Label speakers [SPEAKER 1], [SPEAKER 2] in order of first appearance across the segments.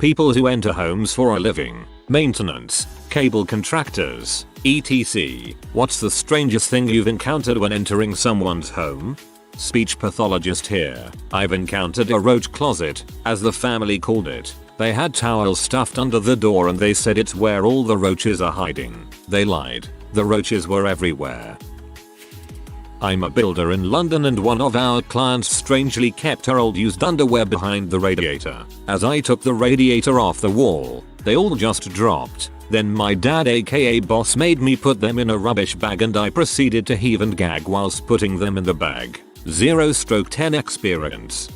[SPEAKER 1] people who enter homes for a living, maintenance, cable contractors, etc. What's the strangest thing you've encountered when entering someone's home? Speech pathologist here. I've encountered a roach closet, as the family called it. They had towels stuffed under the door and they said it's where all the roaches are hiding. They lied. The roaches were everywhere. I'm a builder in London and one of our clients strangely kept her old used underwear behind the radiator. As I took the radiator off the wall, they all just dropped. Then my dad aka boss made me put them in a rubbish bag and I proceeded to heave and gag whilst putting them in the bag. 0/10 experience.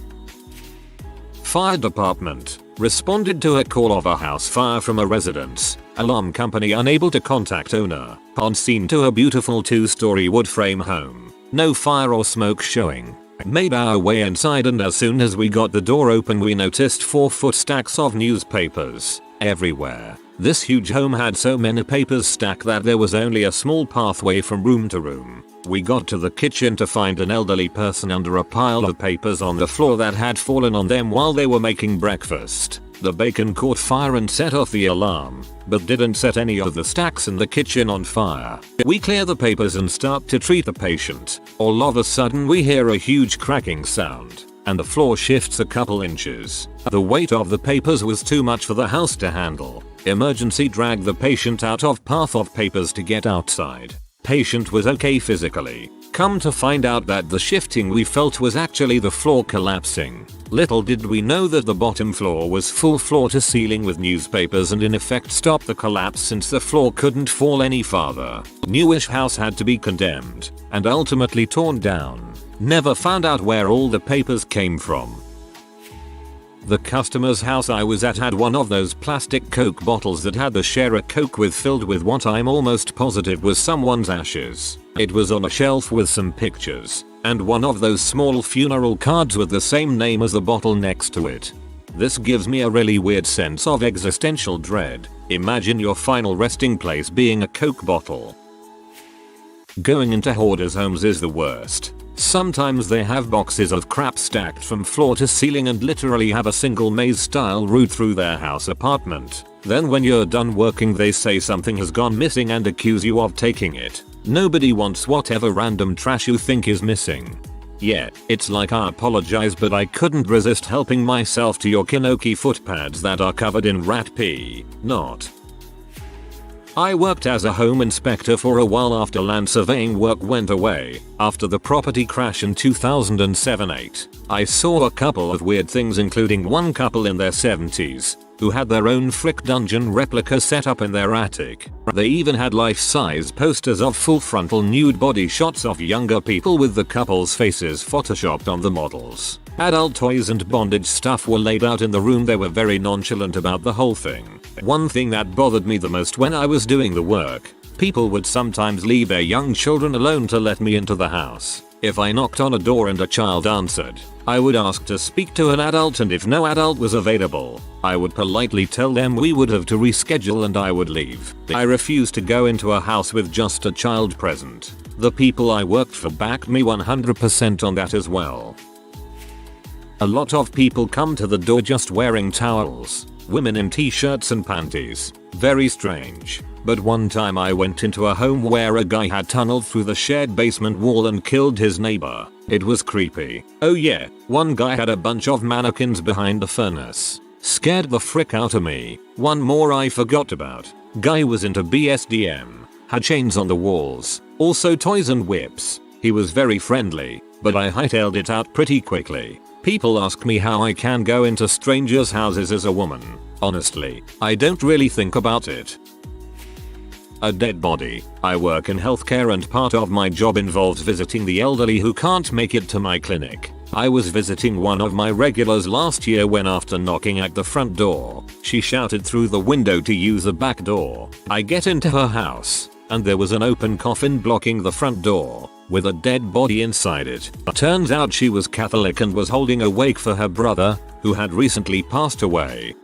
[SPEAKER 1] Fire department responded to a call of a house fire from a residence. Alarm company unable to contact owner. On scene to a beautiful 2-story wood frame home. No fire or smoke showing. Made our way inside and as soon as we got the door open we noticed 4-foot stacks of newspapers everywhere. This huge home had so many papers stacked that there was only a small pathway from room to room. We got to the kitchen to find an elderly person under a pile of papers on the floor that had fallen on them while they were making breakfast. The bacon caught fire and set off the alarm, but didn't set any of the stacks in the kitchen on fire. We clear the papers and start to treat the patient. All of a sudden we hear a huge cracking sound, and the floor shifts a couple inches. The weight of the papers was too much for the house to handle. Emergency dragged the patient out of path of papers to get outside. Patient was okay physically. Come to find out that the shifting we felt was actually the floor collapsing. Little did we know that the bottom floor was full floor to ceiling with newspapers and in effect stopped the collapse since the floor couldn't fall any farther. Newish house had to be condemned and ultimately torn down. Never found out where all the papers came from. The customer's house I was at had one of those plastic Coke bottles that had the share a Coke with filled with what I'm almost positive was someone's ashes. It was on a shelf with some pictures, and one of those small funeral cards with the same name as the bottle next to it. This gives me a really weird sense of existential dread. Imagine your final resting place being a Coke bottle. Going into hoarders' homes is the worst. Sometimes they have boxes of crap stacked from floor to ceiling and literally have a single maze style route through their house apartment. Then when you're done working they say something has gone missing and accuse you of taking it. Nobody wants whatever random trash you think is missing. Yeah, it's like I apologize but I couldn't resist helping myself to your Kinoki footpads that are covered in rat pee. Not. I worked as a home inspector for a while after land surveying work went away. After the property crash in 2007-8, I saw a couple of weird things including one couple in their 70s who had their own Frick dungeon replica set up in their attic. They even had life-size posters of full frontal nude body shots of younger people with the couple's faces photoshopped on the models. Adult toys and bondage stuff were laid out in the room. They were very nonchalant about the whole thing. One thing that bothered me the most when I was doing the work, people would sometimes leave their young children alone to let me into the house. If I knocked on a door and a child answered, I would ask to speak to an adult and if no adult was available, I would politely tell them we would have to reschedule and I would leave. I refused to go into a house with just a child present. The people I worked for backed me 100% on that as well. A lot of people come to the door just wearing towels. Women in t-shirts and panties. Very strange. But one time I went into a home where a guy had tunneled through the shared basement wall and killed his neighbor. It was creepy. Oh yeah, one guy had a bunch of mannequins behind the furnace. Scared the frick out of me. One more I forgot about. Guy was into BSDM. Had chains on the walls. Also toys and whips. He was very friendly, but I hightailed it out pretty quickly. People ask me how I can go into strangers' houses as a woman. Honestly, I don't really think about it. A dead body. I work in healthcare and part of my job involves visiting the elderly who can't make it to my clinic. I was visiting one of my regulars last year when after knocking at the front door, she shouted through the window to use the back door. I get into her house, and there was an open coffin blocking the front door, with a dead body inside it. Turns out she was Catholic and was holding a wake for her brother, who had recently passed away.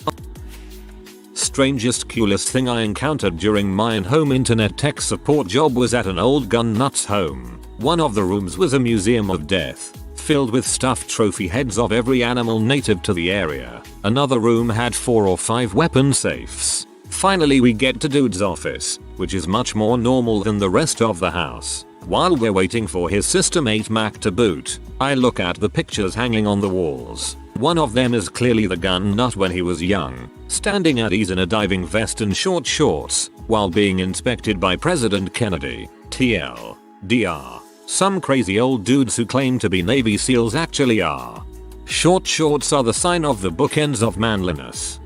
[SPEAKER 1] Strangest coolest thing I encountered during my in-home internet tech support job was at an old gun nut's home. One of the rooms was a museum of death, filled with stuffed trophy heads of every animal native to the area. Another room had 4 or 5 weapon safes. Finally we get to dude's office, which is much more normal than the rest of the house. While we're waiting for his System 8 Mac to boot, I look at the pictures hanging on the walls. One of them is clearly the gun nut when he was young, standing at ease in a diving vest and short shorts, while being inspected by President Kennedy. TLDR. Some crazy old dudes who claim to be Navy SEALs actually are. Short shorts are the sign of the bookends of manliness.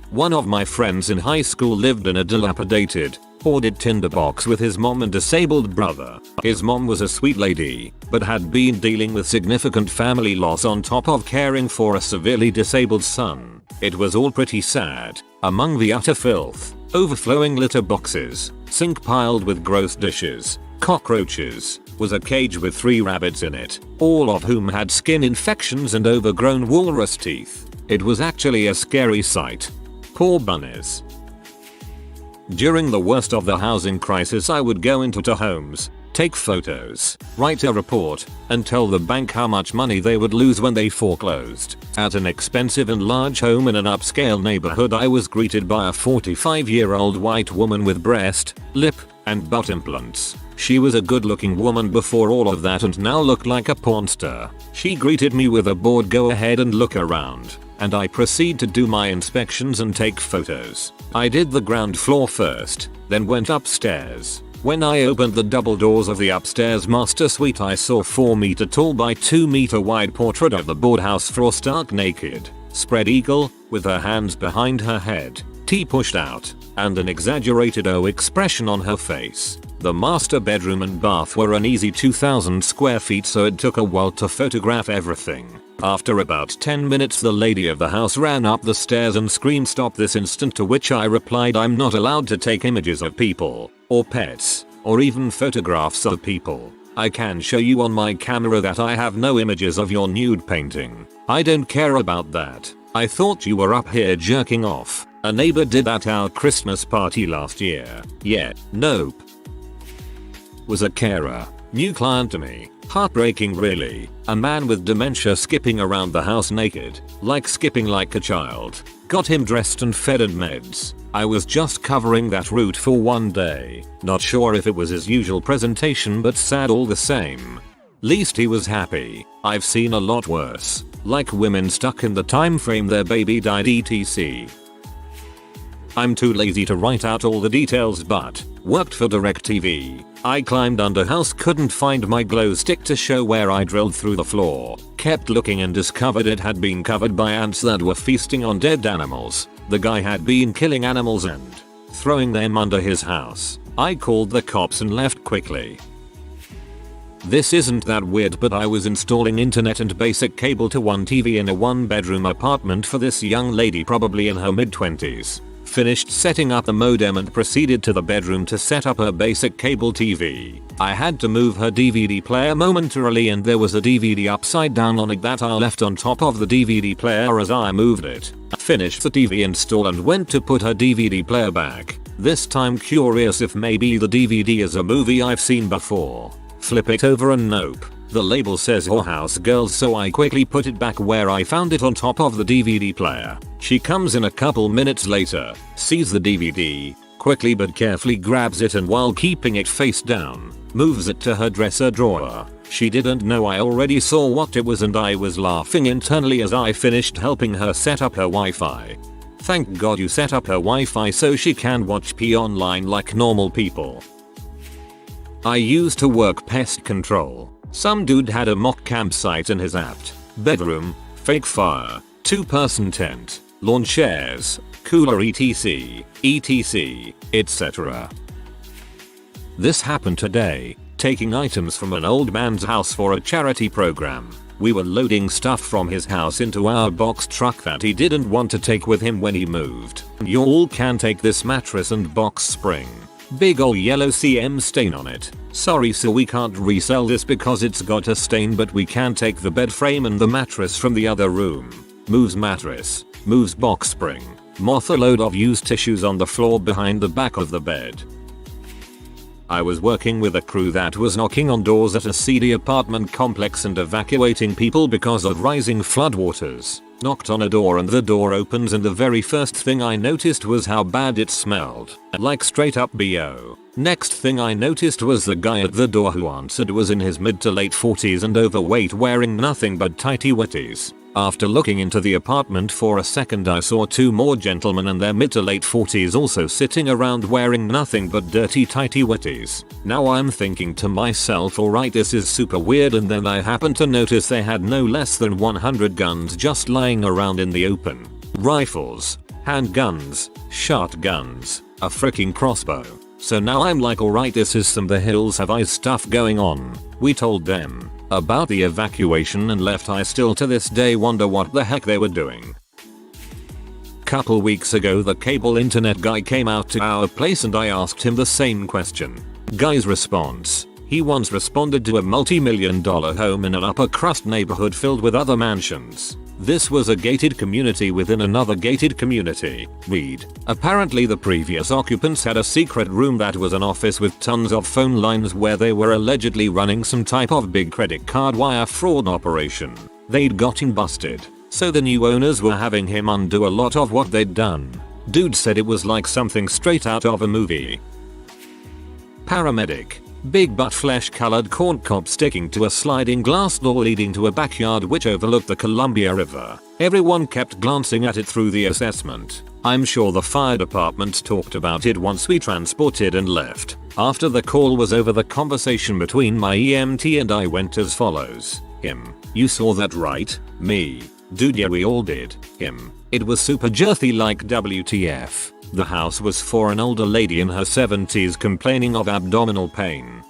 [SPEAKER 1] One of my friends in high school lived in a dilapidated, hoarded tinderbox with his mom and disabled brother. His mom was a sweet lady, but had been dealing with significant family loss on top of caring for a severely disabled son. It was all pretty sad. Among the utter filth, overflowing litter boxes, sink piled with gross dishes, cockroaches, was a cage with 3 rabbits in it, all of whom had skin infections and overgrown walrus teeth. It was actually a scary sight. Poor bunnies. During the worst of the housing crisis I would go into homes, take photos, write a report, and tell the bank how much money they would lose when they foreclosed. At an expensive and large home in an upscale neighborhood I was greeted by a 45-year-old white woman with breast, lip, and butt implants. She was a good-looking woman before all of that and now looked like a porn star. She greeted me with a bored "Go ahead and look around," and I proceed to do my inspections and take photos. I did the ground floor first, then went upstairs. When I opened the double doors of the upstairs master suite I saw 4 meter tall by 2 meter wide portrait of the boardhouse floor stark naked, spread eagle, with her hands behind her head, T pushed out, and an exaggerated O expression on her face. The master bedroom and bath were an easy 2,000 square feet, so it took a while to photograph everything. After about 10 minutes the lady of the house ran up the stairs and screamed, "Stop this instant," to which I replied, "I'm not allowed to take images of people, or pets, or even photographs of people. I can show you on my camera that I have no images of your nude painting. I don't care about that. I thought you were up here jerking off. A neighbor did at our Christmas party last year." Yeah, nope. Was a carer. New client to me. Heartbreaking really. A man with dementia skipping around the house naked, like skipping like a child. Got him dressed and fed and meds. I was just covering that route for 1 day. Not sure if it was his usual presentation, but sad all the same. Least he was happy. I've seen a lot worse. Like women stuck in the time frame their baby died etc. I'm too lazy to write out all the details, but worked for DirecTV. I climbed under house, couldn't find my glow stick to show where I drilled through the floor. Kept looking and discovered it had been covered by ants that were feasting on dead animals. The guy had been killing animals and throwing them under his house. I called the cops and left quickly. This isn't that weird, but I was installing internet and basic cable to one TV in a 1-bedroom apartment for this young lady, probably in her mid-20s. Finished setting up the modem and proceeded to the bedroom to set up her basic cable TV. I had to move her DVD player momentarily and there was a DVD upside down on it that I left on top of the DVD player as I moved it. Finished the TV install and went to put her DVD player back. This time curious if maybe the DVD is a movie I've seen before. Flip it over and nope. The label says Whorehouse Girls, so I quickly put it back where I found it on top of the DVD player. She comes in a couple minutes later, sees the DVD, quickly but carefully grabs it and while keeping it face down, moves it to her dresser drawer. She didn't know I already saw what it was and I was laughing internally as I finished helping her set up her Wi-Fi. Thank God you set up her Wi-Fi so she can watch P online like normal people. I used to work pest control. Some dude had a mock campsite in his apt bedroom, fake fire, 2-person tent, lawn chairs, cooler etc, etc. This happened today, taking items from an old man's house for a charity program. We were loading stuff from his house into our box truck that he didn't want to take with him when he moved. You all can take this mattress and box spring. Big ol' yellow CM stain on it. Sorry, so we can't resell this because it's got a stain, but we can take the bed frame and the mattress from the other room. Moves mattress. Moves box spring. Moth a load of used tissues on the floor behind the back of the bed. I was working with a crew that was knocking on doors at a seedy apartment complex and evacuating people because of rising floodwaters. Knocked on a door and the door opens and the very first thing I noticed was how bad it smelled. Like straight up BO. Next thing I noticed was the guy at the door who answered was in his mid to late 40s and overweight, wearing nothing but tighty whities. After looking into the apartment for a second, I saw two more gentlemen in their mid to late 40s also sitting around wearing nothing but dirty tighty whities. Now I'm thinking to myself, alright, this is super weird, and then I happened to notice they had no less than 100 guns just lying around in the open. Rifles, handguns, shotguns, a freaking crossbow. So now I'm like, alright, this is some The Hills Have Eyes stuff going on. We told them about the evacuation and left. I still to this day wonder what the heck they were doing. Couple weeks ago the cable internet guy came out to our place and I asked him the same question. Guy's response: he once responded to a multi-million-dollar home in an upper crust neighborhood filled with other mansions. This was a gated community within another gated community. Read. Apparently the previous occupants had a secret room that was an office with tons of phone lines where they were allegedly running some type of big credit card wire fraud operation. They'd gotten busted, so the new owners were having him undo a lot of what they'd done. Dude said it was like something straight out of a movie. Paramedic. Big butt flesh colored corn cob sticking to a sliding glass door leading to a backyard which overlooked the Columbia River. Everyone kept glancing at it through the assessment. I'm sure the fire department talked about it once we transported and left. After the call was over, the conversation between my EMT and I went as follows. Him: you saw that right? Me: dude, yeah, we all did. Him: it was super jerthy, like WTF. The house was for an older lady in her 70s complaining of abdominal pain.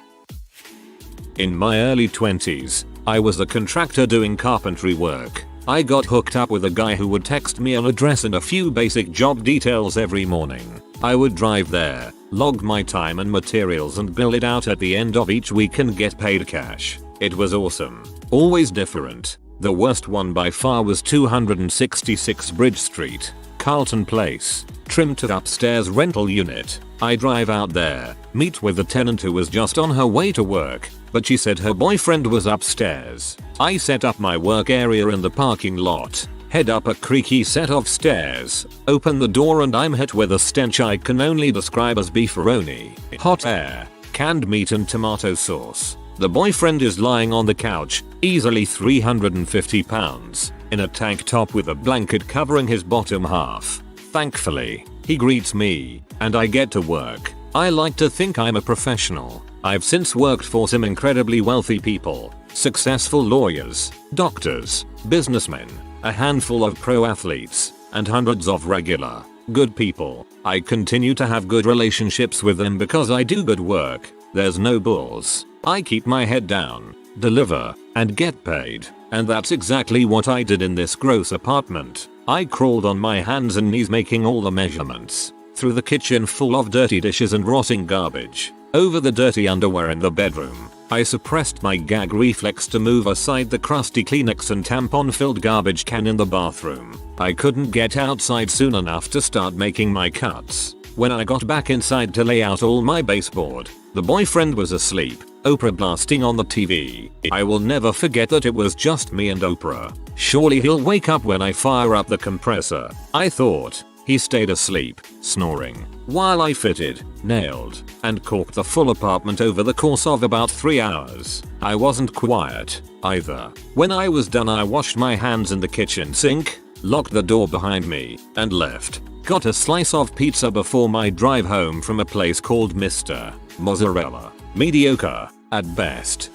[SPEAKER 1] In my early 20s, I was a contractor doing carpentry work. I got hooked up with a guy who would text me an address and a few basic job details every morning. I would drive there, log my time and materials and bill it out at the end of each week and get paid cash. It was awesome. Always different. The worst one by far was 266 Bridge Street, Carlton Place. Trim to upstairs rental unit. I drive out there, meet with the tenant who was just on her way to work, but she said her boyfriend was upstairs. I set up my work area in the parking lot, head up a creaky set of stairs, open the door, and I'm hit with a stench I can only describe as beefaroni, hot air, canned meat and tomato sauce. The boyfriend is lying on the couch, easily 350 pounds, in a tank top with a blanket covering his bottom half. Thankfully, he greets me, and I get to work. I like to think I'm a professional. I've since worked for some incredibly wealthy people, successful lawyers, doctors, businessmen, a handful of pro athletes, and hundreds of regular, good people. I continue to have good relationships with them because I do good work. There's no bulls. I keep my head down, deliver, and get paid. And that's exactly what I did in this gross apartment. I crawled on my hands and knees making all the measurements, through the kitchen full of dirty dishes and rotting garbage, over the dirty underwear in the bedroom. I suppressed my gag reflex to move aside the crusty Kleenex and tampon filled garbage can in the bathroom. I couldn't get outside soon enough to start making my cuts. When I got back inside to lay out all my baseboard, the boyfriend was asleep, Oprah blasting on the TV. I will never forget that it was just me and Oprah. Surely he'll wake up when I fire up the compressor, I thought. He stayed asleep, snoring, while I fitted, nailed, and caulked the full apartment over the course of about 3 hours. I wasn't quiet, either. When I was done, I washed my hands in the kitchen sink, locked the door behind me, and left. Got a slice of pizza before my drive home from a place called Mr. Mozzarella. Mediocre, at best.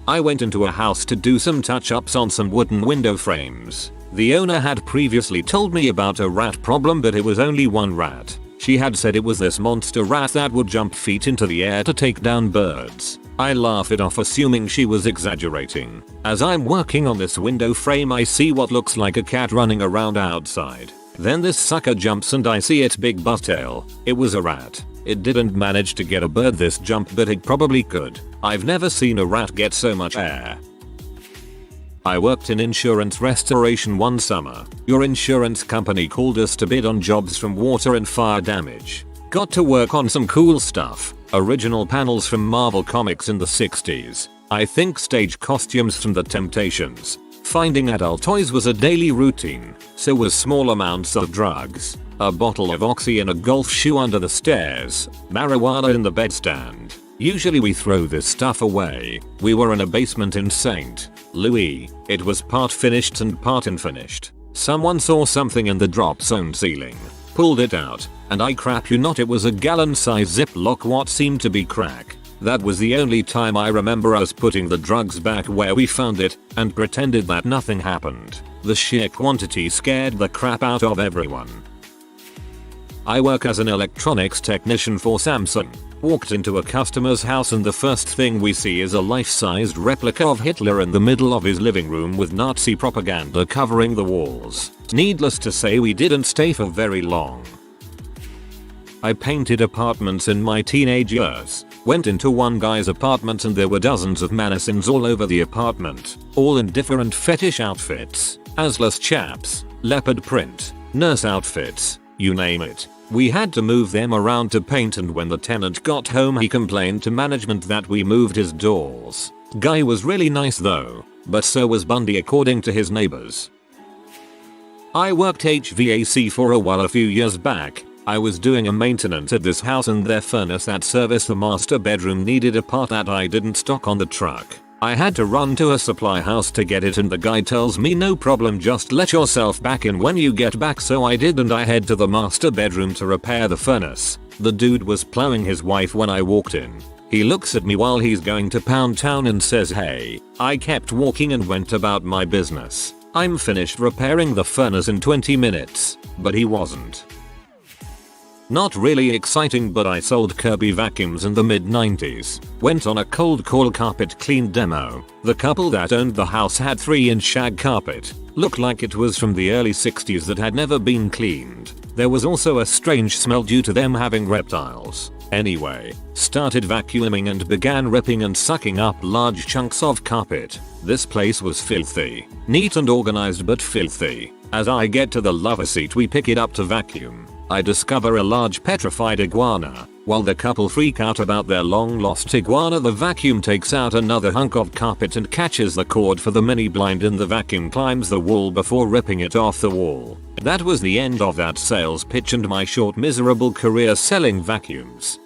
[SPEAKER 1] I went into a house to do some touch-ups on some wooden window frames. The owner had previously told me about a rat problem, but it was only one rat. She had said it was this monster rat that would jump feet into the air to take down birds. I laugh it off, assuming she was exaggerating. As I'm working on this window frame, I see what looks like a cat running around outside. Then this sucker jumps and I see its big butt tail. It was a rat. It didn't manage to get a bird this jump, but it probably could. I've never seen a rat get so much air. I worked in insurance restoration one summer. Your insurance company called us to bid on jobs from water and fire damage. Got to work on some cool stuff. Original panels from Marvel Comics in the 60s. I think stage costumes from The Temptations. Finding adult toys was a daily routine, so was small amounts of drugs. A bottle of Oxy and a golf shoe under the stairs. Marijuana in the bedstand. Usually we throw this stuff away. We were in a basement in St. Louis. It was part finished and part unfinished. Someone saw something in the drop zone ceiling. Pulled it out, and I crap you not, it was a gallon-sized Ziploc what seemed to be crack. That was the only time I remember us putting the drugs back where we found it and pretended that nothing happened. The sheer quantity scared the crap out of everyone. I work as an electronics technician for Samsung. Walked into a customer's house and the first thing we see is a life-sized replica of Hitler in the middle of his living room with Nazi propaganda covering the walls. Needless to say, we didn't stay for very long. I painted apartments in my teenage years. Went into one guy's apartment and there were dozens of mannequins all over the apartment, all in different fetish outfits. Assless chaps, leopard print, nurse outfits, you name it. We had to move them around to paint, and when the tenant got home he complained to management that we moved his doors. Guy was really nice though, but so was Bundy according to his neighbors. I worked HVAC for a while a few years back. I was doing a maintenance at this house and their furnace that serviced the master bedroom needed a part that I didn't stock on the truck. I had to run to a supply house to get it and the guy tells me no problem, just let yourself back in when you get back, so I did and I head to the master bedroom to repair the furnace. The dude was plowing his wife when I walked in. He looks at me while he's going to Pound Town and says hey. I kept walking and went about my business. I'm finished repairing the furnace in 20 minutes, but he wasn't. Not really exciting, but I sold Kirby vacuums in the mid-90s. Went on a cold call carpet clean demo. The couple that owned the house had 3-inch shag carpet. Looked like it was from the early 60s that had never been cleaned. There was also a strange smell due to them having reptiles. Anyway, started vacuuming and began ripping and sucking up large chunks of carpet. This place was filthy. Neat and organized but filthy. As I get to the lover seat we pick it up to vacuum. I discover a large petrified iguana. While the couple freak out about their long lost iguana, the vacuum takes out another hunk of carpet and catches the cord for the mini blind and the vacuum climbs the wall before ripping it off the wall. That was the end of that sales pitch and my short miserable career selling vacuums.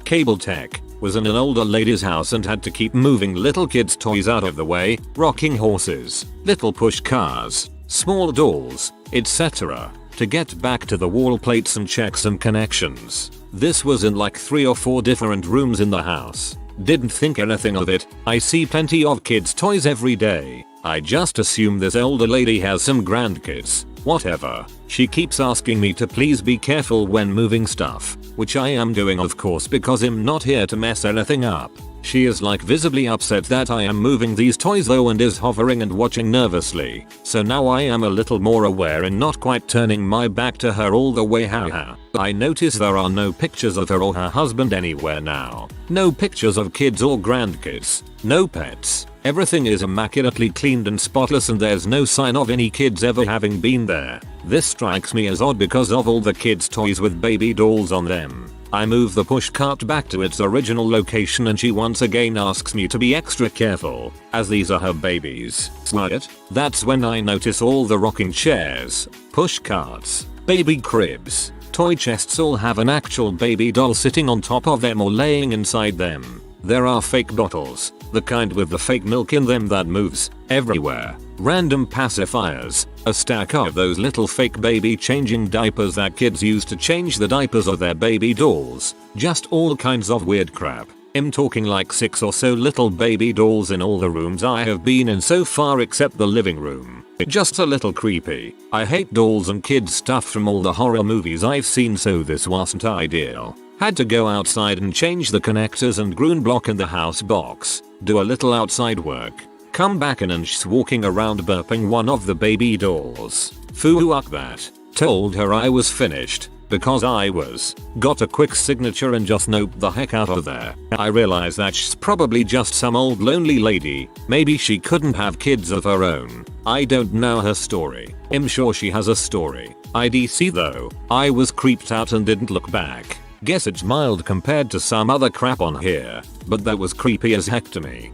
[SPEAKER 1] Cable tech. Was in an older lady's house and had to keep moving little kids' toys out of the way, rocking horses, little push cars, small dolls, etc. to get back to the wall plates and check some connections. This was in like 3 or 4 different rooms in the house. Didn't think anything of it. I see plenty of kids' toys every day. I just assume this older lady has some grandkids. Whatever. She keeps asking me to please be careful when moving stuff, which I am doing of course because I'm not here to mess anything up. She is like visibly upset that I am moving these toys though and is hovering and watching nervously. So now I am a little more aware and not quite turning my back to her all the way. Haha. I notice there are no pictures of her or her husband anywhere now. No pictures of kids or grandkids. No pets. Everything is immaculately cleaned and spotless and there's no sign of any kids ever having been there. This strikes me as odd because of all the kids' toys with baby dolls on them. I move the push cart back to its original location and she once again asks me to be extra careful, as these are her babies. What? That's when I notice all the rocking chairs, push carts, baby cribs, toy chests all have an actual baby doll sitting on top of them or laying inside them. There are fake bottles, the kind with the fake milk in them that moves everywhere. Random pacifiers, a stack of those little fake baby changing diapers that kids use to change the diapers of their baby dolls. Just all kinds of weird crap. I'm talking like 6 or so little baby dolls in all the rooms I have been in so far except the living room. Just a little creepy. I hate dolls and kids stuff from all the horror movies I've seen, so this wasn't ideal. Had to go outside and change the connectors and ground block in the house box. Do a little outside work. Come back in and she's walking around burping one of the baby dolls. Fuck that. Told her I was finished. Because I was. Got a quick signature and just noped the heck out of there. I realized that she's probably just some old lonely lady. Maybe she couldn't have kids of her own. I don't know her story. I'm sure she has a story. IDC though. I was creeped out and didn't look back. Guess it's mild compared to some other crap on here, but that was creepy as heck to me.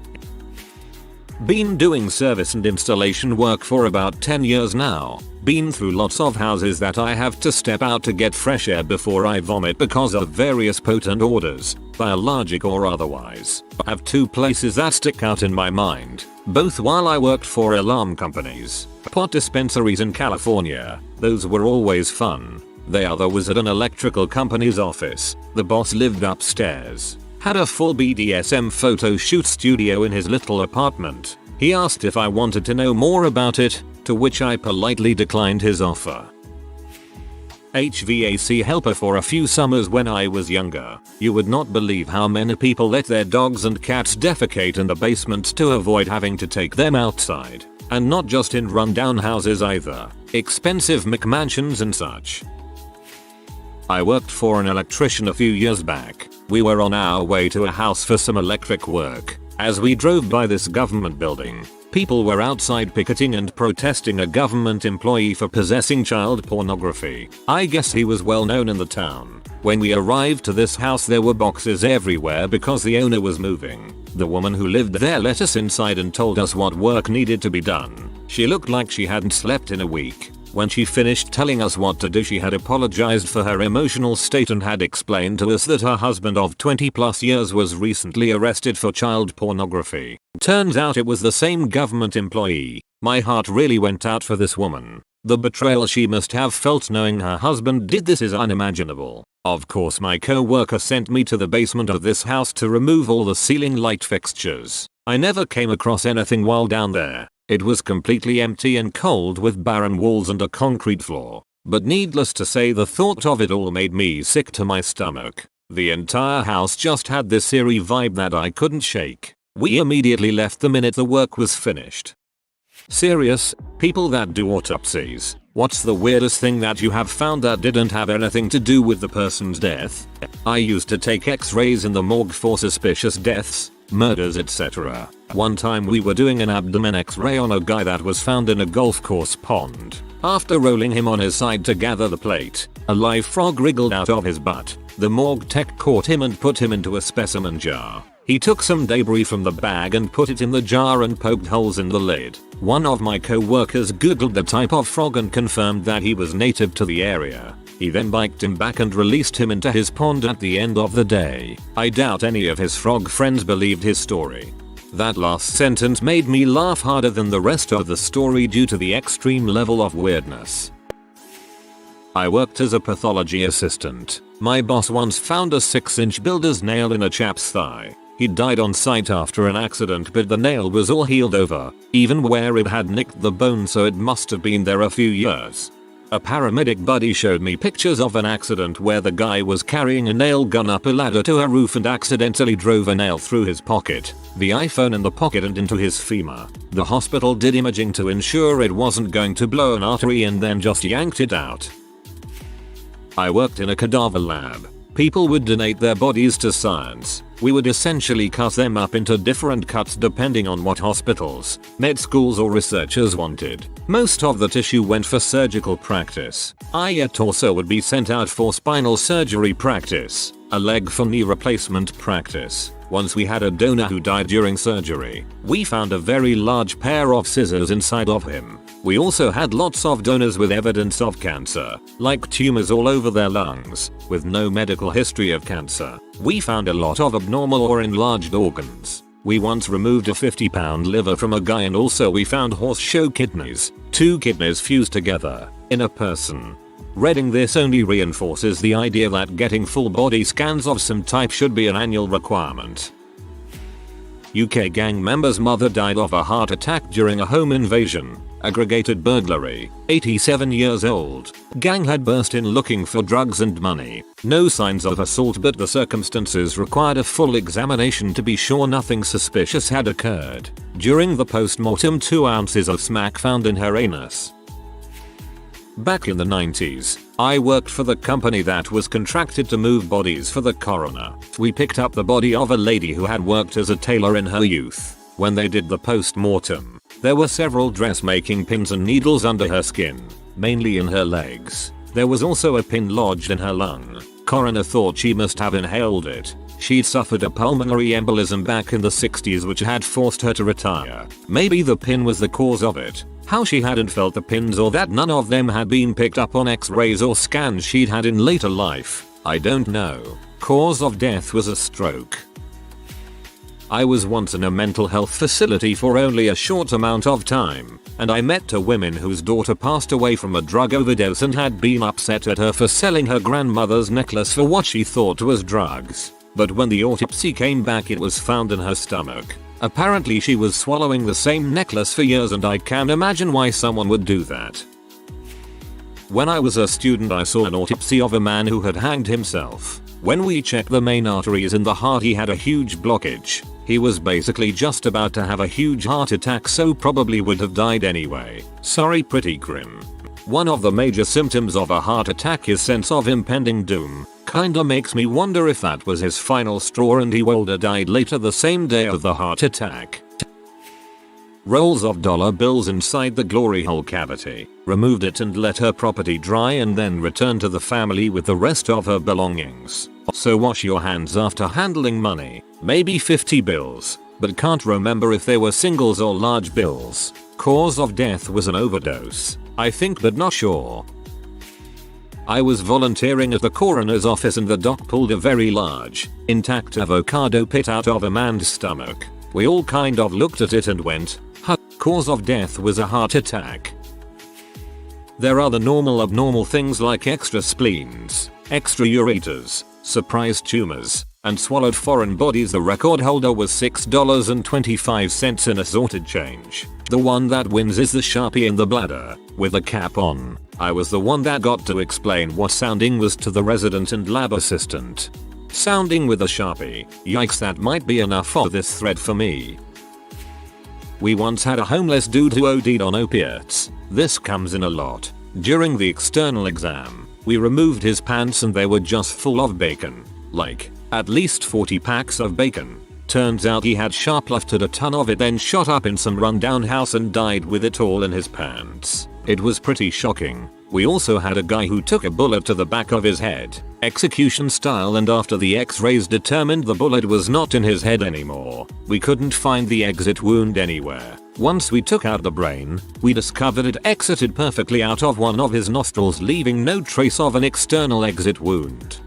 [SPEAKER 1] Been doing service and installation work for about 10 years now. Been through lots of houses that I have to step out to get fresh air before I vomit because of various potent odors, biologic or otherwise. I have two places that stick out in my mind, both while I worked for alarm companies. Pot dispensaries in California. Those were always fun. The other was at an electrical company's office. The boss lived upstairs. Had a full BDSM photo shoot studio in his little apartment. He asked if I wanted to know more about it, to which I politely declined his offer. HVAC helper for a few summers when I was younger. You would not believe how many people let their dogs and cats defecate in the basement to avoid having to take them outside. And not just in rundown houses either. Expensive McMansions and such. I worked for an electrician a few years back. We were on our way to a house for some electric work. As we drove by this government building, people were outside picketing and protesting a government employee for possessing child pornography. I guess he was well known in the town. When we arrived to this house there were boxes everywhere because the owner was moving. The woman who lived there let us inside and told us what work needed to be done. She looked like she hadn't slept in a week. When she finished telling us what to do, she had apologized for her emotional state and had explained to us that her husband of 20+ years was recently arrested for child pornography. Turns out it was the same government employee. My heart really went out for this woman. The betrayal she must have felt knowing her husband did this is unimaginable. Of course my co-worker sent me to the basement of this house to remove all the ceiling light fixtures. I never came across anything while down there. It was completely empty and cold with barren walls and a concrete floor. But needless to say the thought of it all made me sick to my stomach. The entire house just had this eerie vibe that I couldn't shake. We immediately left the minute the work was finished. Serious, people that do autopsies. What's the weirdest thing that you have found that didn't have anything to do with the person's death? I used to take x-rays in the morgue for suspicious deaths, murders, etc. One time we were doing an abdomen x-ray on a guy that was found in a golf course pond. After rolling him on his side to gather the plate, a live frog wriggled out of his butt. The morgue tech caught him and put him into a specimen jar. He took some debris from the bag and put it in the jar and poked holes in the lid. One of my co-workers googled the type of frog and confirmed that he was native to the area. He then biked him back and released him into his pond at the end of the day. I doubt any of his frog friends believed his story. That last sentence made me laugh harder than the rest of the story due to the extreme level of weirdness. I worked as a pathology assistant. My boss once found a 6-inch builder's nail in a chap's thigh. He died on site after an accident, but the nail was all healed over, even where it had nicked the bone, so it must have been there a few years. A paramedic buddy showed me pictures of an accident where the guy was carrying a nail gun up a ladder to a roof and accidentally drove a nail through his pocket, the iPhone in the pocket, and into his femur. The hospital did imaging to ensure it wasn't going to blow an artery and then just yanked it out. I worked in a cadaver lab. People would donate their bodies to science. We would essentially cut them up into different cuts depending on what hospitals, med schools or researchers wanted. Most of the tissue went for surgical practice. A torso would be sent out for spinal surgery practice, a leg for knee replacement practice. Once we had a donor who died during surgery. We found a very large pair of scissors inside of him. We also had lots of donors with evidence of cancer, like tumors all over their lungs, with no medical history of cancer. We found a lot of abnormal or enlarged organs. We once removed a 50-pound liver from a guy, and also we found horseshoe kidneys, 2 kidneys fused together, in a person. Reading this only reinforces the idea that getting full body scans of some type should be an annual requirement. UK gang member's mother died of a heart attack during a home invasion. Aggravated burglary. 87 years old. Gang had burst in looking for drugs and money. No signs of assault, but the circumstances required a full examination to be sure nothing suspicious had occurred. During the post-mortem, 2 ounces of smack found in her anus. Back in the 90s, I worked for the company that was contracted to move bodies for the coroner. We picked up the body of a lady who had worked as a tailor in her youth. When they did the post-mortem, there were several dressmaking pins and needles under her skin, mainly in her legs. There was also a pin lodged in her lung. Coroner thought she must have inhaled it. She'd suffered a pulmonary embolism back in the 60s which had forced her to retire. Maybe the pin was the cause of it. How she hadn't felt the pins or that none of them had been picked up on x-rays or scans she'd had in later life, I don't know. Cause of death was a stroke. I was once in a mental health facility for only a short amount of time, and I met two women whose daughter passed away from a drug overdose and had been upset at her for selling her grandmother's necklace for what she thought was drugs. But when the autopsy came back it was found in her stomach. Apparently she was swallowing the same necklace for years and I can't imagine why someone would do that. When I was a student I saw an autopsy of a man who had hanged himself. When we checked the main arteries in the heart he had a huge blockage. He was basically just about to have a huge heart attack so probably would have died anyway. Sorry, pretty grim. One of the major symptoms of a heart attack is sense of impending doom. Kinda makes me wonder if that was his final straw and he would have died later the same day of the heart attack. Rolls of dollar bills inside the glory hole cavity. Removed it and let her property dry and then returned to the family with the rest of her belongings. So wash your hands after handling money. Maybe 50 bills, but can't remember if they were singles or large bills. Cause of death was an overdose, I think, but not sure. I was volunteering at the coroner's office and the doc pulled a very large, intact avocado pit out of a man's stomach. We all kind of looked at it and went, huh. Cause of death was a heart attack. There are the normal abnormal things like extra spleens, extra ureters, surprise tumors, and swallowed foreign bodies. The record holder was $6.25 in assorted change. The one that wins is the Sharpie in the bladder, with the cap on. I was the one that got to explain what sounding was to the resident and lab assistant. Sounding with a Sharpie, yikes, that might be enough for this thread for me. We once had a homeless dude who OD'd on opiates. This comes in a lot. During the external exam, we removed his pants and they were just full of bacon. Like, at least 40 packs of bacon. Turns out he had shoplifted a ton of it, then shot up in some rundown house and died with it all in his pants. It was pretty shocking. We also had a guy who took a bullet to the back of his head, execution style, and after the x-rays determined the bullet was not in his head anymore. We couldn't find the exit wound anywhere. Once we took out the brain, we discovered it exited perfectly out of one of his nostrils, leaving no trace of an external exit wound.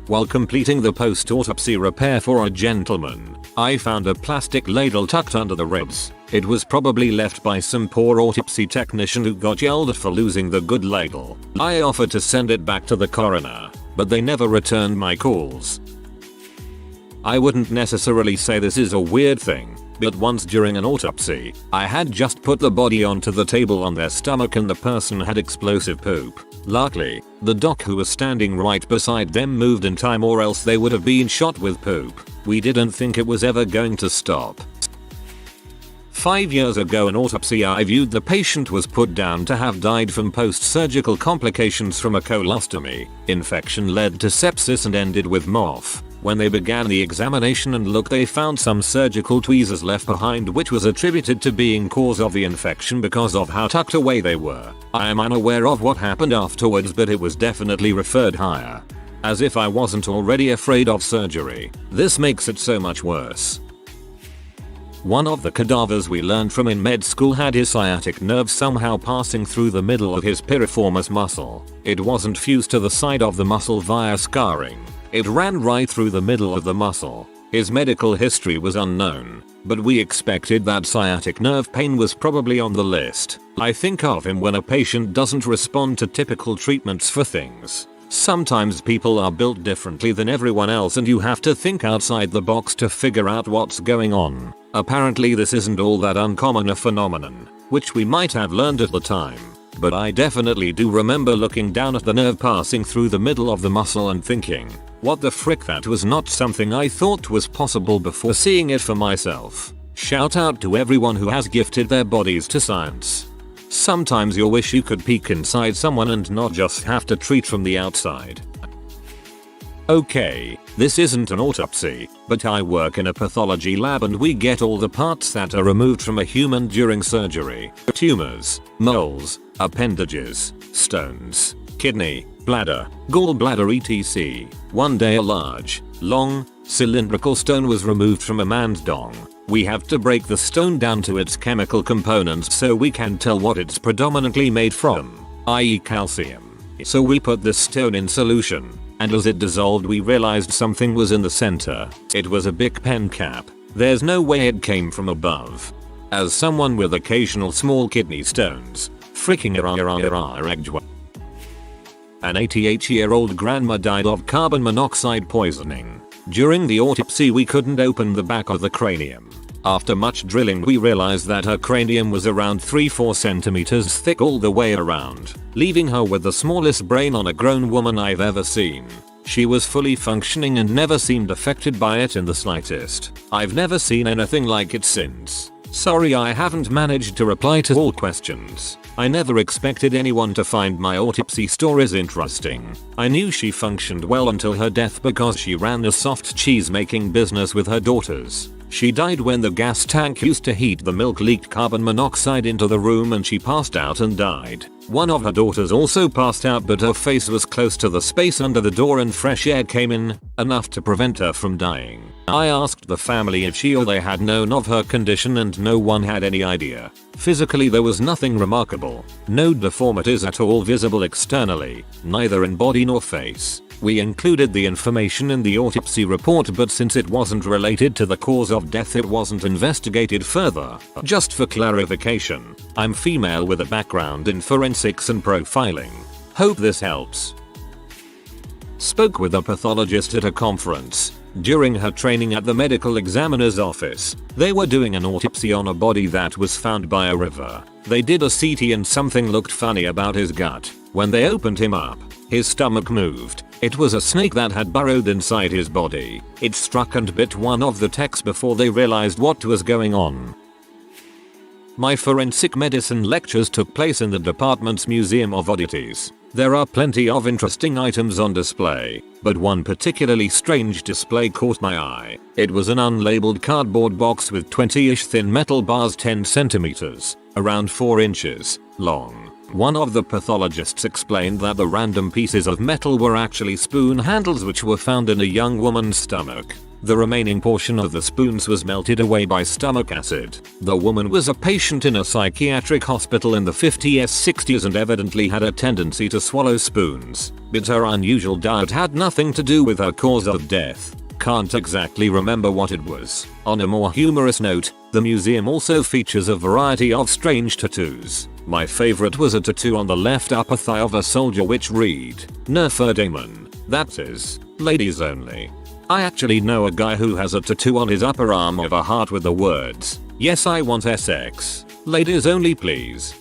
[SPEAKER 1] While completing the post-autopsy repair for a gentleman, I found a plastic ladle tucked under the ribs. It was probably left by some poor autopsy technician who got yelled at for losing the good ladle. I offered to send it back to the coroner, but they never returned my calls. I wouldn't necessarily say this is a weird thing, but once during an autopsy, I had just put the body onto the table on their stomach and the person had explosive poop. Luckily, the doc who was standing right beside them moved in time or else they would have been shot with poop. We didn't think it was ever going to stop. 5 years ago, an autopsy I viewed, the patient was put down to have died from post-surgical complications from a colostomy. Infection led to sepsis and ended with MOF. When they began the examination and looked, they found some surgical tweezers left behind, which was attributed to being cause of the infection because of how tucked away they were. I am unaware of what happened afterwards, but it was definitely referred higher. As if I wasn't already afraid of surgery. This makes it so much worse. One of the cadavers we learned from in med school had his sciatic nerve somehow passing through the middle of his piriformis muscle. It wasn't fused to the side of the muscle via scarring. It ran right through the middle of the muscle. His medical history was unknown, but we expected that sciatic nerve pain was probably on the list. I think of him when a patient doesn't respond to typical treatments for things. Sometimes people are built differently than everyone else and you have to think outside the box to figure out what's going on. Apparently this isn't all that uncommon a phenomenon, which we might have learned at the time. But I definitely do remember looking down at the nerve passing through the middle of the muscle and thinking, what the frick, that was not something I thought was possible before seeing it for myself. Shout out to everyone who has gifted their bodies to science. Sometimes you wish you could peek inside someone and not just have to treat from the outside. Okay, this isn't an autopsy, but I work in a pathology lab and we get all the parts that are removed from a human during surgery. Tumors, moles, appendages, stones, kidney, bladder, gallbladder etc. One day a large, long, cylindrical stone was removed from a man's dong. We have to break the stone down to its chemical components so we can tell what it's predominantly made from, i.e. calcium. So we put the stone in solution, and as it dissolved we realized something was in the center. It was a big pen cap. There's no way it came from above. As someone with occasional small kidney stones, freaking an 88-year-old grandma died of carbon monoxide poisoning. During the autopsy we couldn't open the back of the cranium. After much drilling we realized that her cranium was around 3-4 centimeters thick all the way around, leaving her with the smallest brain on a grown woman I've ever seen. She was fully functioning and never seemed affected by it in the slightest. I've never seen anything like it since. Sorry I haven't managed to reply to all questions. I never expected anyone to find my autopsy stories interesting. I knew she functioned well until her death because she ran a soft cheese making business with her daughters. She died when the gas tank used to heat the milk leaked carbon monoxide into the room and she passed out and died. One of her daughters also passed out but her face was close to the space under the door and fresh air came in, enough to prevent her from dying. I asked the family if she or they had known of her condition and no one had any idea. Physically there was nothing remarkable. No deformities at all visible externally, neither in body nor face. We included the information in the autopsy report but since it wasn't related to the cause of death it wasn't investigated further. Just for clarification, I'm female with a background in forensics and profiling. Hope this helps. Spoke with a pathologist at a conference. During her training at the medical examiner's office, they were doing an autopsy on a body that was found by a river. They did a CT and something looked funny about his gut. When they opened him up, his stomach moved. It was a snake that had burrowed inside his body. It struck and bit one of the techs before they realized what was going on. My forensic medicine lectures took place in the department's Museum of Oddities. There are plenty of interesting items on display, but one particularly strange display caught my eye. It was an unlabeled cardboard box with 20-ish thin metal bars 10 centimeters, around 4 inches, long. One of the pathologists explained that the random pieces of metal were actually spoon handles which were found in a young woman's stomach. The remaining portion of the spoons was melted away by stomach acid. The woman was a patient in a psychiatric hospital in the 50s 60s and evidently had a tendency to swallow spoons, but her unusual diet had nothing to do with her cause of death. Can't exactly remember what it was. On a more humorous note, the museum also features a variety of strange tattoos. My favorite was a tattoo on the left upper thigh of a soldier which read, Nerfer Damon. That is, ladies only. I actually know a guy who has a tattoo on his upper arm of a heart with the words, yes I want SX. Ladies only please.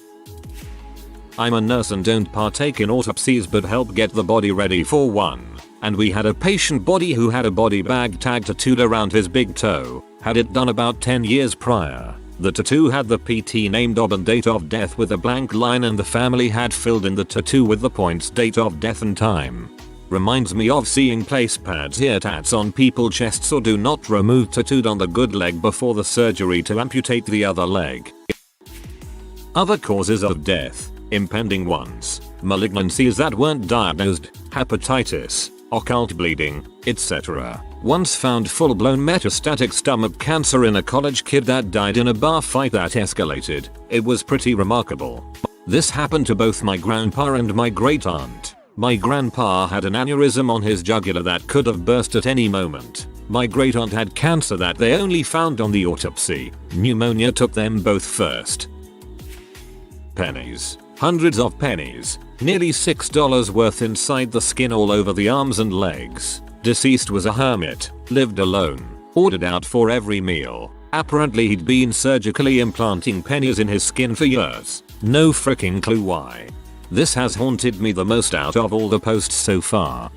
[SPEAKER 1] I'm a nurse and don't partake in autopsies but help get the body ready for one. And we had a patient body who had a body bag tag tattooed around his big toe. Had it done about 10 years prior. The tattoo had the PT name, job and date of death with a blank line and the family had filled in the tattoo with the points, date of death and time. Reminds me of seeing place pads ear tats on people's chests or do not remove tattooed on the good leg before the surgery to amputate the other leg. Other causes of death, impending ones, malignancies that weren't diagnosed, hepatitis, occult bleeding, etc. Once found full-blown metastatic stomach cancer in a college kid that died in a bar fight that escalated. It was pretty remarkable. This happened to both my grandpa and my great aunt. My grandpa had an aneurysm on his jugular that could have burst at any moment. My great aunt had cancer that they only found on the autopsy. Pneumonia took them both first. Pennies. Hundreds of pennies. Nearly $6 worth inside the skin all over the arms and legs. Deceased was a hermit, lived alone, ordered out for every meal. Apparently he'd been surgically implanting pennies in his skin for years. No freaking clue why. This has haunted me the most out of all the posts so far.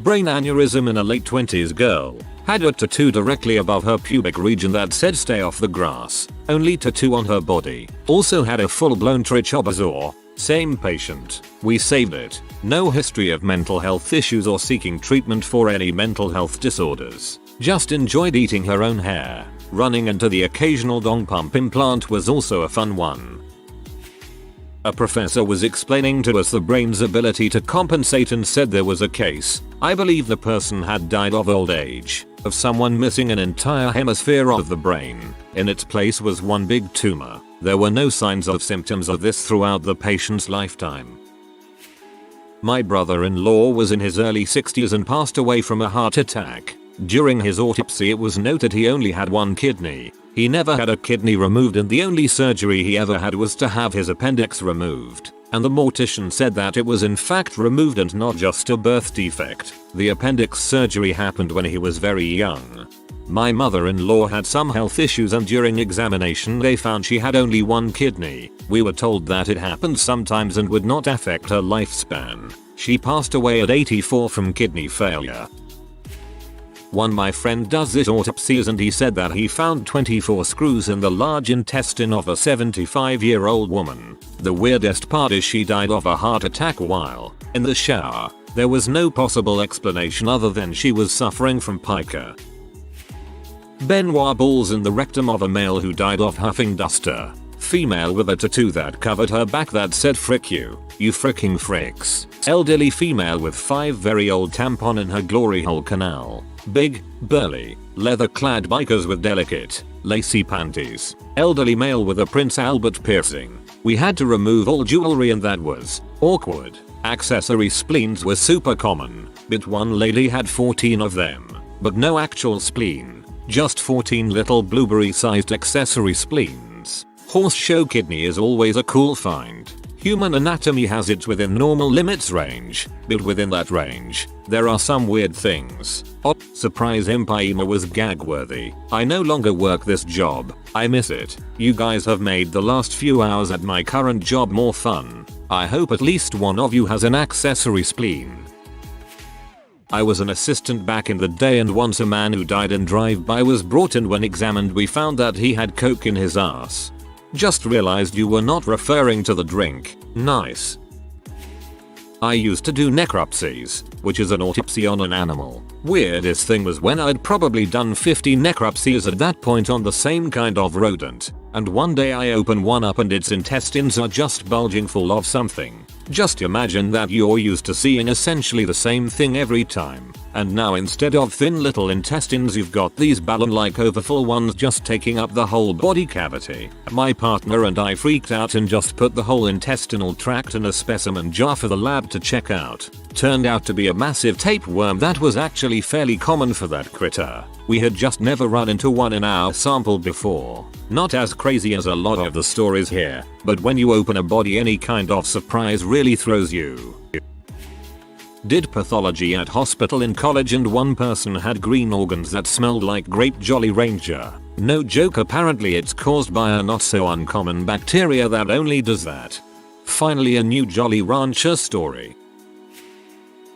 [SPEAKER 1] Brain aneurysm in a late 20s girl. Had a tattoo directly above her pubic region that said stay off the grass. Only tattoo on her body. Also had a full-blown trichomorsor. Same patient. We saved it. No history of mental health issues or seeking treatment for any mental health disorders. Just enjoyed eating her own hair. Running into the occasional dong pump implant was also a fun one. A professor was explaining to us the brain's ability to compensate and said there was a case. I believe the person had died of old age, of someone missing an entire hemisphere of the brain. In its place was one big tumor. There were no signs of symptoms of this throughout the patient's lifetime. My brother-in-law was in his early 60s and passed away from a heart attack. During his autopsy it was noted he only had one kidney. He never had a kidney removed and the only surgery he ever had was to have his appendix removed. And the mortician said that it was in fact removed and not just a birth defect. The appendix surgery happened when he was very young. My mother-in-law had some health issues and during examination they found she had only one kidney. We were told that it happened sometimes and would not affect her lifespan. She passed away at 84 from kidney failure. My friend does this autopsies and he said that he found 24 screws in the large intestine of a 75-year-old woman. The weirdest part is she died of a heart attack while in the shower. There was no possible explanation other than she was suffering from pica. Benoit balls in the rectum of a male who died of huffing duster. Female with a tattoo that covered her back that said frick you fricking fricks. Elderly female with 5 very old tampon in her glory hole canal. Big, burly, leather-clad bikers with delicate, lacy panties. Elderly male with a Prince Albert piercing. We had to remove all jewelry and that was awkward. Accessory spleens were super common, but one lady had 14 of them. But no actual spleen. Just 14 little blueberry-sized accessory spleens. Horse show kidney is always a cool find. Human anatomy has it within normal limits range, but within that range, there are some weird things. Surprise Empire was gag worthy. I no longer work this job. I miss it. You guys have made the last few hours at my current job more fun. I hope at least one of you has an accessory spleen. I was an assistant back in the day and once a man who died in drive-by was brought in. When examined we found that he had coke in his ass. Just realized you were not referring to the drink. Nice. I used to do necropsies, which is an autopsy on an animal. Weirdest thing was when I'd probably done 50 necropsies at that point on the same kind of rodent. And one day I open one up and its intestines are just bulging full of something. Just imagine that you're used to seeing essentially the same thing every time. And now instead of thin little intestines you've got these balloon-like overfull ones just taking up the whole body cavity. My partner and I freaked out and just put the whole intestinal tract in a specimen jar for the lab to check out. Turned out to be a massive tapeworm that was actually fairly common for that critter. We had just never run into one in our sample before. Not as crazy as a lot of the stories here, but when you open a body any kind of surprise really throws you. Did pathology at hospital in college and one person had green organs that smelled like grape Jolly Ranger. No joke, apparently it's caused by a not so uncommon bacteria that only does that. Finally a new Jolly Rancher story.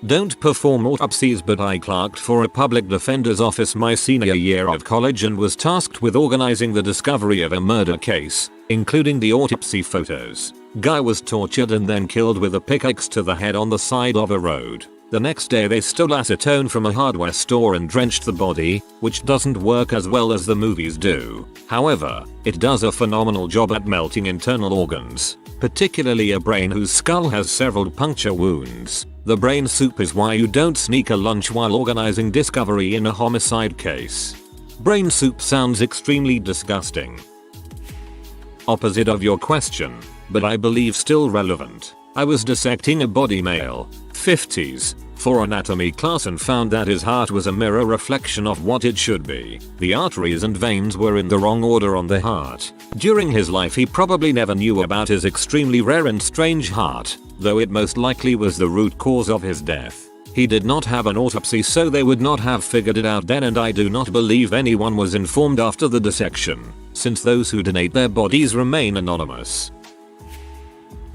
[SPEAKER 1] Don't perform autopsies, but I clerked for a public defender's office my senior year of college and was tasked with organizing the discovery of a murder case, including the autopsy photos. Guy was tortured and then killed with a pickaxe to the head on the side of a road. The next day they stole acetone from a hardware store and drenched the body, which doesn't work as well as the movies do. However, it does a phenomenal job at melting internal organs, particularly a brain whose skull has several puncture wounds. The brain soup is why you don't sneak a lunch while organizing discovery in a homicide case. Brain soup sounds extremely disgusting. Opposite of your question, but I believe still relevant. I was dissecting a body, male, 50s, for anatomy class and found that his heart was a mirror reflection of what it should be. The arteries and veins were in the wrong order on the heart. During his life he probably never knew about his extremely rare and strange heart, though it most likely was the root cause of his death. He did not have an autopsy, so they would not have figured it out then, and I do not believe anyone was informed after the dissection, since those who donate their bodies remain anonymous.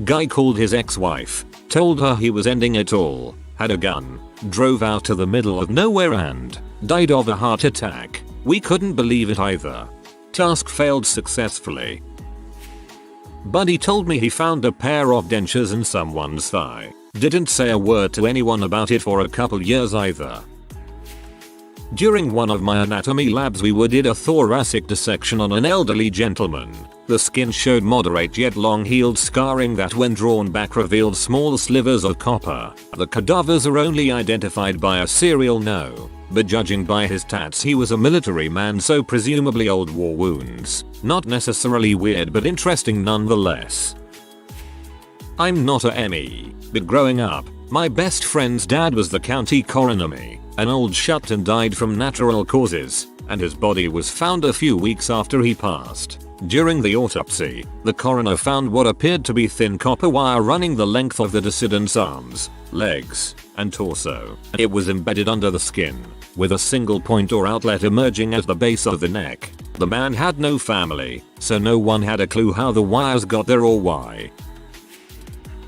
[SPEAKER 1] Guy called his ex-wife, told her he was ending it all, had a gun, drove out to the middle of nowhere and died of a heart attack. We couldn't believe it either. Task failed successfully. Buddy told me he found a pair of dentures in someone's thigh. Didn't say a word to anyone about it for a couple years either. During one of my anatomy labs we did a thoracic dissection on an elderly gentleman. The skin showed moderate yet long-healed scarring that when drawn back revealed small slivers of copper. The cadavers are only identified by a serial no, but judging by his tats he was a military man, so presumably old war wounds. Not necessarily weird but interesting nonetheless. I'm not a ME, but growing up, my best friend's dad was the county coroner. An old shut and died from natural causes, and his body was found a few weeks after he passed. During the autopsy, the coroner found what appeared to be thin copper wire running the length of the decedent's arms, legs, and torso. It was embedded under the skin, with a single point or outlet emerging at the base of the neck. The man had no family, so no one had a clue how the wires got there or why.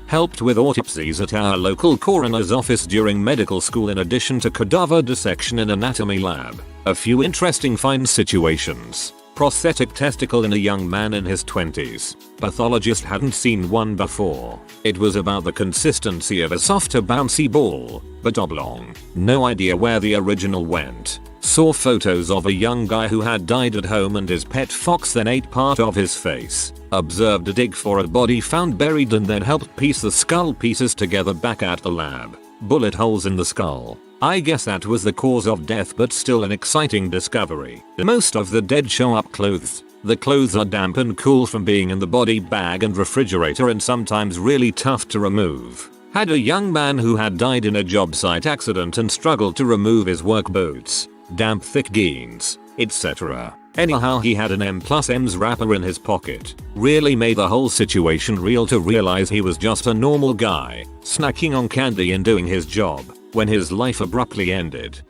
[SPEAKER 1] Helped with autopsies at our local coroner's office during medical school in addition to cadaver dissection in anatomy lab. A few interesting find situations. Prosthetic testicle in a young man in his 20s. Pathologist hadn't seen one before. It was about the consistency of a softer bouncy ball, but oblong. No idea where the original went. Saw photos of a young guy who had died at home and his pet fox then ate part of his face. Observed a dig for a body found buried and then helped piece the skull pieces together back at the lab. Bullet holes in the skull. I guess that was the cause of death, but still an exciting discovery. Most of the dead show up clothes. The clothes are damp and cool from being in the body bag and refrigerator and sometimes really tough to remove. Had a young man who had died in a job site accident and struggled to remove his work boots, damp thick jeans, etc. Anyhow, he had an M+M's wrapper in his pocket. Really made the whole situation real to realize he was just a normal guy, snacking on candy and doing his job, when his life abruptly ended.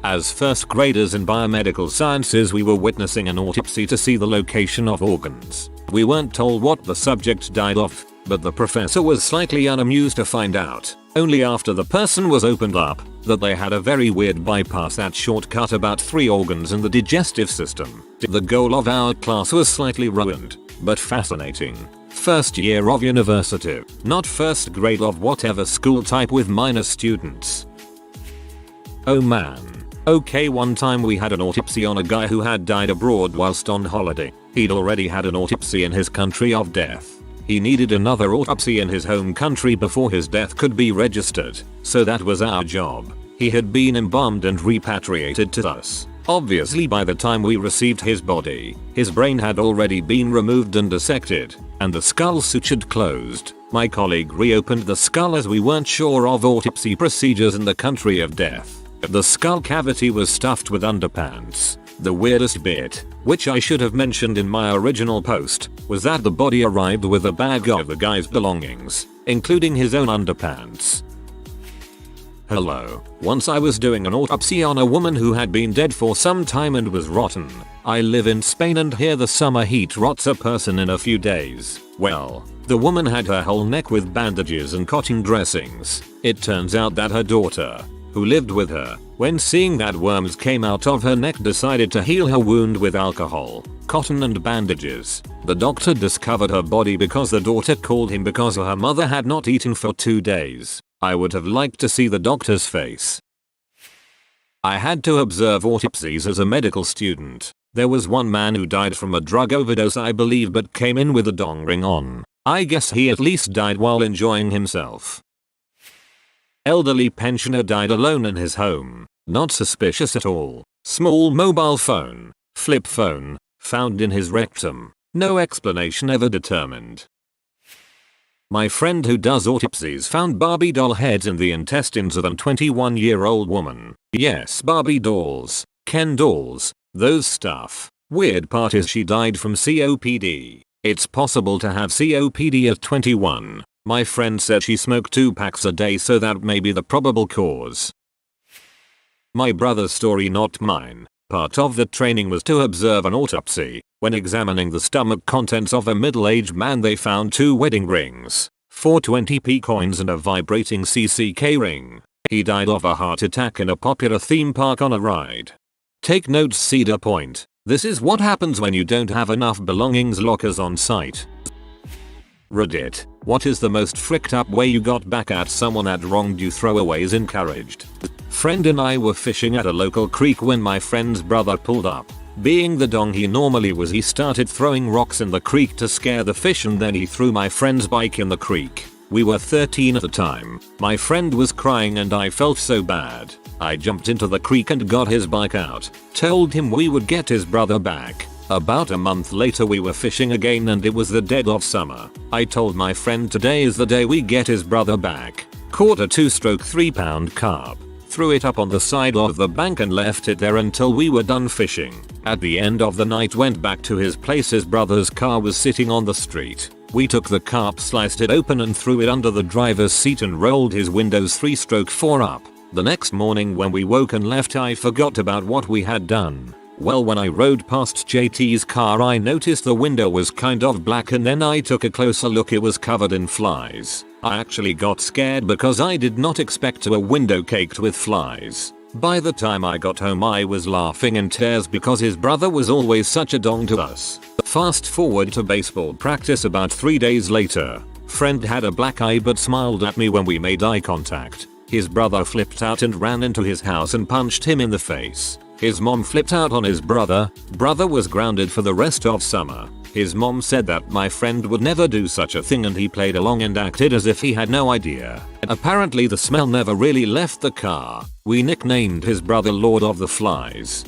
[SPEAKER 1] As first graders in biomedical sciences we were witnessing an autopsy to see the location of organs. We weren't told what the subject died of, but the professor was slightly unamused to find out, only after the person was opened up, that they had a very weird bypass that shortcut about 3 organs in the digestive system. The goal of our class was slightly ruined, but fascinating. First year of university, not first grade of whatever school type with minor students. Oh man. Okay, one time we had an autopsy on a guy who had died abroad whilst on holiday. He'd already had an autopsy in his country of death. He needed another autopsy in his home country before his death could be registered, so that was our job. He had been embalmed and repatriated to us. Obviously by the time we received his body, his brain had already been removed and dissected, and the skull sutured closed. My colleague reopened the skull as we weren't sure of autopsy procedures in the country of death. The skull cavity was stuffed with underpants. The weirdest bit, which I should have mentioned in my original post, was that the body arrived with a bag of the guy's belongings, including his own underpants. Hello. Once I was doing an autopsy on a woman who had been dead for some time and was rotten. I live in Spain and here the summer heat rots a person in a few days. Well, the woman had her whole neck with bandages and cotton dressings. It turns out that her daughter, who lived with her, when seeing that worms came out of her neck decided to heal her wound with alcohol, cotton and bandages. The doctor discovered her body because the daughter called him because her mother had not eaten for 2 days. I would have liked to see the doctor's face. I had to observe autopsies as a medical student. There was one man who died from a drug overdose I believe but came in with a dong ring on. I guess he at least died while enjoying himself. Elderly pensioner died alone in his home. Not suspicious at all. Small mobile phone, flip phone, found in his rectum. No explanation ever determined. My friend who does autopsies found Barbie doll heads in the intestines of a 21-year-old woman. Yes, Barbie dolls, Ken dolls, those stuff. Weird part is she died from COPD. It's possible to have COPD at 21. My friend said she smoked 2 packs a day, so that may be the probable cause. My brother's story, not mine. Part of the training was to observe an autopsy. When examining the stomach contents of a middle-aged man they found 2 wedding rings, 4 20p coins and a vibrating CCK ring. He died of a heart attack in a popular theme park on a ride. Take notes, Cedar Point. This is what happens when you don't have enough belongings lockers on site. Reddit. What is the most fricked up way you got back at someone that wronged you? Throwaways encouraged. Friend and I were fishing at a local creek when my friend's brother pulled up. Being the dong he normally was, he started throwing rocks in the creek to scare the fish, and then he threw my friend's bike in the creek. We were 13 at the time. My friend was crying and I felt so bad. I jumped into the creek and got his bike out. Told him we would get his brother back. About a month later we were fishing again and it was the dead of summer. I told my friend today is the day we get his brother back. Caught a 2-stroke 3-pound carp. Threw it up on the side of the bank and left it there until we were done fishing. At the end of the night went back to his place. His brother's car was sitting on the street. We took the carp, sliced it open and threw it under the driver's seat and rolled his windows 3-stroke 4 up. The next morning when we woke and left, I forgot about what we had done. Well, when I rode past JT's car I noticed the window was kind of black, and then I took a closer look. It was covered in flies. I actually got scared because I did not expect a window caked with flies. By the time I got home I was laughing in tears because his brother was always such a dong to us. Fast forward to baseball practice about 3 days later. Friend had a black eye but smiled at me when we made eye contact. His brother flipped out and ran into his house and punched him in the face. His mom flipped out on his brother. Brother was grounded for the rest of summer. His mom said that my friend would never do such a thing and he played along and acted as if he had no idea. Apparently the smell never really left the car. We nicknamed his brother Lord of the Flies.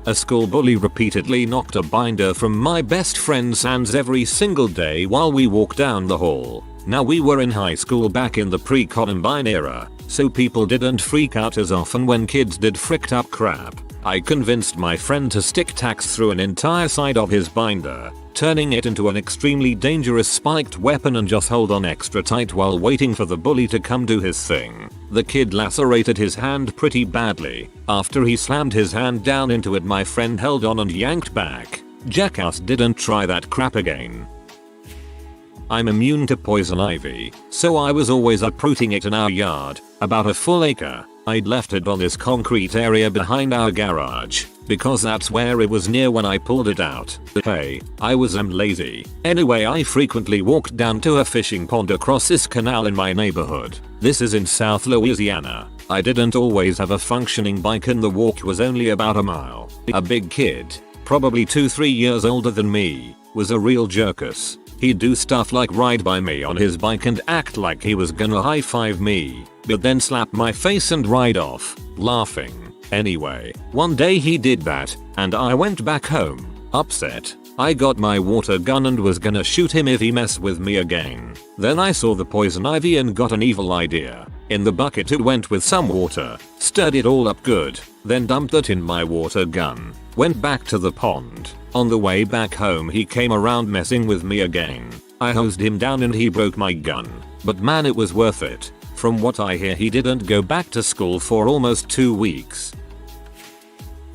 [SPEAKER 1] A school bully repeatedly knocked a binder from my best friend's hands every single day while we walked down the hall. Now we were in high school back in the pre-Columbine era, so people didn't freak out as often when kids did fricked up crap. I convinced my friend to stick tacks through an entire side of his binder, turning it into an extremely dangerous spiked weapon, and just hold on extra tight while waiting for the bully to come do his thing. The kid lacerated his hand pretty badly. After he slammed his hand down into it, my friend held on and yanked back. Jackass didn't try that crap again. I'm immune to poison ivy, so I was always uprooting it in our yard, about a full acre. I'd left it on this concrete area behind our garage, because that's where it was near when I pulled it out. Hey, I was lazy. Anyway, I frequently walked down to a fishing pond across this canal in my neighborhood. This is in South Louisiana. I didn't always have a functioning bike and the walk was only about a mile. A big kid, probably 2-3 years older than me, was a real jerkus. He'd do stuff like ride by me on his bike and act like he was gonna high five me, but then slap my face and ride off, laughing. Anyway, one day he did that, and I went back home, upset. I got my water gun and was gonna shoot him if he messed with me again. Then I saw the poison ivy and got an evil idea. In the bucket it went with some water, stirred it all up good, then dumped it in my water gun. Went back to the pond. On the way back home he came around messing with me again. I hosed him down and he broke my gun. But man, it was worth it. From what I hear he didn't go back to school for almost 2 weeks.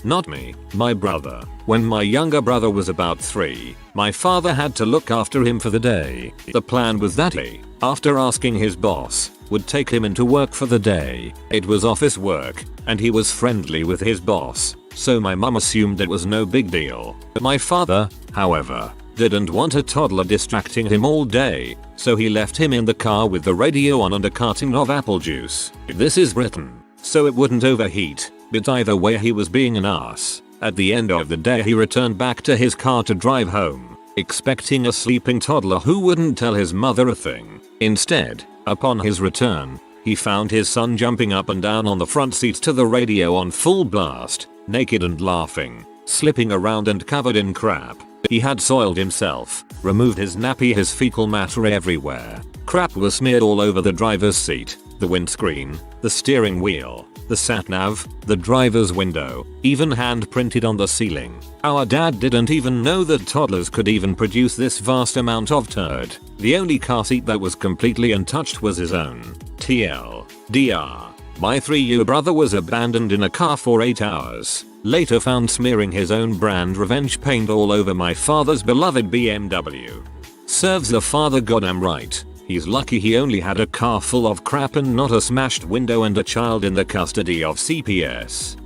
[SPEAKER 1] Not me, my brother. When my younger brother was about 3, my father had to look after him for the day. The plan was that he, after asking his boss, would take him into work for the day. It was office work, and he was friendly with his boss, so my mum assumed it was no big deal. My father, however, didn't want a toddler distracting him all day, so he left him in the car with the radio on and a carton of apple juice. This is written so it wouldn't overheat, but either way he was being an ass. At the end of the day he returned back to his car to drive home, expecting a sleeping toddler who wouldn't tell his mother a thing. Instead, upon his return, he found his son jumping up and down on the front seat to the radio on full blast, naked and laughing, slipping around and covered in crap. He had soiled himself, removed his nappy, his fecal matter everywhere. Crap was smeared all over the driver's seat, the windscreen, the steering wheel, the sat-nav, the driver's window, even hand printed on the ceiling. Our dad didn't even know that toddlers could even produce this vast amount of turd. The only car seat that was completely untouched was his own. TLDR. My 3-year brother was abandoned in a car for 8 hours. Later found smearing his own brand revenge paint all over my father's beloved BMW. Serves the father goddamn right. He's lucky he only had a car full of crap and not a smashed window and a child in the custody of CPS.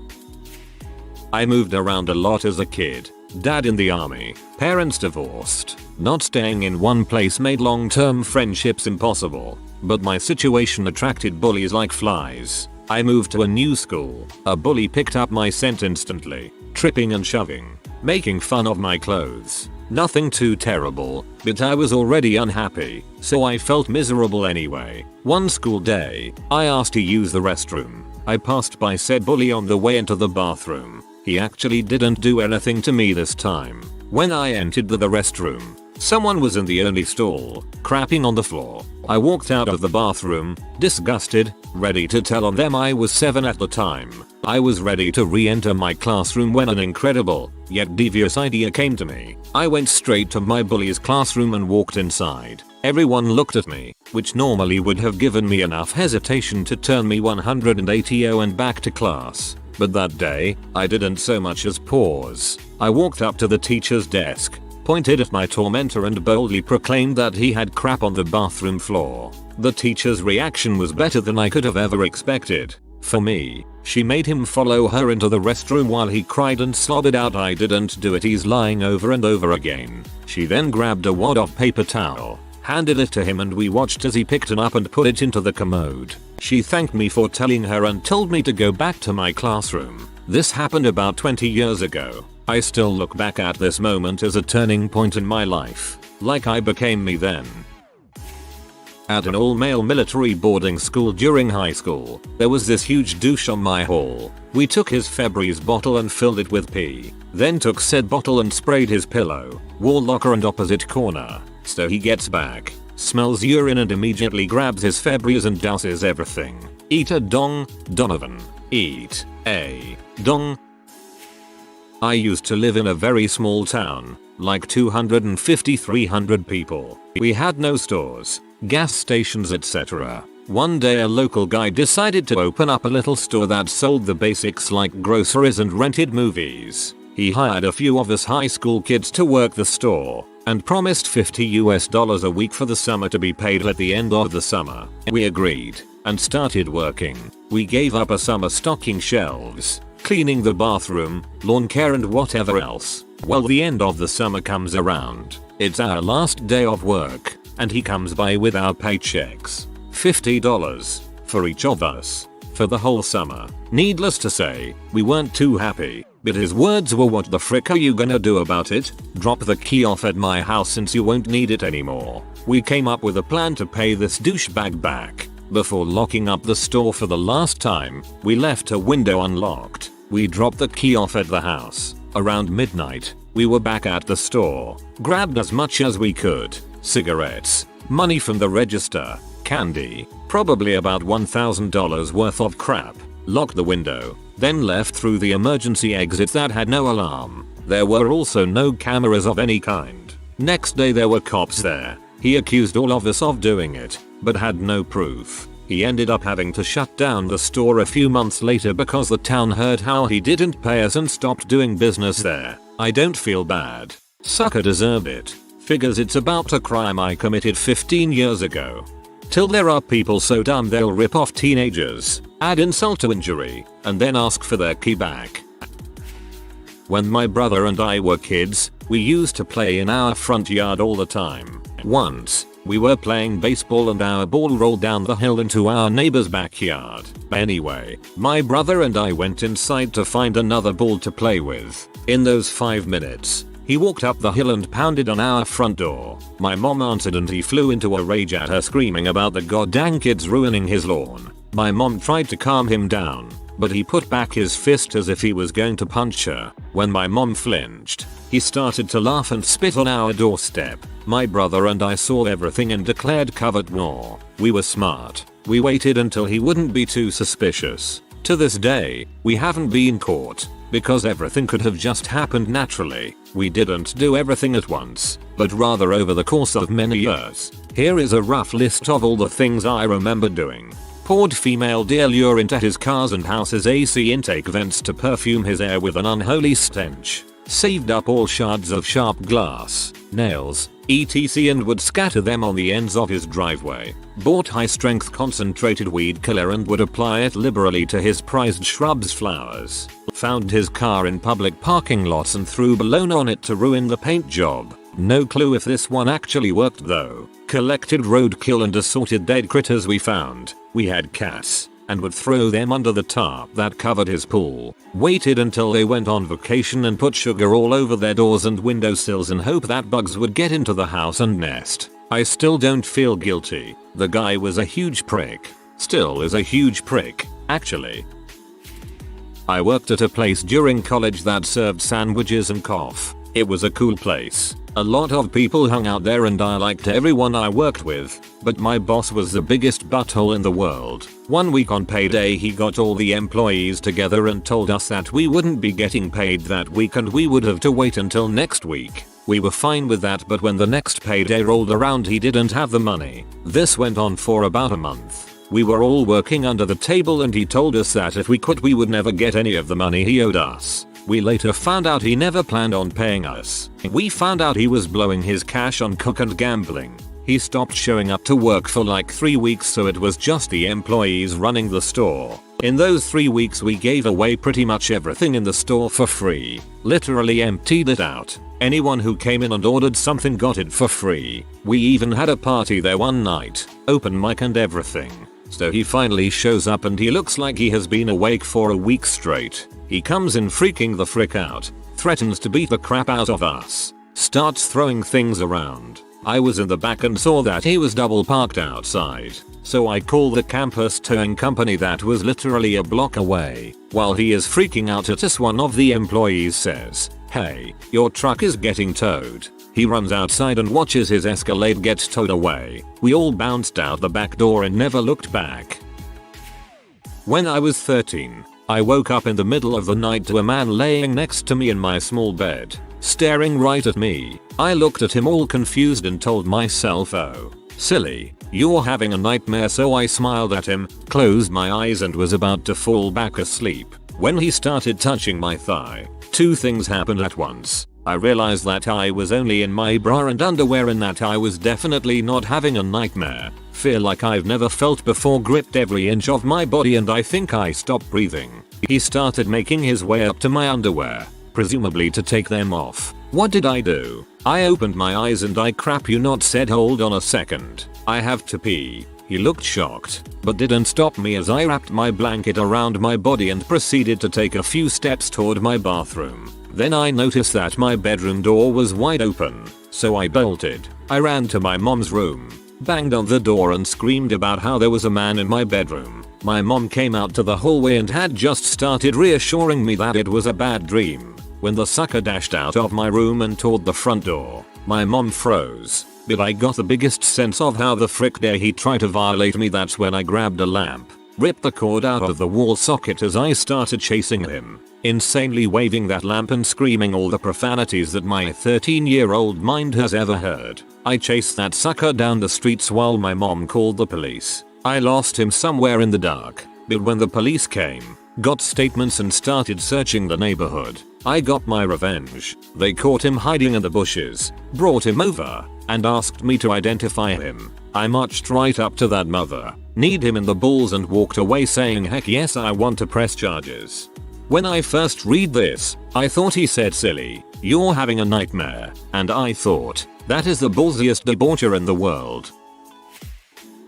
[SPEAKER 1] I moved around a lot as a kid. Dad in the army, parents divorced. Not staying in one place made long-term friendships impossible. But my situation attracted bullies like flies. I moved to a new school. A bully picked up my scent instantly, tripping and shoving, making fun of my clothes. Nothing too terrible, but I was already unhappy, so I felt miserable anyway. One school day, I asked to use the restroom. I passed by said bully on the way into the bathroom. He actually didn't do anything to me this time. When I entered the restroom, someone was in the only stall, crapping on the floor. I walked out of the bathroom, disgusted, ready to tell on them. I was 7 at the time. I was ready to re-enter my classroom when an incredible, yet devious idea came to me. I went straight to my bully's classroom and walked inside. Everyone looked at me, which normally would have given me enough hesitation to turn me 180 and back to class. But that day, I didn't so much as pause. I walked up to the teacher's desk, pointed at my tormentor and boldly proclaimed that he had crap on the bathroom floor. The teacher's reaction was better than I could have ever expected. For me, she made him follow her into the restroom while he cried and slobbered out, "I didn't do it, he's lying," over and over again. She then grabbed a wad of paper towel, handed it to him, and we watched as he picked it up and put it into the commode. She thanked me for telling her and told me to go back to my classroom. This happened about 20 years ago. I still look back at this moment as a turning point in my life, like I became me then. At an all-male military boarding school during high school, there was this huge douche on my hall. We took his Febreze bottle and filled it with pee, then took said bottle and sprayed his pillow, wall locker and opposite corner. So he gets back, smells urine and immediately grabs his Febreze and douses everything. Eat a dong, Donovan. Eat a dong. I used to live in a very small town, like 250-300 people. We had no stores, gas stations, etc. One day a local guy decided to open up a little store that sold the basics like groceries and rented movies. He hired a few of us high school kids to work the store and promised $50 a week for the summer to be paid at the end of the summer. We agreed and started working. We gave up a summer stocking shelves, cleaning the bathroom, lawn care and whatever else. Well, the end of the summer comes around. It's our last day of work, and he comes by with our paychecks. $50 for each of us for the whole summer. Needless to say, we weren't too happy, but his words were, "What the frick are you gonna do about it? Drop the key off at my house since you won't need it anymore." We came up with a plan to pay this douchebag back. Before locking up the store for the last time, we left a window unlocked. We dropped the key off at the house. Around midnight, we were back at the store, grabbed as much as we could: cigarettes, money from the register, candy, probably about $1,000 worth of crap, locked the window, then left through the emergency exit that had no alarm. There were also no cameras of any kind. Next day there were cops there. He accused all of us of doing it, but had no proof. He ended up having to shut down the store a few months later because the town heard how he didn't pay us and stopped doing business there. I don't feel bad. Sucker deserved it. Figures it's about a crime I committed 15 years ago. Till there are people so dumb they'll rip off teenagers, add insult to injury, and then ask for their key back. When my brother and I were kids, we used to play in our front yard all the time. Once, we were playing baseball and our ball rolled down the hill into our neighbor's backyard. Anyway, my brother and I went inside to find another ball to play with. In those 5 minutes, he walked up the hill and pounded on our front door. My mom answered and he flew into a rage at her, screaming about the goddamn kids ruining his lawn. My mom tried to calm him down, but he put back his fist as if he was going to punch her. When my mom flinched, he started to laugh and spit on our doorstep. My brother and I saw everything and declared covert war. We were smart. We waited until he wouldn't be too suspicious. To this day, we haven't been caught, because everything could have just happened naturally. We didn't do everything at once, but rather over the course of many years. Here is a rough list of all the things I remember doing. Poured female deodorant into his cars and house's AC intake vents to perfume his air with an unholy stench. Saved up all shards of sharp glass, nails, etc. and would scatter them on the ends of his driveway. Bought high-strength concentrated weed killer and would apply it liberally to his prized shrubs' flowers. Found his car in public parking lots and threw bologna on it to ruin the paint job. No clue if this one actually worked though. Collected roadkill and assorted dead critters we found. We had cats, and would throw them under the tarp that covered his pool. Waited until they went on vacation and put sugar all over their doors and windowsills and hope that bugs would get into the house and nest. I still don't feel guilty. The guy was a huge prick. Still is a huge prick, actually. I worked at a place during college that served sandwiches and coffee. It was a cool place. A lot of people hung out there and I liked everyone I worked with, but my boss was the biggest butthole in the world. One week on payday he got all the employees together and told us that we wouldn't be getting paid that week and we would have to wait until next week. We were fine with that, but when the next payday rolled around he didn't have the money. This went on for about a month. We were all working under the table and he told us that if we quit we would never get any of the money he owed us. We later found out he never planned on paying us. We found out he was blowing his cash on coke and gambling. He stopped showing up to work for like 3 weeks, so it was just the employees running the store. In those 3 weeks we gave away pretty much everything in the store for free. Literally emptied it out. Anyone who came in and ordered something got it for free. We even had a party there one night. Open mic and everything. So he finally shows up and he looks like he has been awake for a week straight. He comes in freaking the frick out. Threatens to beat the crap out of us. Starts throwing things around. I was in the back and saw that he was double parked outside. So I call the campus towing company that was literally a block away. While he is freaking out at us, one of the employees says, "Hey, your truck is getting towed." He runs outside and watches his Escalade get towed away. We all bounced out the back door and never looked back. When I was 13, I woke up in the middle of the night to a man laying next to me in my small bed, staring right at me. I looked at him all confused and told myself, "Oh, silly, you're having a nightmare." So I smiled at him, closed my eyes and was about to fall back asleep when he started touching my thigh. Two things happened at once. I realized that I was only in my bra and underwear and that I was definitely not having a nightmare. Fear like I've never felt before gripped every inch of my body and I think I stopped breathing. He started making his way up to my underwear, presumably to take them off. What did I do? I opened my eyes and I crap you not said, "Hold on a second. I have to pee." He looked shocked, but didn't stop me as I wrapped my blanket around my body and proceeded to take a few steps toward my bathroom. Then I noticed that my bedroom door was wide open, so I bolted. I ran to my mom's room, banged on the door and screamed about how there was a man in my bedroom. My mom came out to the hallway and had just started reassuring me that it was a bad dream when the sucker dashed out of my room and toward the front door. My mom froze, but I got the biggest sense of how the frick dare he try to violate me. That's when I grabbed a lamp, ripped the cord out of the wall socket as I started chasing him, insanely waving that lamp and screaming all the profanities that my 13-year-old mind has ever heard. I chased that sucker down the streets while my mom called the police. I lost him somewhere in the dark, but when the police came, got statements and started searching the neighborhood, I got my revenge. They caught him hiding in the bushes, brought him over, and asked me to identify him. I marched right up to that mother, kneed him in the balls and walked away saying, "Heck yes, I want to press charges." When I first read this, I thought he said, "Silly, you're having a nightmare," and I thought, that is the ballsiest debaucher in the world.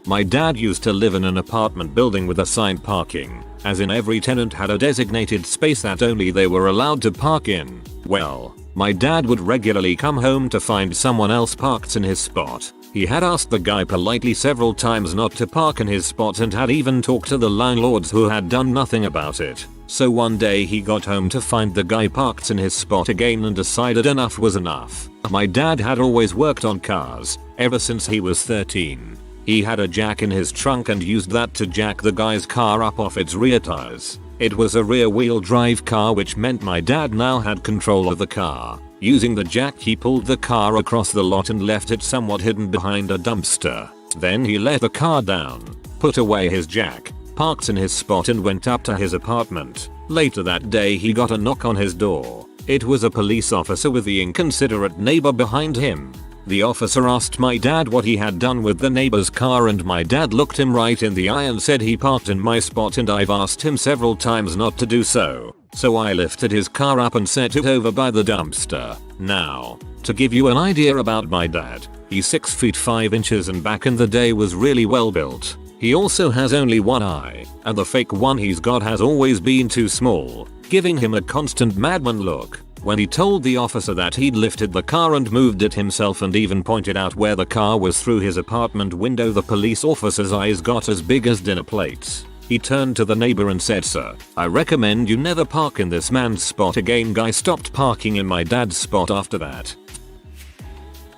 [SPEAKER 1] My dad used to live in an apartment building with assigned parking, as in every tenant had a designated space that only they were allowed to park in. Well, my dad would regularly come home to find someone else parked in his spot. He had asked the guy politely several times not to park in his spot and had even talked to the landlords who had done nothing about it. So one day he got home to find the guy parked in his spot again and decided enough was enough. My dad had always worked on cars, ever since he was 13. He had a jack in his trunk and used that to jack the guy's car up off its rear tires. It was a rear-wheel drive car, which meant my dad now had control of the car. Using the jack, he pulled the car across the lot and left it somewhat hidden behind a dumpster. Then he let the car down, put away his jack, parked in his spot and went up to his apartment. Later that day he got a knock on his door. It was a police officer with the inconsiderate neighbor behind him. The officer asked my dad what he had done with the neighbor's car and my dad looked him right in the eye and said, "He parked in my spot and I've asked him several times not to do so. So I lifted his car up and set it over by the dumpster." Now, to give you an idea about my dad, he's 6 feet 5 inches and back in the day was really well built. He also has only one eye, and the fake one he's got has always been too small, giving him a constant madman look. When he told the officer that he'd lifted the car and moved it himself and even pointed out where the car was through his apartment window, the police officer's eyes got as big as dinner plates. He turned to the neighbor and said, "Sir, I recommend you never park in this man's spot again." Guy stopped parking in my dad's spot after that.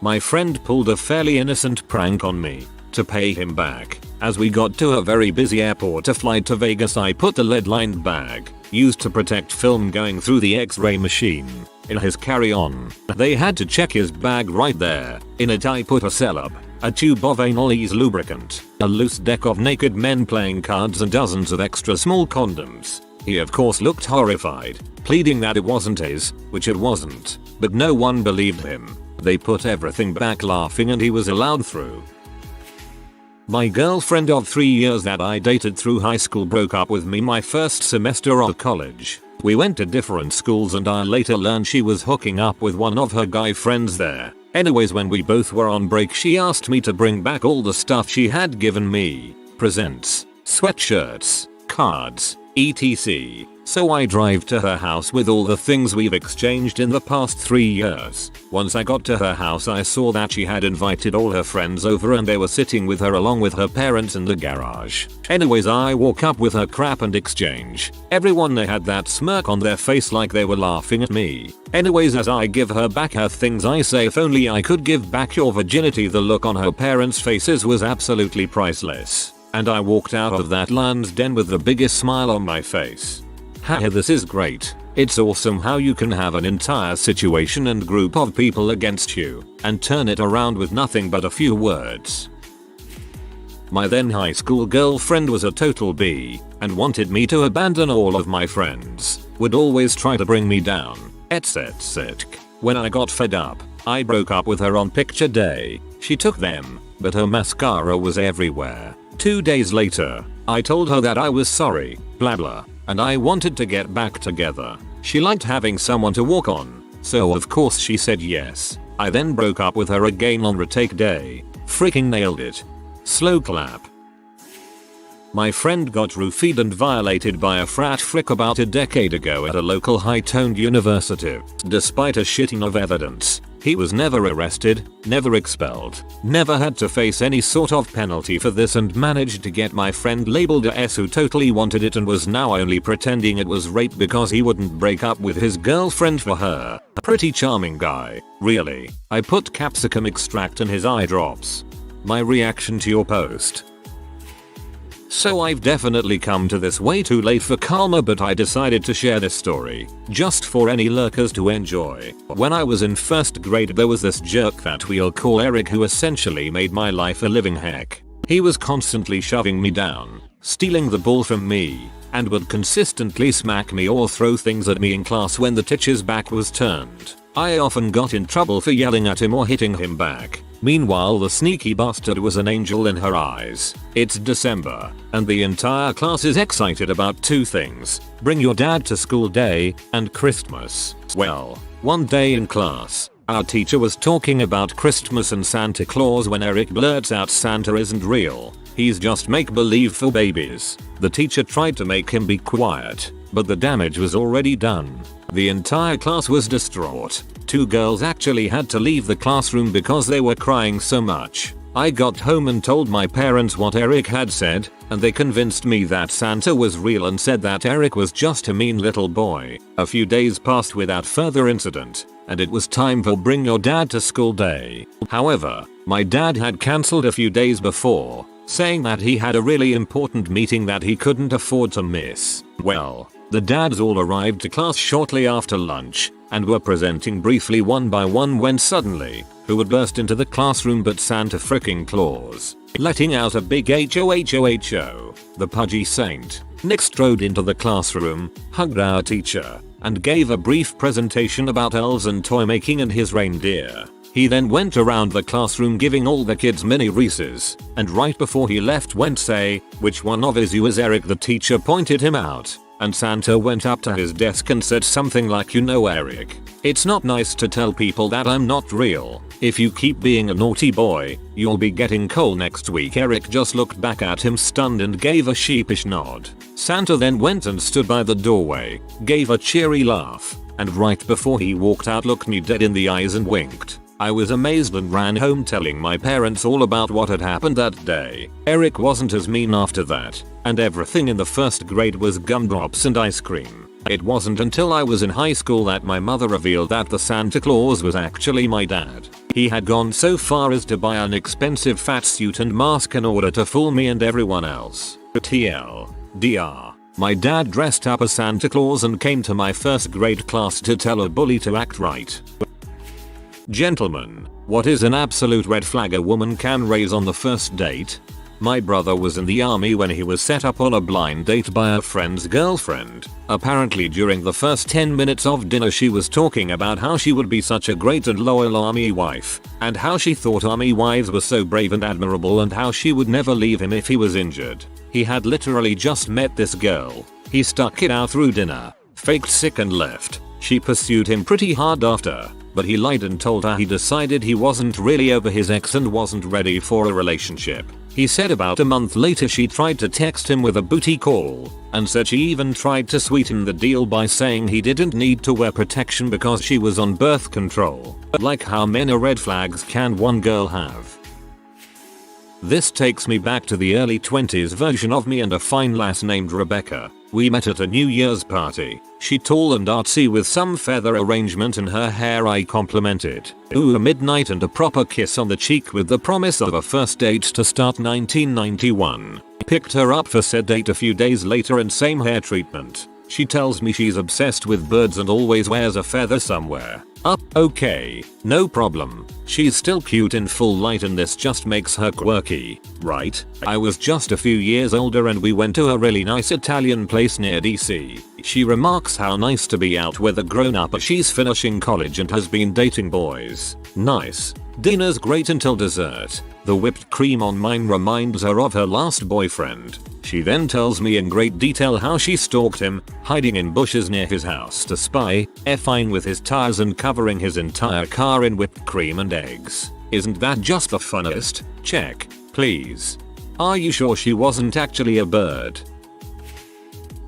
[SPEAKER 1] My friend pulled a fairly innocent prank on me to pay him back. As we got to a very busy airport to fly to Vegas, I put the lead-lined bag, used to protect film going through the X-ray machine, in his carry-on. They had to check his bag right there. In it I put a Celeb, a tube of anal ease lubricant, a loose deck of naked men playing cards, and dozens of extra small condoms. He of course looked horrified, pleading that it wasn't his, which it wasn't, but no one believed him. They put everything back laughing and he was allowed through. My girlfriend of 3 years that I dated through high school broke up with me my first semester of college. We went to different schools and I later learned she was hooking up with one of her guy friends there. Anyways, when we both were on break, she asked me to bring back all the stuff she had given me. Presents, sweatshirts, cards, etc. So I drive to her house with all the things we've exchanged in the past 3 years. Once I got to her house, I saw that she had invited all her friends over and they were sitting with her along with her parents in the garage. Anyways, I walk up with her crap and exchange. Everyone there had that smirk on their face like they were laughing at me. Anyways, as I give her back her things, I say, "If only I could give back your virginity." The look on her parents' faces was absolutely priceless. And I walked out of that lion's den with the biggest smile on my face. Haha, this is great. It's awesome how you can have an entire situation and group of people against you and turn it around with nothing but a few words. My then high school girlfriend was a total B and wanted me to abandon all of my friends, would always try to bring me down, etc. When I got fed up, I broke up with her on picture day. She took them, but her mascara was everywhere. 2 days later, I told her that I was sorry, blah blah, and I wanted to get back together. She liked having someone to walk on, so of course she said yes. I then broke up with her again on retake day. Freaking nailed it. Slow clap. My friend got roofied and violated by a frat frick about a decade ago at a local high-toned university. Despite a shitting of evidence, he was never arrested, never expelled, never had to face any sort of penalty for this, and managed to get my friend labeled a S who totally wanted it and was now only pretending it was rape because he wouldn't break up with his girlfriend for her. A pretty charming guy, really. I put capsicum extract in his eye drops. My reaction to your post. So I've definitely come to this way too late for karma, but I decided to share this story, just for any lurkers to enjoy. When I was in first grade, there was this jerk that we'll call Eric who essentially made my life a living heck. He was constantly shoving me down, stealing the ball from me, and would consistently smack me or throw things at me in class when the teacher's back was turned. I often got in trouble for yelling at him or hitting him back. Meanwhile, the sneaky bastard was an angel in her eyes. It's December, and the entire class is excited about two things: bring your dad to school day and Christmas. Well, one day in class, our teacher was talking about Christmas and Santa Claus when Eric blurts out, "Santa isn't real. He's just make-believe for babies." The teacher tried to make him be quiet, but the damage was already done. The entire class was distraught. 2 girls actually had to leave the classroom because they were crying so much. I got home and told my parents what Eric had said, and they convinced me that Santa was real and said that Eric was just a mean little boy. A few days passed without further incident, and it was time for bring your dad to school day. However, my dad had cancelled a few days before, saying that he had a really important meeting that he couldn't afford to miss. Well, the dads all arrived to class shortly after lunch and were presenting briefly one by one when suddenly, who would burst into the classroom but Santa fricking Claus, letting out a big ho-ho-ho-ho. The pudgy saint, Nick, strode into the classroom, hugged our teacher, and gave a brief presentation about elves and toy making and his reindeer. He then went around the classroom giving all the kids mini Reese's, and right before he left went say, "Which one of you is Eric?" The teacher pointed him out. and Santa went up to his desk and said something like, "You know, Eric, it's not nice to tell people that I'm not real. If you keep being a naughty boy, you'll be getting coal next week." Eric just looked back at him stunned and gave a sheepish nod. Santa then went and stood by the doorway, gave a cheery laugh, and right before he walked out looked me dead in the eyes and winked. I was amazed and ran home telling my parents all about what had happened that day. Eric wasn't as mean after that, and everything in the first grade was gumdrops and ice cream. It wasn't until I was in high school that my mother revealed that the Santa Claus was actually my dad. He had gone so far as to buy an expensive fat suit and mask in order to fool me and everyone else. TLDR. My dad dressed up as Santa Claus and came to my first grade class to tell a bully to act right. Gentlemen, what is an absolute red flag a woman can raise on the first date? My brother was in the army when he was set up on a blind date by a friend's girlfriend. Apparently during the first 10 minutes of dinner she was talking about how she would be such a great and loyal army wife, and how she thought army wives were so brave and admirable, and how she would never leave him if he was injured. He had literally just met this girl. He stuck it out through dinner, faked sick and left. She pursued him pretty hard after, but he lied and told her he decided he wasn't really over his ex and wasn't ready for a relationship. He said about a month later she tried to text him with a booty call, and said she even tried to sweeten the deal by saying he didn't need to wear protection because she was on birth control. Like, how many red flags can one girl have? This takes me back to the early 20s version of me and a fine lass named Rebecca. We met at a New Year's party. She tall and artsy with some feather arrangement in her hair I complimented. Ooh, a midnight and a proper kiss on the cheek with the promise of a first date to start 1991. Picked her up for said date a few days later and same hair treatment. She tells me she's obsessed with birds and always wears a feather somewhere. Okay, no problem. She's still cute in full light and this just makes her quirky, right? I was just a few years older and we went to a really nice Italian place near DC. She remarks how nice to be out with a grown-up as she's finishing college and has been dating boys. Nice. Dinner's great until dessert. The whipped cream on mine reminds her of her last boyfriend. She then tells me in great detail how she stalked him, hiding in bushes near his house to spy, effing with his tires and covering his entire car in whipped cream and eggs. Isn't that just the funnest? Check, please. Are you sure she wasn't actually a bird?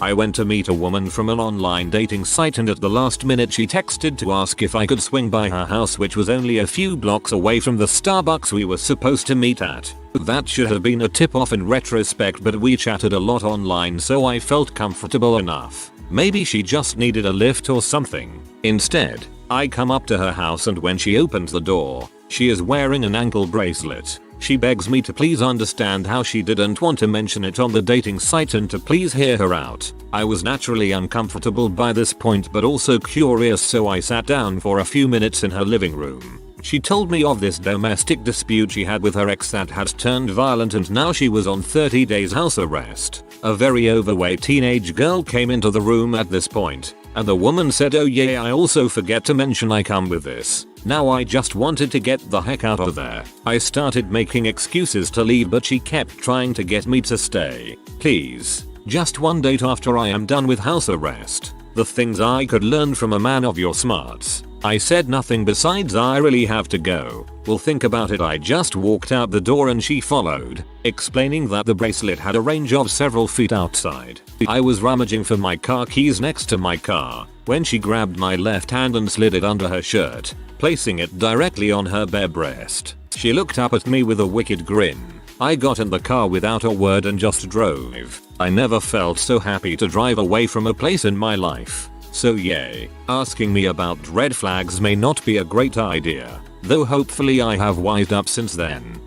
[SPEAKER 1] I went to meet a woman from an online dating site and at the last minute she texted to ask if I could swing by her house, which was only a few blocks away from the Starbucks we were supposed to meet at. That should have been a tip off in retrospect, but we chatted a lot online so I felt comfortable enough. Maybe she just needed a lift or something. Instead, I come up to her house and when she opens the door, she is wearing an ankle bracelet. She begs me to please understand how she didn't want to mention it on the dating site and to please hear her out. I was naturally uncomfortable by this point but also curious, so I sat down for a few minutes in her living room. She told me of this domestic dispute she had with her ex that had turned violent and now she was on 30 days house arrest. A very overweight teenage girl came into the room at this point, and the woman said, "Oh yeah, I also forget to mention I come with this. Now I just wanted to get the heck out of there." I started making excuses to leave but she kept trying to get me to stay. Please, just one date after I am done with house arrest. The things I could learn from a man of your smarts. I said nothing besides I really have to go. Well, think about it. I just walked out the door and she followed, explaining that the bracelet had a range of several feet outside. I was rummaging for my car keys next to my car when she grabbed my left hand and slid it under her shirt, placing it directly on her bare breast. She looked up at me with a wicked grin. I got in the car without a word and just drove. I never felt so happy to drive away from a place in my life. So yay, asking me about red flags may not be a great idea, though hopefully I have wised up since then.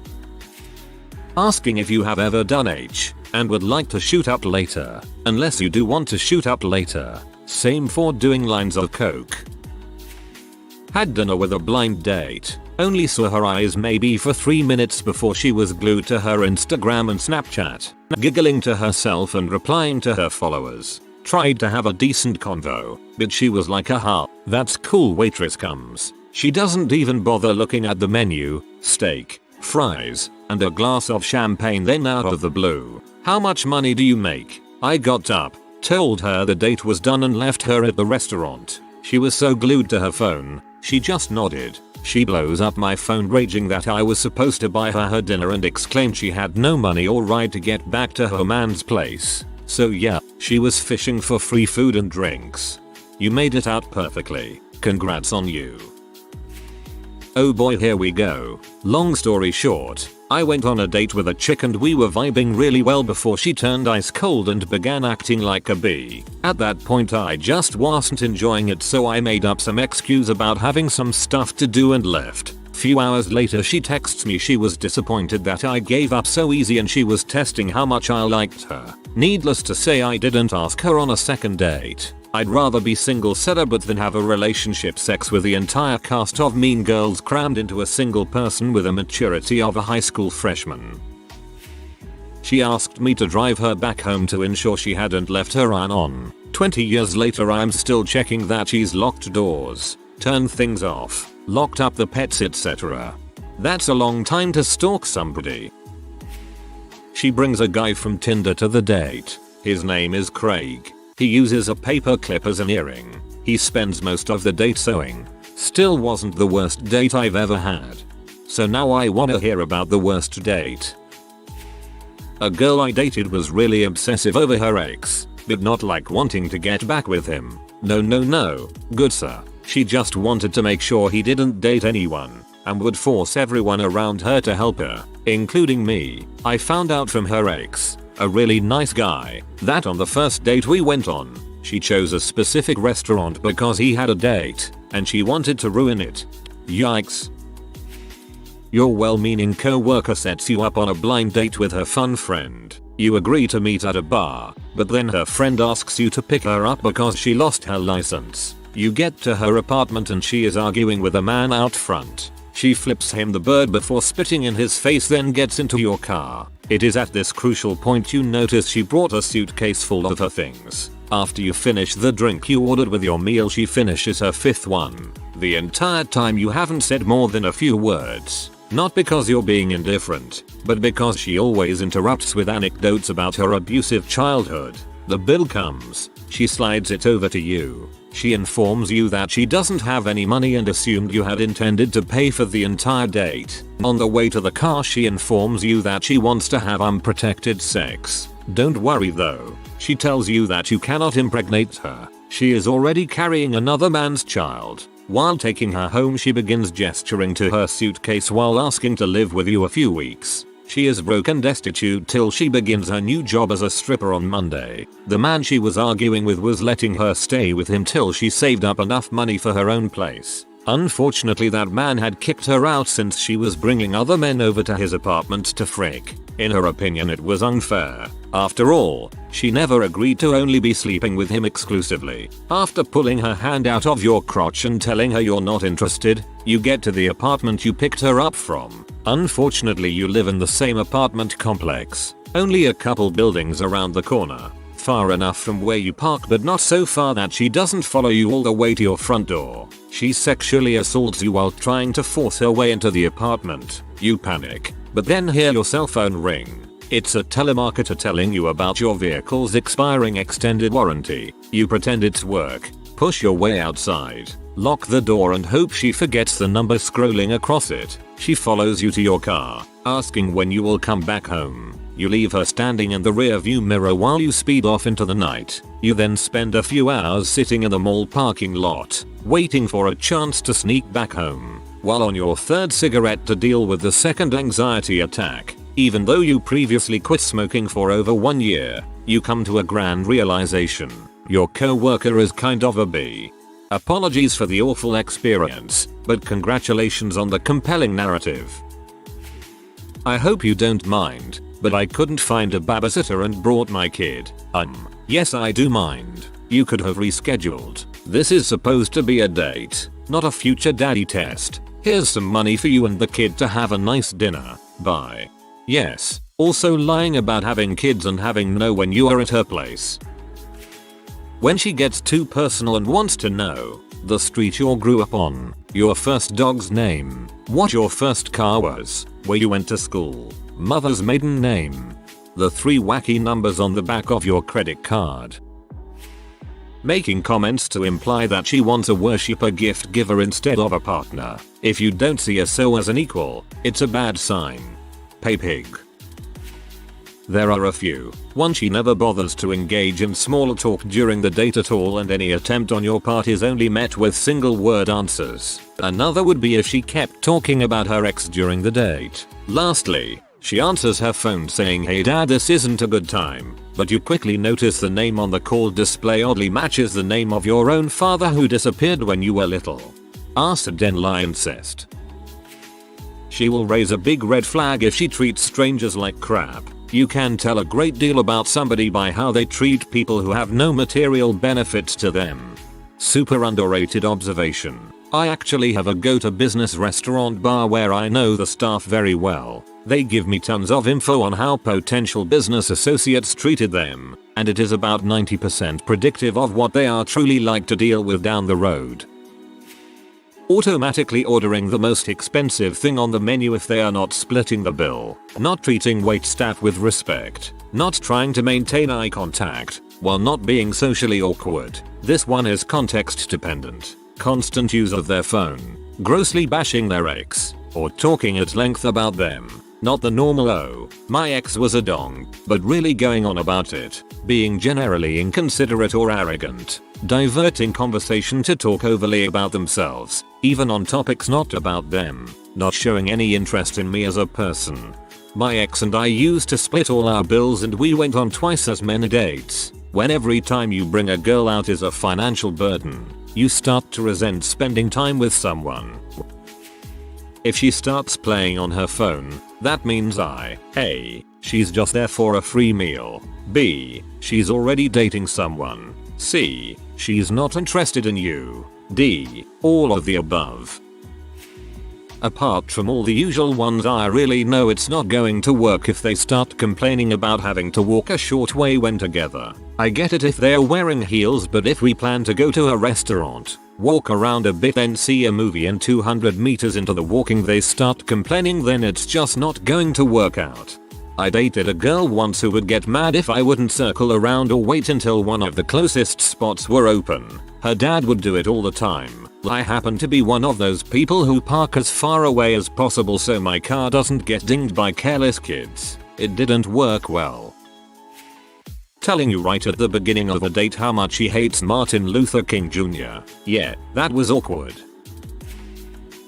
[SPEAKER 1] Asking if you have ever done H and would like to shoot up later, unless you do want to shoot up later. Same for doing lines of coke. Had dinner with a blind date. Only saw her eyes maybe for 3 minutes before she was glued to her Instagram and Snapchat, giggling to herself and replying to her followers. Tried to have a decent convo, but she was like, "Aha, that's cool." Waitress comes. She doesn't even bother looking at the menu. Steak, fries, and a glass of champagne. Then out of the blue, "How much money do you make?" I got up, Told her the date was done and left her at the restaurant. She was so glued to her phone, she just nodded. She blows up my phone raging that I was supposed to buy her dinner and exclaimed she had no money or ride to get back to her man's place. So yeah, she was fishing for free food and drinks. You made it out perfectly. Congrats on you. Oh boy, here we go. Long story short, I went on a date with a chick and we were vibing really well before she turned ice cold and began acting like a bee. At that point I just wasn't enjoying it, so I made up some excuse about having some stuff to do and left. Few hours later she texts me she was disappointed that I gave up so easy and she was testing how much I liked her. Needless to say, I didn't ask her on a second date. I'd rather be single celibate than have a relationship sex with the entire cast of Mean Girls crammed into a single person with the maturity of a high school freshman. She asked me to drive her back home to ensure she hadn't left her iron on. 20 years later I'm still checking that she's locked doors, turned things off, locked up the pets, etc. That's a long time to stalk somebody. She brings a guy from Tinder to the date. His name is Craig. He uses a paper clip as an earring. He spends most of the date sewing. Still wasn't the worst date I've ever had. So now I wanna hear about the worst date. A girl I dated was really obsessive over her ex, but not like wanting to get back with him. No, good sir. She just wanted to make sure he didn't date anyone, and would force everyone around her to help her, including me. I found out from her ex, a really nice guy, that on the first date we went on, she chose a specific restaurant because he had a date, and she wanted to ruin it. Yikes. Your well-meaning co-worker sets you up on a blind date with her fun friend. You agree to meet at a bar, but then her friend asks you to pick her up because she lost her license. You get to her apartment and she is arguing with a man out front. She flips him the bird before spitting in his face, then gets into your car. It is at this crucial point you notice she brought a suitcase full of her things. After you finish the drink you ordered with your meal, she finishes her fifth one. The entire time you haven't said more than a few words. Not because you're being indifferent, but because she always interrupts with anecdotes about her abusive childhood. The bill comes. She slides it over to you. She informs you that she doesn't have any money and assumed you had intended to pay for the entire date. On the way to the car she informs you that she wants to have unprotected sex. Don't worry though. She tells you that you cannot impregnate her. She is already carrying another man's child. While taking her home she begins gesturing to her suitcase while asking to live with you a few weeks. She is broke and destitute till she begins her new job as a stripper on Monday. The man she was arguing with was letting her stay with him till she saved up enough money for her own place. Unfortunately that man had kicked her out since she was bringing other men over to his apartment to frick. In her opinion it was unfair. After all, she never agreed to only be sleeping with him exclusively. After pulling her hand out of your crotch and telling her you're not interested, you get to the apartment you picked her up from. Unfortunately you live in the same apartment complex, only a couple buildings around the corner. Far enough from where you park but not so far that she doesn't follow you all the way to your front door. She sexually assaults you while trying to force her way into the apartment. You panic, but then hear your cell phone ring. It's a telemarketer telling you about your vehicle's expiring extended warranty. You pretend it's work, push your way outside, lock the door and hope she forgets the number scrolling across it. She follows you to your car, asking when you will come back home. You leave her standing in the rear view mirror while you speed off into the night. You then spend a few hours sitting in the mall parking lot, waiting for a chance to sneak back home, while on your third cigarette to deal with the second anxiety attack. Even though you previously quit smoking for over 1 year, you come to a grand realization. Your co-worker is kind of a bee. Apologies for the awful experience, but congratulations on the compelling narrative. I hope you don't mind, but I couldn't find a babysitter and brought my kid. Yes I do mind. You could have rescheduled. This is supposed to be a date, not a future daddy test. Here's some money for you and the kid to have a nice dinner. Bye. Yes, also lying about having kids and having know when you are at her place. When she gets too personal and wants to know the street you grew up on, your first dog's name, what your first car was, where you went to school, mother's maiden name, the 3 wacky numbers on the back of your credit card. Making comments to imply that she wants a worshipper gift giver instead of a partner. If you don't see a so as an equal, it's a bad sign. Pay pig. There are a few. One, she never bothers to engage in small talk during the date at all, and any attempt on your part is only met with single word answers. Another would be if she kept talking about her ex during the date. Lastly, she answers her phone saying, "Hey dad, this isn't a good time," but you quickly notice the name on the call display oddly matches the name of your own father who disappeared when you were little. AskReddit incest. She will raise a big red flag if she treats strangers like crap. You can tell a great deal about somebody by how they treat people who have no material benefits to them. Super underrated observation. I actually have a go-to business restaurant bar where I know the staff very well. They give me tons of info on how potential business associates treated them, and it is about 90% predictive of what they are truly like to deal with down the road. Automatically ordering the most expensive thing on the menu if they are not splitting the bill. Not treating waitstaff with respect. Not trying to maintain eye contact while not being socially awkward. This one is context dependent. Constant use of their phone. Grossly bashing their ex. Or talking at length about them. Not the normal "oh, my ex was a dong," but really going on about it. Being generally inconsiderate or arrogant. Diverting conversation to talk overly about themselves, even on topics not about them. Not showing any interest in me as a person. My ex and I used to split all our bills and we went on twice as many dates. When every time you bring a girl out is a financial burden, you start to resent spending time with someone. If she starts playing on her phone, that means A, she's just there for a free meal. B, she's already dating someone. C, she's not interested in you. D, all of the above. Apart from all the usual ones, I really know it's not going to work if they start complaining about having to walk a short way when together. I get it if they're wearing heels, but if we plan to go to a restaurant, walk around a bit and see a movie, and 200 meters into the walking they start complaining, then it's just not going to work out. I dated a girl once who would get mad if I wouldn't circle around or wait until one of the closest spots were open. Her dad would do it all the time. I happen to be one of those people who park as far away as possible so my car doesn't get dinged by careless kids. It didn't work well. Telling you right at the beginning of a date how much he hates Martin Luther King Jr. Yeah, that was awkward.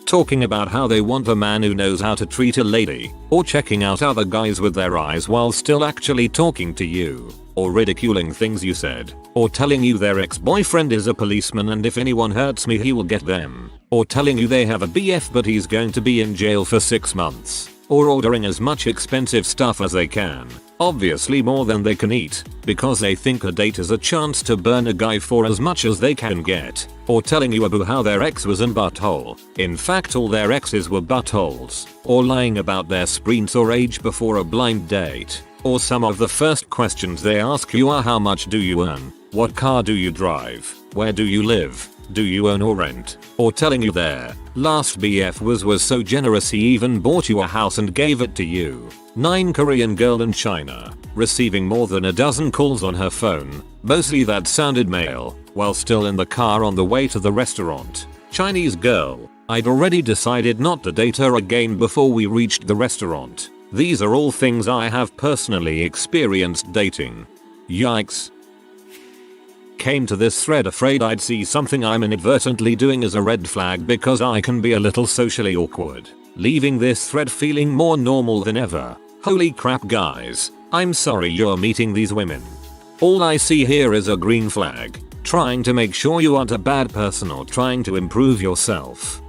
[SPEAKER 1] Talking about how they want a man who knows how to treat a lady, or checking out other guys with their eyes while still actually talking to you, or ridiculing things you said, or telling you their ex-boyfriend is a policeman and if anyone hurts me he will get them, or telling you they have a BF but he's going to be in jail for 6 months, or ordering as much expensive stuff as they can, obviously more than they can eat, because they think a date is a chance to burn a guy for as much as they can get, or telling you about how their ex was an butthole. In fact all their exes were buttholes, or lying about their spreens or age before a blind date, or some of the first questions they ask you are how much do you earn, what car do you drive, where do you live, do you own or rent, or telling you their last BF was so generous he even bought you a house and gave it to you. 9 Korean girl in China, receiving more than a dozen calls on her phone, mostly that sounded male, while still in the car on the way to the restaurant. Chinese girl, I'd already decided not to date her again before we reached the restaurant. These are all things I have personally experienced dating. Yikes. Came to this thread afraid I'd see something I'm inadvertently doing as a red flag because I can be a little socially awkward. Leaving this thread feeling more normal than ever. Holy crap guys, I'm sorry you're meeting these women. All I see here is a green flag. Trying to make sure you aren't a bad person or trying to improve yourself.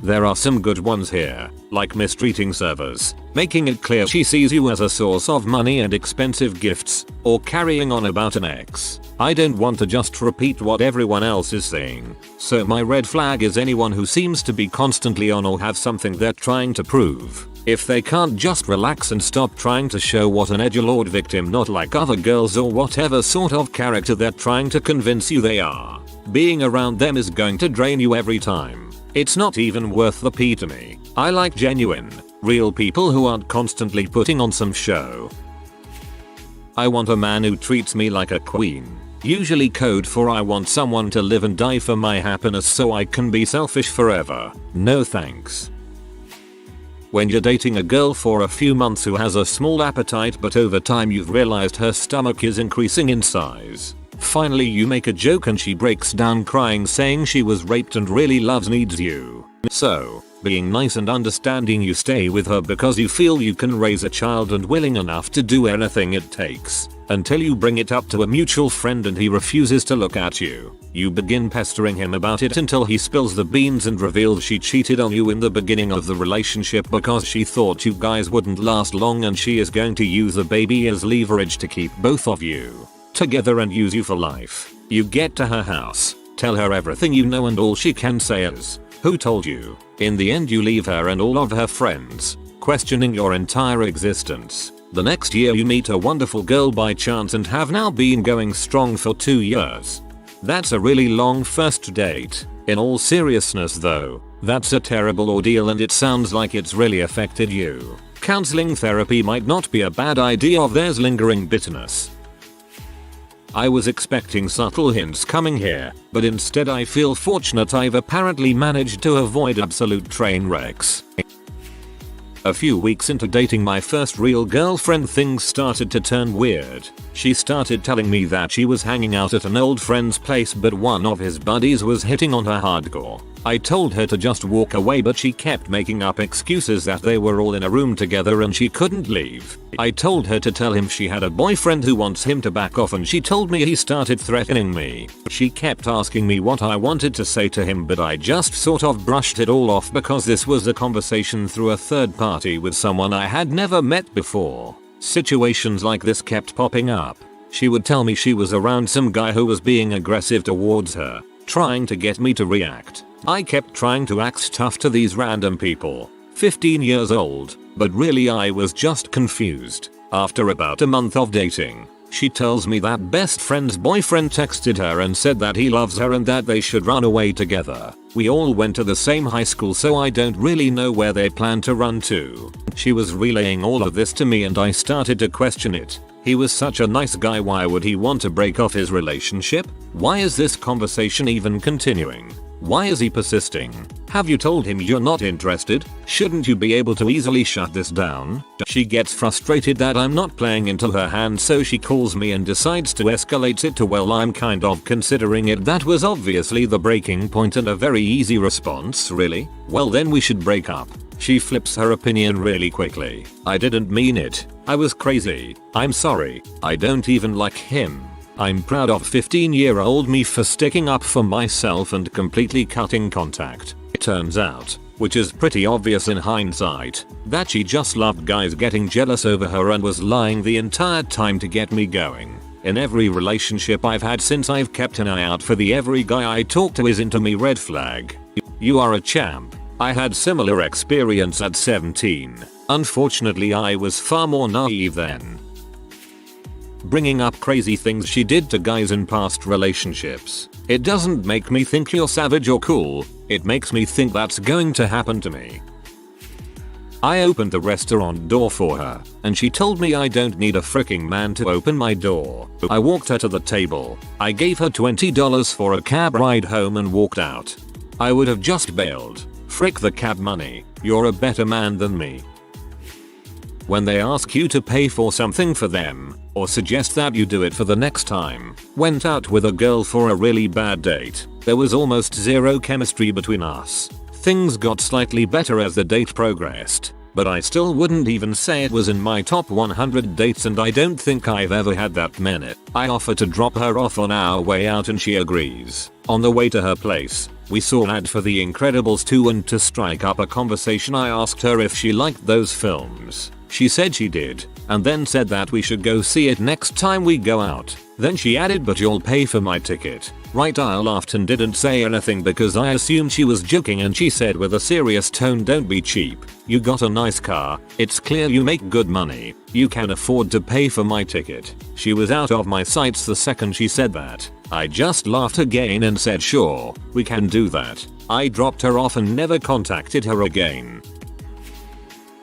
[SPEAKER 1] There are some good ones here, like mistreating servers, making it clear she sees you as a source of money and expensive gifts, or carrying on about an ex. I don't want to just repeat what everyone else is saying, so my red flag is anyone who seems to be constantly on or have something they're trying to prove. If they can't just relax and stop trying to show what an edgelord victim not like other girls or whatever sort of character they're trying to convince you they are, being around them is going to drain you every time. It's not even worth the pee to me. I like genuine, real people who aren't constantly putting on some show. I want a man who treats me like a queen. Usually code for I want someone to live and die for my happiness so I can be selfish forever. No thanks. When you're dating a girl for a few months who has a small appetite but over time you've realized her stomach is increasing in size. Finally you make a joke and she breaks down crying saying she was raped and really needs you. So, being nice and understanding, you stay with her because you feel you can raise a child and willing enough to do anything it takes. Until you bring it up to a mutual friend and he refuses to look at you. You begin pestering him about it until he spills the beans and reveals she cheated on you in the beginning of the relationship because she thought you guys wouldn't last long and she is going to use the baby as leverage to keep both of you together and use you for life. You get to her house, tell her everything you know and all she can say is, "Who told you?" In the end you leave her and all of her friends, questioning your entire existence. The next year you meet a wonderful girl by chance and have now been going strong for 2 years. That's a really long first date. In all seriousness though, that's a terrible ordeal and it sounds like it's really affected you. Counseling therapy might not be a bad idea if there's lingering bitterness. I was expecting subtle hints coming here, but instead I feel fortunate I've apparently managed to avoid absolute train wrecks. A few weeks into dating my first real girlfriend, things started to turn weird. She started telling me that she was hanging out at an old friend's place but one of his buddies was hitting on her hardcore. I told her to just walk away but she kept making up excuses that they were all in a room together and she couldn't leave. I told her to tell him she had a boyfriend who wants him to back off and she told me he started threatening me. She kept asking me what I wanted to say to him but I just sort of brushed it all off because this was a conversation through a third party with someone I had never met before. Situations like this kept popping up. She would tell me she was around some guy who was being aggressive towards her, trying to get me to react. I kept trying to act tough to these random people, 15 years old, but really I was just confused. After about a month of dating, she tells me that best friend's boyfriend texted her and said that he loves her and that they should run away together. We all went to the same high school so I don't really know where they plan to run to. She was relaying all of this to me and I started to question it. He was such a nice guy, why would he want to break off his relationship? Why is this conversation even continuing? Why is he persisting? Have you told him you're not interested? Shouldn't you be able to easily shut this down? She gets frustrated that I'm not playing into her hand so she calls me and decides to escalate it to, well, I'm kind of considering it. That was obviously the breaking point and a very easy response. Really? Well then we should break up. She flips her opinion really quickly. I didn't mean it. I was crazy. I'm sorry. I don't even like him. I'm proud of 15-year-old me for sticking up for myself and completely cutting contact. It turns out, which is pretty obvious in hindsight, that she just loved guys getting jealous over her and was lying the entire time to get me going. In every relationship I've had since, I've kept an eye out for the every guy I talk to is into me red flag. You are a champ. I had similar experience at 17. Unfortunately I was far more naive then. Bringing up crazy things she did to guys in past relationships. It doesn't make me think you're savage or cool, it makes me think that's going to happen to me. I opened the restaurant door for her, and she told me I don't need a freaking man to open my door. I walked her to the table, I gave her $20 for a cab ride home and walked out. I would have just bailed. Frick the cab money, you're a better man than me. When they ask you to pay for something for them, or suggest that you do it for the next time. Went out with a girl for a really bad date. There was almost zero chemistry between us. Things got slightly better as the date progressed, but I still wouldn't even say it was in my top 100 dates and I don't think I've ever had that many. I offer to drop her off on our way out and she agrees. On the way to her place, we saw an ad for The Incredibles 2 and to strike up a conversation I asked her if she liked those films. She said she did, and then said that we should go see it next time we go out. Then she added, but you'll pay for my ticket. Right, I laughed and didn't say anything because I assumed she was joking, and she said with a serious tone, don't be cheap. You got a nice car, it's clear you make good money. You can afford to pay for my ticket. She was out of my sights the second she said that. I just laughed again and said sure, we can do that. I dropped her off and never contacted her again.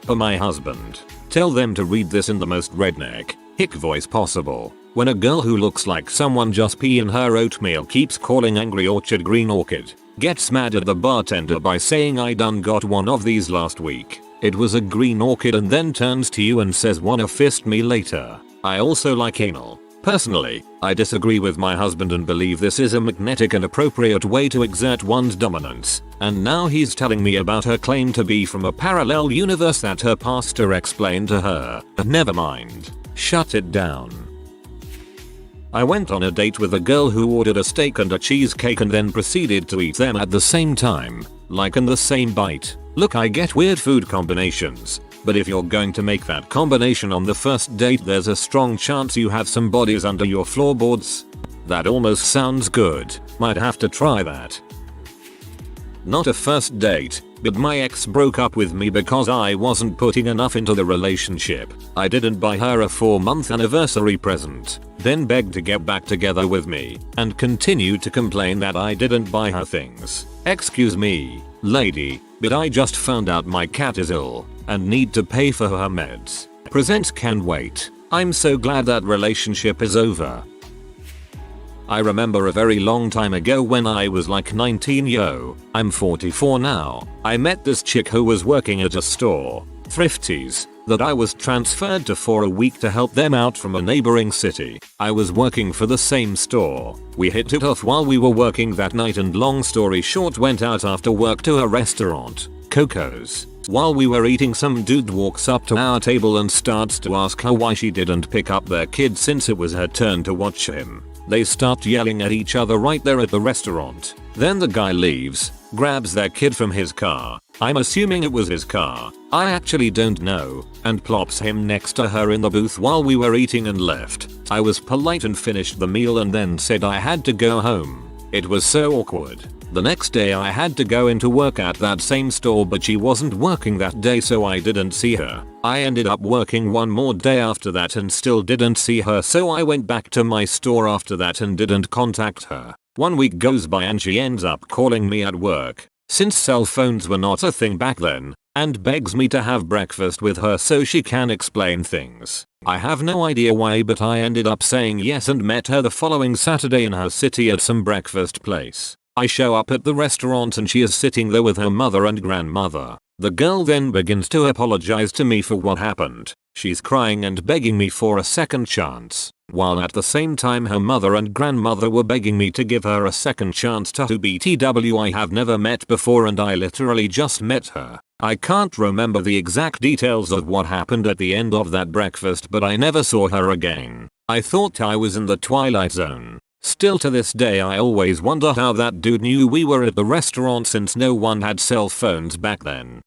[SPEAKER 1] For my husband. Tell them to read this in the most redneck, hick voice possible. When a girl who looks like someone just pee in her oatmeal keeps calling Angry Orchard Green Orchid, gets mad at the bartender by saying I done got one of these last week. It was a green orchid, and then turns to you and says wanna fist me later. I also like anal. Personally, I disagree with my husband and believe this is a magnetic and appropriate way to exert one's dominance. And now he's telling me about her claim to be from a parallel universe that her pastor explained to her. Never mind. Shut it down. I went on a date with a girl who ordered a steak and a cheesecake and then proceeded to eat them at the same time, like in the same bite. Look, I get weird food combinations, but if you're going to make that combination on the first date, there's a strong chance you have some bodies under your floorboards. That almost sounds good. Might have to try that. Not a first date, but my ex broke up with me because I wasn't putting enough into the relationship. I didn't buy her a 4-month anniversary present, then begged to get back together with me, and continued to complain that I didn't buy her things. Excuse me, lady, but I just found out my cat is ill and need to pay for her meds. Presents can wait. I'm so glad that relationship is over. I remember a very long time ago when I was like 19, I'm 44 now. I met this chick who was working at a store, Thrifties, that I was transferred to for a week to help them out from a neighboring city. I was working for the same store. We hit it off while we were working that night, and long story short, went out after work to a restaurant, Coco's. While we were eating, some dude walks up to our table and starts to ask her why she didn't pick up their kid since it was her turn to watch him. They start yelling at each other right there at the restaurant. Then the guy leaves, grabs their kid from his car, I'm assuming it was his car, I actually don't know, and plops him next to her in the booth while we were eating and left. I was polite and finished the meal and then said I had to go home. It was so awkward. The next day I had to go into work at that same store, but she wasn't working that day, so I didn't see her. I ended up working one more day after that and still didn't see her, so I went back to my store after that and didn't contact her. 1 week goes by and she ends up calling me at work, since cell phones were not a thing back then, and begs me to have breakfast with her so she can explain things. I have no idea why, but I ended up saying yes and met her the following Saturday in her city at some breakfast place. I show up at the restaurant and she is sitting there with her mother and grandmother. The girl then begins to apologize to me for what happened. She's crying and begging me for a second chance, while at the same time her mother and grandmother were begging me to give her a second chance to BTW. I have never met before and I literally just met her. I can't remember the exact details of what happened at the end of that breakfast, but I never saw her again. I thought I was in the Twilight Zone. Still to this day I always wonder how that dude knew we were at the restaurant since no one had cell phones back then.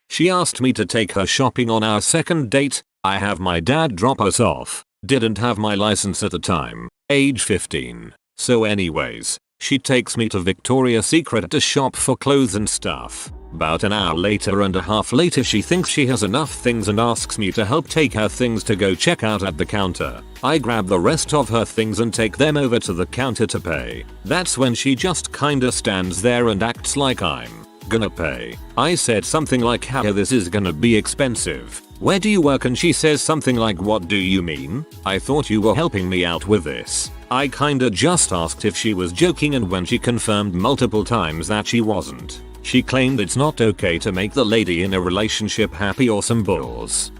[SPEAKER 1] She asked me to take her shopping on our second date. I have my dad drop us off. Didn't have my license at the time, age 15. So anyways, she takes me to Victoria's Secret to shop for clothes and stuff. About an hour later and a half later, she thinks she has enough things and asks me to help take her things to go check out at the counter. I grab the rest of her things and take them over to the counter to pay. That's when she just kinda stands there and acts like I'm gonna pay. I said something like, how this is gonna be expensive. Where do you work? And she says something like, what do you mean? I thought you were helping me out with this. I kinda just asked if she was joking, and when she confirmed multiple times that she wasn't, she claimed it's not okay to make the lady in a relationship happy or some balls.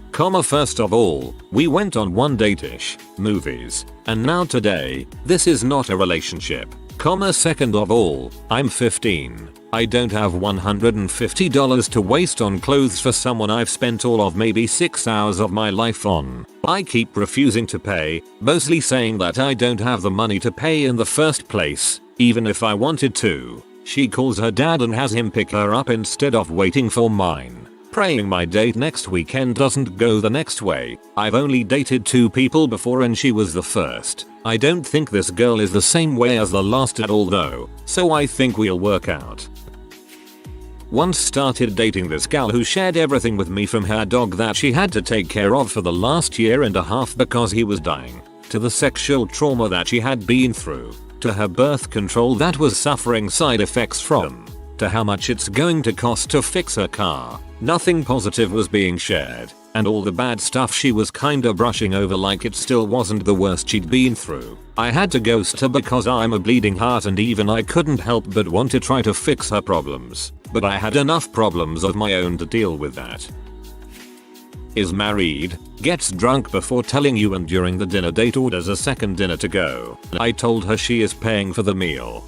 [SPEAKER 1] First of all, we went on one date-ish, movies, and now today, this is not a relationship. Second of all, I'm 15. I don't have $150 to waste on clothes for someone I've spent all of maybe 6 hours of my life on. I keep refusing to pay, mostly saying that I don't have the money to pay in the first place, even if I wanted to. She calls her dad and has him pick her up instead of waiting for mine. Praying my date next weekend doesn't go the next way. I've only dated 2 people before and she was the first. I don't think this girl is the same way as the last at all though, so I think we'll work out. Once started dating this gal who shared everything with me, from her dog that she had to take care of for the last year and a half because he was dying, to the sexual trauma that she had been through, to her birth control that was suffering side effects from, to how much it's going to cost to fix her car. Nothing positive was being shared. and all the bad stuff she was kinda brushing over like it still wasn't the worst she'd been through. I had to ghost her because I'm a bleeding heart and even I couldn't help but want to try to fix her problems. But I had enough problems of my own to deal with that. Is married, gets drunk before telling you and during the dinner date orders a second dinner to go. I told her she is paying for the meal.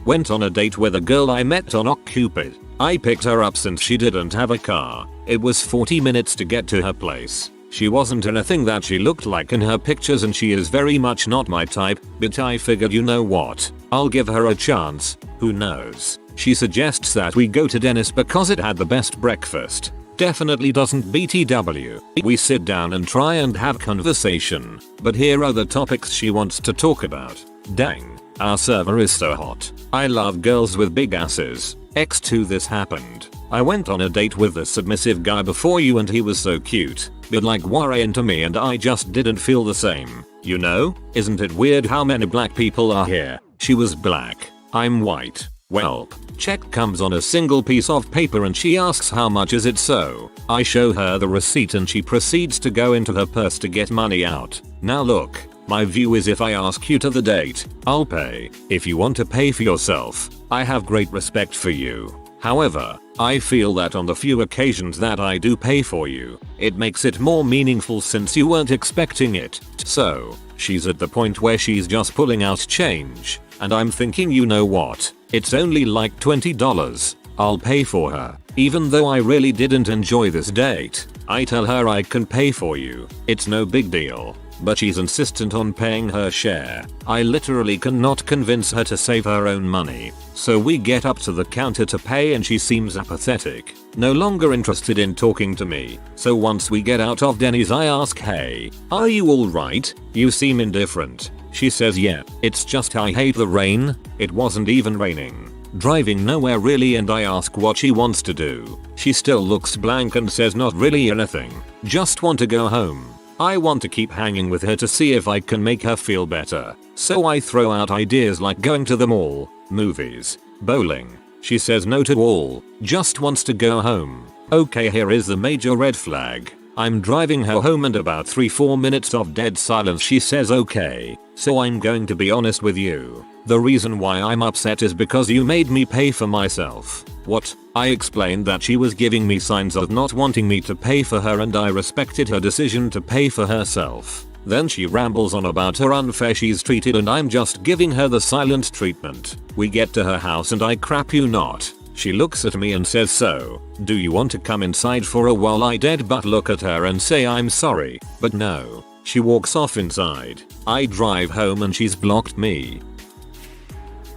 [SPEAKER 1] Went on a date with a girl I met on OkCupid. I picked her up since she didn't have a car. It was 40 minutes to get to her place. She wasn't anything that she looked like in her pictures and she is very much not my type, but I figured you know what, I'll give her a chance, who knows. She suggests that we go to Dennis because it had the best breakfast. Definitely doesn't BTW. We sit down and try and have conversation, but here are the topics she wants to talk about. Dang, our server is so hot. I love girls with big asses. X2 this happened. I went on a date with a submissive guy before you and he was so cute, but like were into me and I just didn't feel the same. You know, isn't it weird how many black people are here? She was black. I'm white. Welp. Check comes on a single piece of paper and she asks how much is it, so I show her the receipt and she proceeds to go into her purse to get money out. Now look, my view is if I ask you to the date, I'll pay. If you want to pay for yourself, I have great respect for you. However, I feel that on the few occasions that I do pay for you, it makes it more meaningful since you weren't expecting it. So, she's at the point where she's just pulling out change, and I'm thinking, you know what? It's only like $20. I'll pay for her. Even though I really didn't enjoy this date, I tell her I can pay for you. It's no big deal. But she's insistent on paying her share. I literally cannot convince her to save her own money. So we get up to the counter to pay and she seems apathetic. No longer interested in talking to me. So once we get out of Denny's I ask, hey, are you alright? You seem indifferent. She says yeah, it's just I hate the rain. It wasn't even raining. Driving nowhere really, and I ask what she wants to do. She still looks blank and says not really anything. Just want to go home. I want to keep hanging with her to see if I can make her feel better. So I throw out ideas like going to the mall, movies, bowling. She says no to all, just wants to go home. Okay, here is the major red flag. I'm driving her home and about 3-4 minutes of dead silence she says okay, so I'm going to be honest with you. The reason why I'm upset is because you made me pay for myself. What? I explained that she was giving me signs of not wanting me to pay for her and I respected her decision to pay for herself. Then she rambles on about how unfair she's treated and I'm just giving her the silent treatment. We get to her house and I crap you not. She looks at me and says, so, do you want to come inside for a while? I dead but look at her and say I'm sorry, but no. She walks off inside. I drive home and she's blocked me.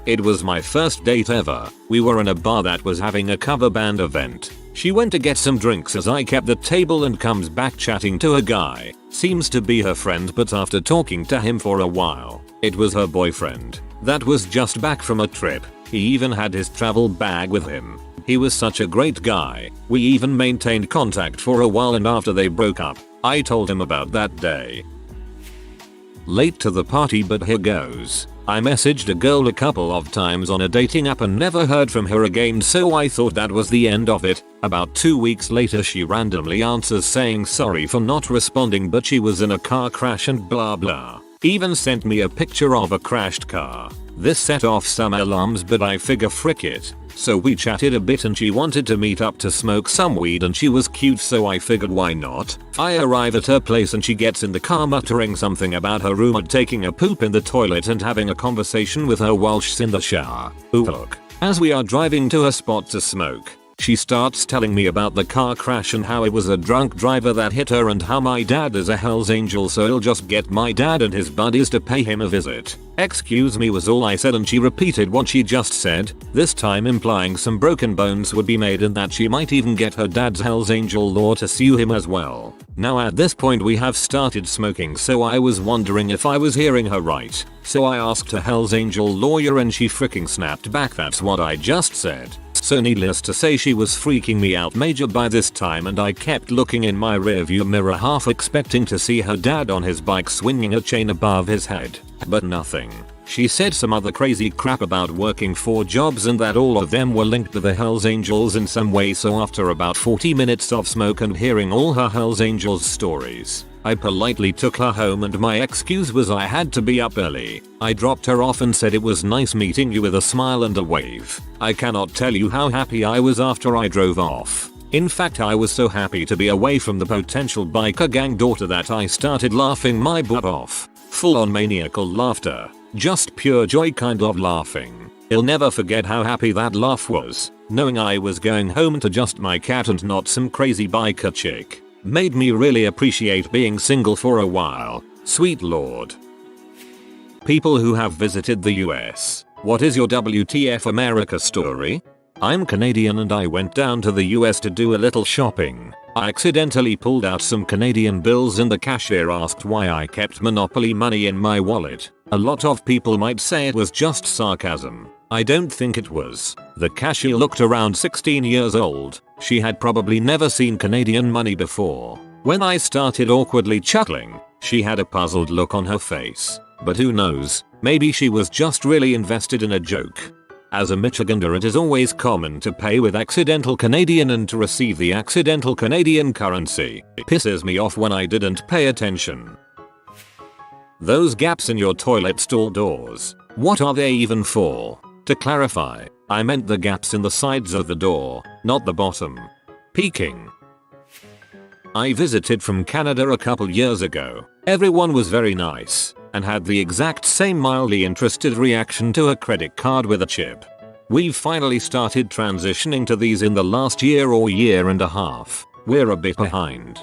[SPEAKER 1] It was my first date ever. We were in a bar that was having a cover band event. She went to get some drinks as I kept the table and comes back chatting to a guy. Seems to be her friend, but after talking to him for a while, it was her boyfriend. That was just back from a trip. He even had his travel bag with him. He was such a great guy. We even maintained contact for a while and after they broke up, I told him about that day. Late to the party, but here goes. I messaged a girl a couple of times on a dating app and never heard from her again, so I thought that was the end of it. About 2 weeks later she randomly answers saying sorry for not responding but she was in a car crash and blah blah. Even sent me a picture of a crashed car. This set off some alarms but I figure frick it. So we chatted a bit and she wanted to meet up to smoke some weed and she was cute, so I figured why not. I arrive at her place and she gets in the car muttering something about her roommate taking a poop in the toilet and having a conversation with her while she's in the shower. Ooh, look. As we are driving to her spot to smoke, she starts telling me about the car crash and how it was a drunk driver that hit her and how my dad is a Hell's Angel, so he'll just get my dad and his buddies to pay him a visit. Excuse me was all I said and she repeated what she just said, this time implying some broken bones would be made and that she might even get her dad's Hell's Angel law to sue him as well. Now at this point we have started smoking, so I was wondering if I was hearing her right. So I asked a Hell's Angel lawyer and she freaking snapped back, that's what I just said. So needless to say, she was freaking me out major by this time, and I kept looking in my rearview mirror half expecting to see her dad on his bike swinging a chain above his head. But nothing. She said some other crazy crap about working 4 jobs and that all of them were linked to the Hells Angels in some way, so after about 40 minutes of smoke and hearing all her Hells Angels stories, I politely took her home, and my excuse was I had to be up early. I dropped her off and said it was nice meeting you with a smile and a wave. I cannot tell you how happy I was after I drove off. In fact, I was so happy to be away from the potential biker gang daughter that I started laughing my butt off. Full on maniacal laughter. Just pure joy kind of laughing. I'll never forget how happy that laugh was, knowing I was going home to just my cat and not some crazy biker chick. Made me really appreciate being single for a while. Sweet lord. People who have visited the US. What is your WTF America story? I'm Canadian and I went down to the US to do a little shopping. I accidentally pulled out some Canadian bills and the cashier asked why I kept Monopoly money in my wallet. A lot of people might say it was just sarcasm. I don't think it was. The cashier looked around 16 years old. She had probably never seen Canadian money before. When I started awkwardly chuckling, she had a puzzled look on her face. But who knows, maybe she was just really invested in a joke. As a Michigander, it is always common to pay with accidental Canadian and to receive the accidental Canadian currency. It pisses me off when I didn't pay attention. Those gaps in your toilet stall doors. What are they even for? To clarify, I meant the gaps in the sides of the door, not the bottom. Peeking. I visited from Canada a couple years ago. Everyone was very nice and had the exact same mildly interested reaction to a credit card with a chip. We've finally started transitioning to these in the last year or year and a half. We're a bit behind.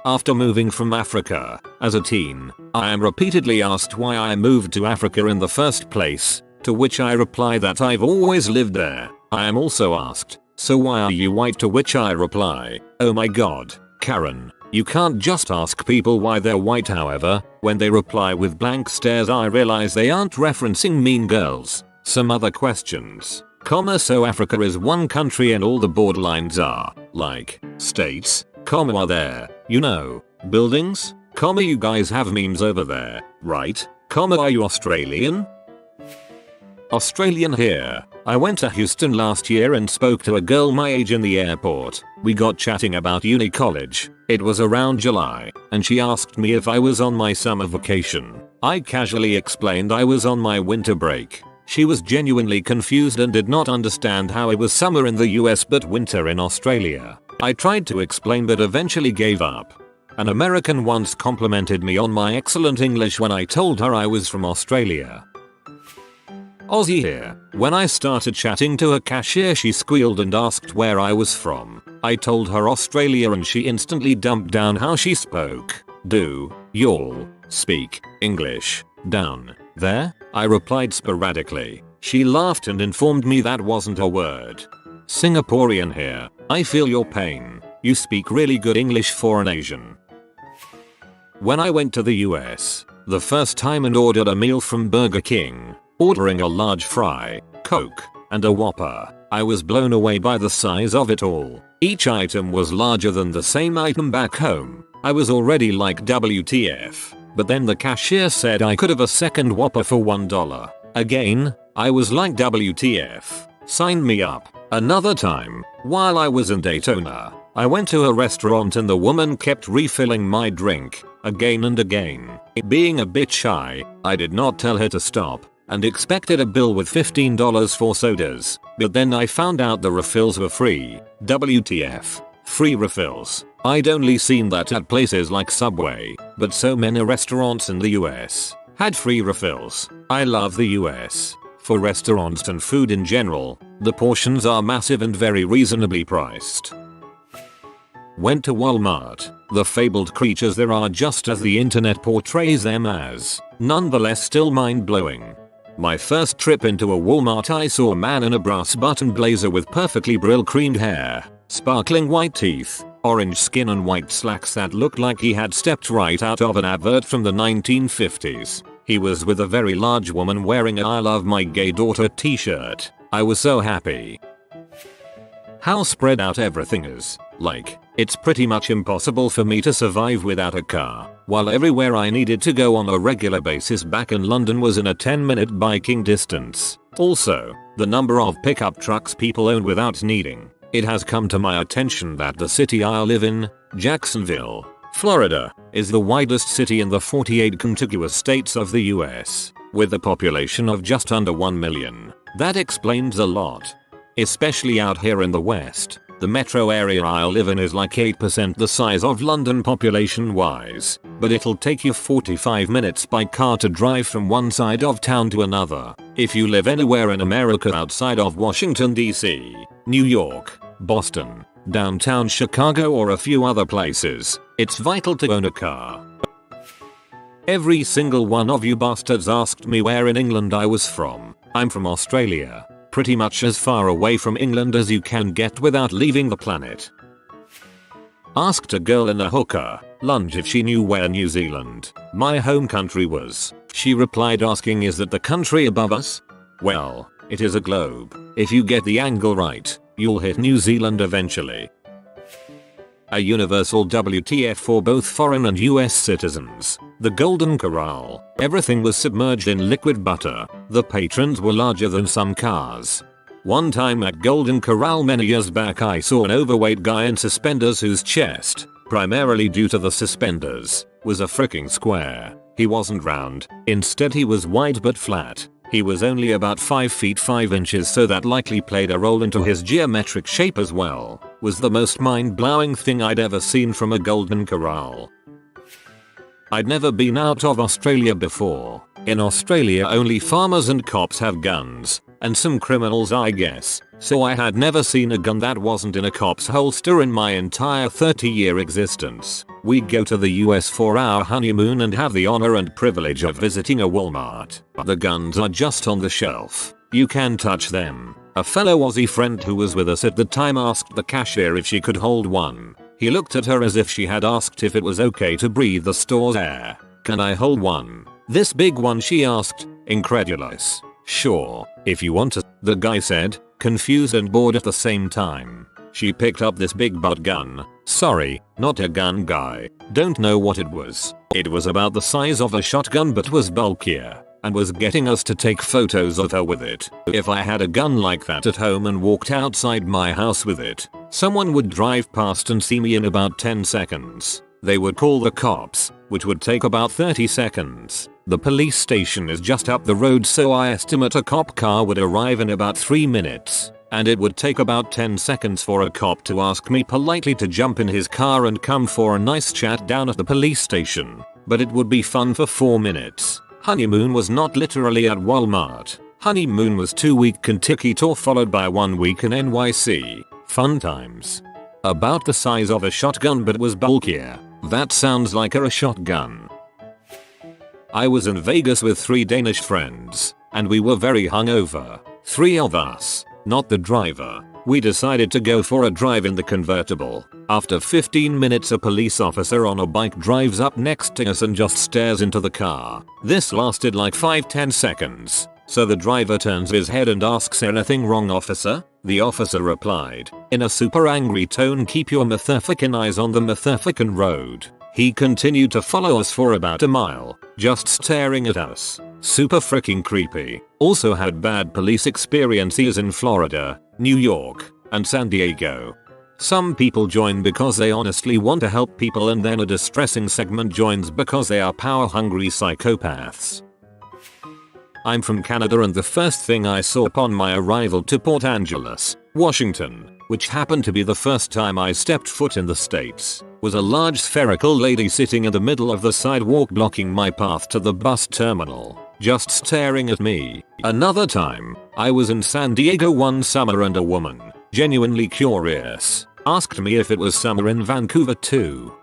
[SPEAKER 1] After moving from Africa as a teen, I am repeatedly asked why I moved to Africa in the first place, to which I reply that I've always lived there. I am also asked, so why are you white, to which I reply, oh my god, Karen, you can't just ask people why they're white. However, when they reply with blank stares, I realize they aren't referencing Mean Girls. Some other questions. So Africa is one country and all the borderlines are, like, states, are there, buildings, you guys have memes over there, right, are you Australian? Australian here. I went to Houston last year and spoke to a girl my age in the airport. We got chatting about uni college. It was around July, and she asked me if I was on my summer vacation. I casually explained I was on my winter break. She was genuinely confused and did not understand how it was summer in the US but winter in Australia. I tried to explain but eventually gave up. An American once complimented me on my excellent English when I told her I was from Australia. Aussie here. When I started chatting to a cashier, she squealed and asked where I was from. I told her Australia and she instantly dumped down how she spoke. Do y'all speak English down there? I replied sporadically. She laughed and informed me that wasn't a word. Singaporean here. I feel your pain. You speak really good English for an Asian. When I went to the US the first time and ordered a meal from Burger King, ordering a large fry, Coke, and a Whopper, I was blown away by the size of it all. Each item was larger than the same item back home. I was already like WTF, but then the cashier said I could have a second Whopper for $1. Again, I was like WTF. Sign me up. Another time, while I was in Daytona, I went to a restaurant and the woman kept refilling my drink, again and again. Being a bit shy, I did not tell her to stop, and expected a bill with $15 for sodas, but then I found out the refills were free. WTF. Free refills. I'd only seen that at places like Subway, but so many restaurants in the US had free refills. I love the US. For restaurants and food in general, the portions are massive and very reasonably priced. Went to Walmart. The fabled creatures there are just as the internet portrays them as, nonetheless still mind-blowing. My first trip into a Walmart, I saw a man in a brass button blazer with perfectly brill-creamed hair, sparkling white teeth, orange skin and white slacks that looked like he had stepped right out of an advert from the 1950s. He was with a very large woman wearing a I love my gay daughter t-shirt. I was so happy. How spread out everything is. Like, it's pretty much impossible for me to survive without a car, while everywhere I needed to go on a regular basis back in London was in a 10-minute biking distance. Also, the number of pickup trucks people own without needing. It has come to my attention that the city I live in, Jacksonville, Florida, is the widest city in the 48 contiguous states of the US, with a population of just under 1 million. That explains a lot. Especially out here in the West, the metro area I live in is like 8% the size of London population wise, but it'll take you 45 minutes by car to drive from one side of town to another. If you live anywhere in America outside of Washington DC, New York, Boston, downtown Chicago or a few other places, it's vital to own a car. Every single one of you bastards asked me where in England I was from. I'm from Australia. Pretty much as far away from England as you can get without leaving the planet. Asked a girl in a hooker lounge if she knew where New Zealand, my home country, was. She replied asking, is that the country above us? Well, it is a globe. If you get the angle right, you'll hit New Zealand eventually. A universal WTF for both foreign and US citizens. The Golden Corral. Everything was submerged in liquid butter. The patrons were larger than some cars. One time at Golden Corral many years back I saw an overweight guy in suspenders whose chest, primarily due to the suspenders, was a freaking square. He wasn't round. Instead he was wide but flat. He was only about 5 feet 5 inches, so that likely played a role into his geometric shape as well. Was the most mind-blowing thing I'd ever seen from a Golden Corral. I'd never been out of Australia before. In Australia only farmers and cops have guns, and some criminals I guess, so I had never seen a gun that wasn't in a cop's holster in my entire 30-year existence. We go to the US for our honeymoon and have the honor and privilege of visiting a Walmart. The guns are just on the shelf. You can touch them. A fellow Aussie friend who was with us at the time asked the cashier if she could hold one. He looked at her as if she had asked if it was okay to breathe the store's air. Can I hold one? This big one, she asked, incredulous. Sure, if you want to, the guy said, confused and bored at the same time. She picked up this big butt gun. Sorry, not a gun guy. Don't know what it was. It was about the size of a shotgun but was bulkier, and was getting us to take photos of her with it. If I had a gun like that at home and walked outside my house with it, someone would drive past and see me in about 10 seconds. They would call the cops, which would take about 30 seconds. The police station is just up the road, so I estimate a cop car would arrive in about 3 minutes. And it would take about 10 seconds for a cop to ask me politely to jump in his car and come for a nice chat down at the police station. But it would be fun for 4 minutes. Honeymoon was not literally at Walmart. Honeymoon was 2-week Kentucky tour followed by 1 week in NYC. Fun times. About the size of a shotgun but was bulkier. That sounds like a shotgun. I was in Vegas with 3 Danish friends, and we were very hungover. 3 of us, not the driver. We decided to go for a drive in the convertible. After 15 minutes a police officer on a bike drives up next to us and just stares into the car. This lasted like 5-10 seconds. So the driver turns his head and asks, anything wrong, officer? The officer replied, in a super angry tone, keep your motherfucking eyes on the motherfucking road. He continued to follow us for about a mile, just staring at us. Super freaking creepy. Also had bad police experiences in Florida, New York, and San Diego. Some people join because they honestly want to help people, and then a distressing segment joins because they are power-hungry psychopaths. I'm from Canada, and the first thing I saw upon my arrival to Port Angeles, Washington, which happened to be the first time I stepped foot in the States, was a large spherical lady sitting in the middle of the sidewalk blocking my path to the bus terminal, just staring at me. Another time, I was in San Diego one summer and a woman, genuinely curious, asked me if it was summer in Vancouver too.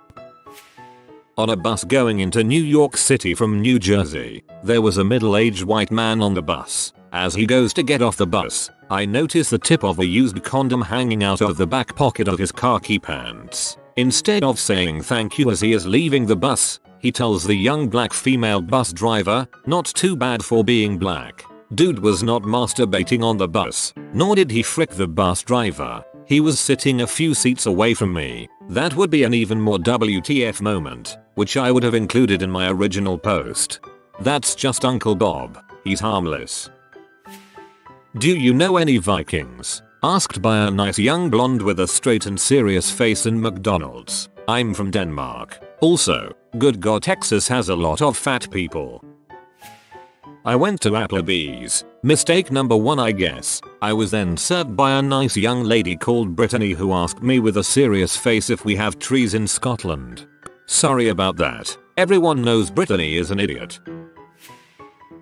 [SPEAKER 1] On a bus going into New York City from New Jersey, there was a middle-aged white man on the bus. As he goes to get off the bus, I notice the tip of a used condom hanging out of the back pocket of his khaki pants. Instead of saying thank you as he is leaving the bus, he tells the young black female bus driver, not too bad for being black. Dude was not masturbating on the bus, nor did he frick the bus driver. He was sitting a few seats away from me. That would be an even more WTF moment, which I would have included in my original post. That's just Uncle Bob. He's harmless. Do you know any Vikings? Asked by a nice young blonde with a straight and serious face in McDonald's. I'm from Denmark. Also, good God, Texas has a lot of fat people. I went to Applebee's. Mistake number 1, I guess. I was then served by a nice young lady called Brittany who asked me with a serious face if we have trees in Scotland. Sorry about that. Everyone knows Brittany is an idiot.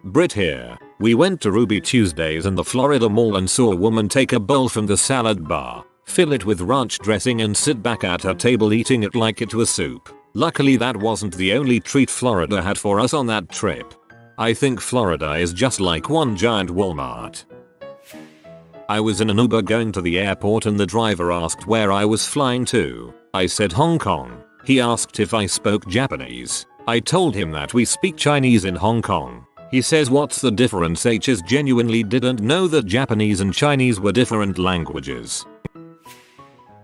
[SPEAKER 1] Brit here. We went to Ruby Tuesdays in the Florida Mall and saw a woman take a bowl from the salad bar, fill it with ranch dressing and sit back at her table eating it like it was soup. Luckily that wasn't the only treat Florida had for us on that trip. I think Florida is just like one giant Walmart. I was in an Uber going to the airport and the driver asked where I was flying to. I said Hong Kong. He asked if I spoke Japanese. I told him that we speak Chinese in Hong Kong. He says what's the difference? H's genuinely didn't know that Japanese and Chinese were different languages.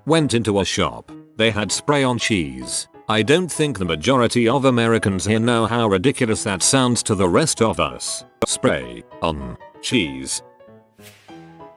[SPEAKER 1] Went into a shop. They had spray on cheese. I don't think the majority of Americans here know how ridiculous that sounds to the rest of us. Spray on cheese.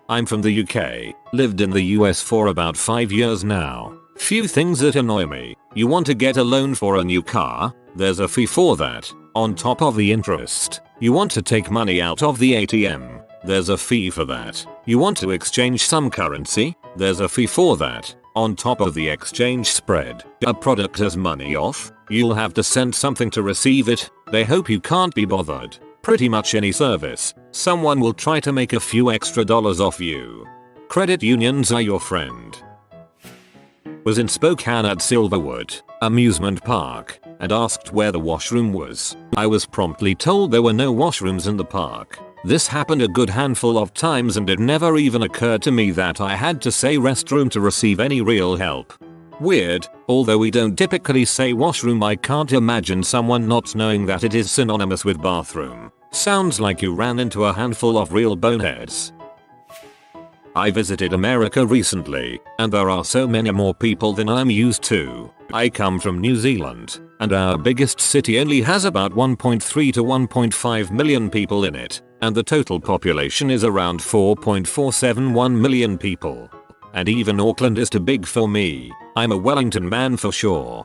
[SPEAKER 1] I'm from the UK, lived in the US for about 5 years now. Few things that annoy me. You want to get a loan for a new car? There's a fee for that, on top of the interest. You want to take money out of the ATM? There's a fee for that. You want to exchange some currency? There's a fee for that, on top of the exchange spread. A product has money off? You'll have to send something to receive it. They hope you can't be bothered. Pretty much any service, someone will try to make a few extra dollars off you. Credit unions are your friend. Was in Spokane at Silverwood amusement park and asked where the washroom was. I was promptly told there were no washrooms in the park. This happened a good handful of times and it never even occurred to me that I had to say restroom to receive any real help. Weird, although we don't typically say washroom, I can't imagine someone not knowing that it is synonymous with bathroom. Sounds like you ran into a handful of real boneheads. I visited America recently, and there are so many more people than I'm used to. I come from New Zealand, and our biggest city only has about 1.3 to 1.5 million people in it, and the total population is around 4.471 million people. And even Auckland is too big for me. I'm a Wellington man for sure.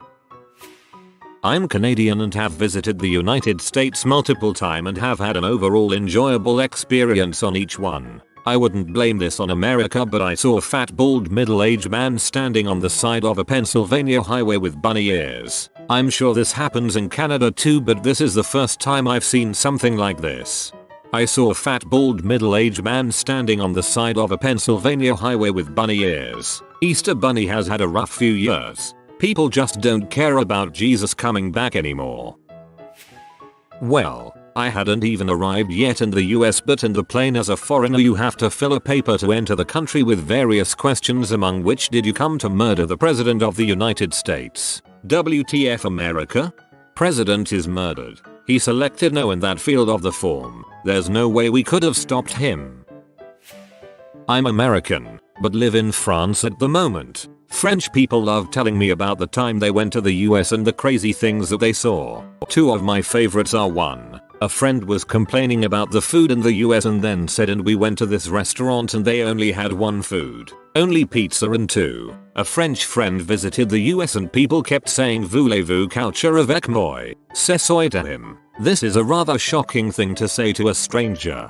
[SPEAKER 1] I'm Canadian and have visited the United States multiple times and have had an overall enjoyable experience on each one. I wouldn't blame this on America, but I saw a fat bald middle-aged man standing on the side of a Pennsylvania highway with bunny ears. I'm sure this happens in Canada too, but this is the first time I've seen something like this. I saw a fat bald middle-aged man standing on the side of a Pennsylvania highway with bunny ears. Easter Bunny has had a rough few years. People just don't care about Jesus coming back anymore. Well, I hadn't even arrived yet in the US, but in the plane as a foreigner you have to fill a paper to enter the country with various questions, among which did you come to murder the President of the United States? WTF America? President is murdered. He selected no in that field of the form. There's no way we could have stopped him. I'm American, but live in France at the moment. French people love telling me about the time they went to the US and the crazy things that they saw. Two of my favorites are: 1. A friend was complaining about the food in the US and then said, and we went to this restaurant and they only had one food, only pizza. And 2. A French friend visited the US and people kept saying voulez-vous coucher avec moi, c'est soy to him. This is a rather shocking thing to say to a stranger.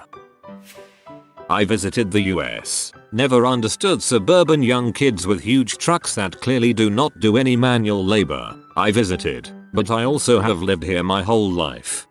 [SPEAKER 1] I visited the US. Never understood suburban young kids with huge trucks that clearly do not do any manual labor. I visited, but I also have lived here my whole life.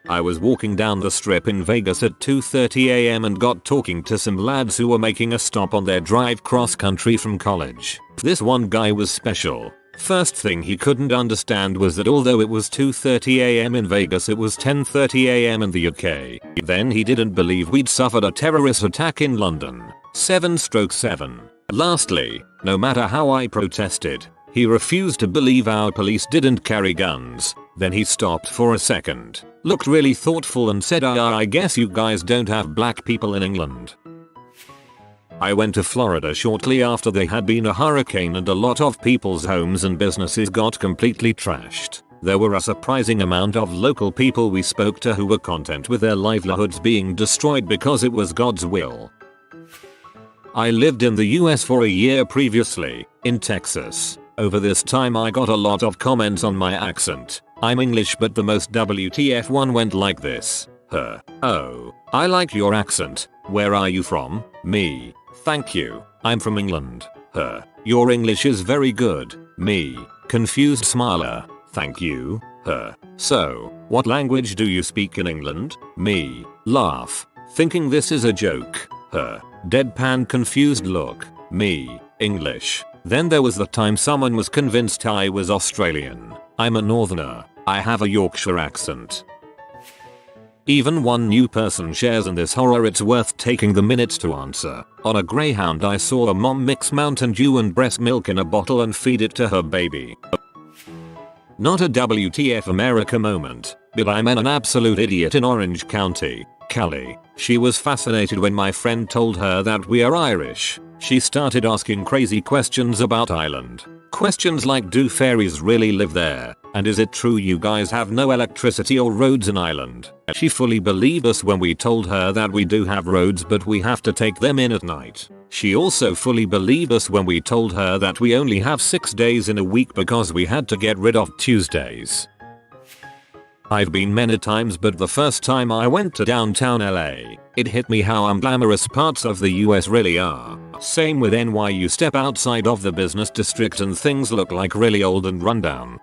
[SPEAKER 1] I was walking down the strip in Vegas at 2:30 AM and got talking to some lads who were making a stop on their drive cross country from college. This one guy was special. First thing he couldn't understand was that although it was 2:30 AM in Vegas, it was 10:30 AM in the UK. Then he didn't believe we'd suffered a terrorist attack in London. 7/7. Lastly, no matter how I protested, he refused to believe our police didn't carry guns. Then he stopped for a second, looked really thoughtful and said, I guess you guys don't have black people in England. I went to Florida shortly after there had been a hurricane and a lot of people's homes and businesses got completely trashed. There were a surprising amount of local people we spoke to who were content with their livelihoods being destroyed because it was God's will. I lived in the US for a year previously, in Texas. Over this time I got a lot of comments on my accent. I'm English, but the most WTF one went like this. Her. Oh, I like your accent. Where are you from? Me. Thank you. I'm from England. Her. Your English is very good. Me. Confused smiler. Thank you. Her. So, what language do you speak in England? Me. Laugh. Thinking this is a joke. Her. Deadpan confused look. Me. English. Then there was the time someone was convinced I was Australian. I'm a northerner. I have a Yorkshire accent. Even one new person shares in this horror. It's worth taking the minutes to answer. On a Greyhound I saw a mom mix Mountain Dew and breast milk in a bottle and feed it to her baby. Not a WTF America moment, but I met an absolute idiot in Orange County, Cali. She was fascinated when my friend told her that we are Irish. She started asking crazy questions about Ireland. Questions like, do fairies really live there? And is it true you guys have no electricity or roads in Ireland? She fully believed us when we told her that we do have roads, but we have to take them in at night. She also fully believed us when we told her that we only have 6 days in a week because we had to get rid of Tuesdays. I've been many times, but the first time I went to downtown LA, it hit me how unglamorous parts of the US really are. Same with NY, you step outside of the business district and things look like really old and rundown.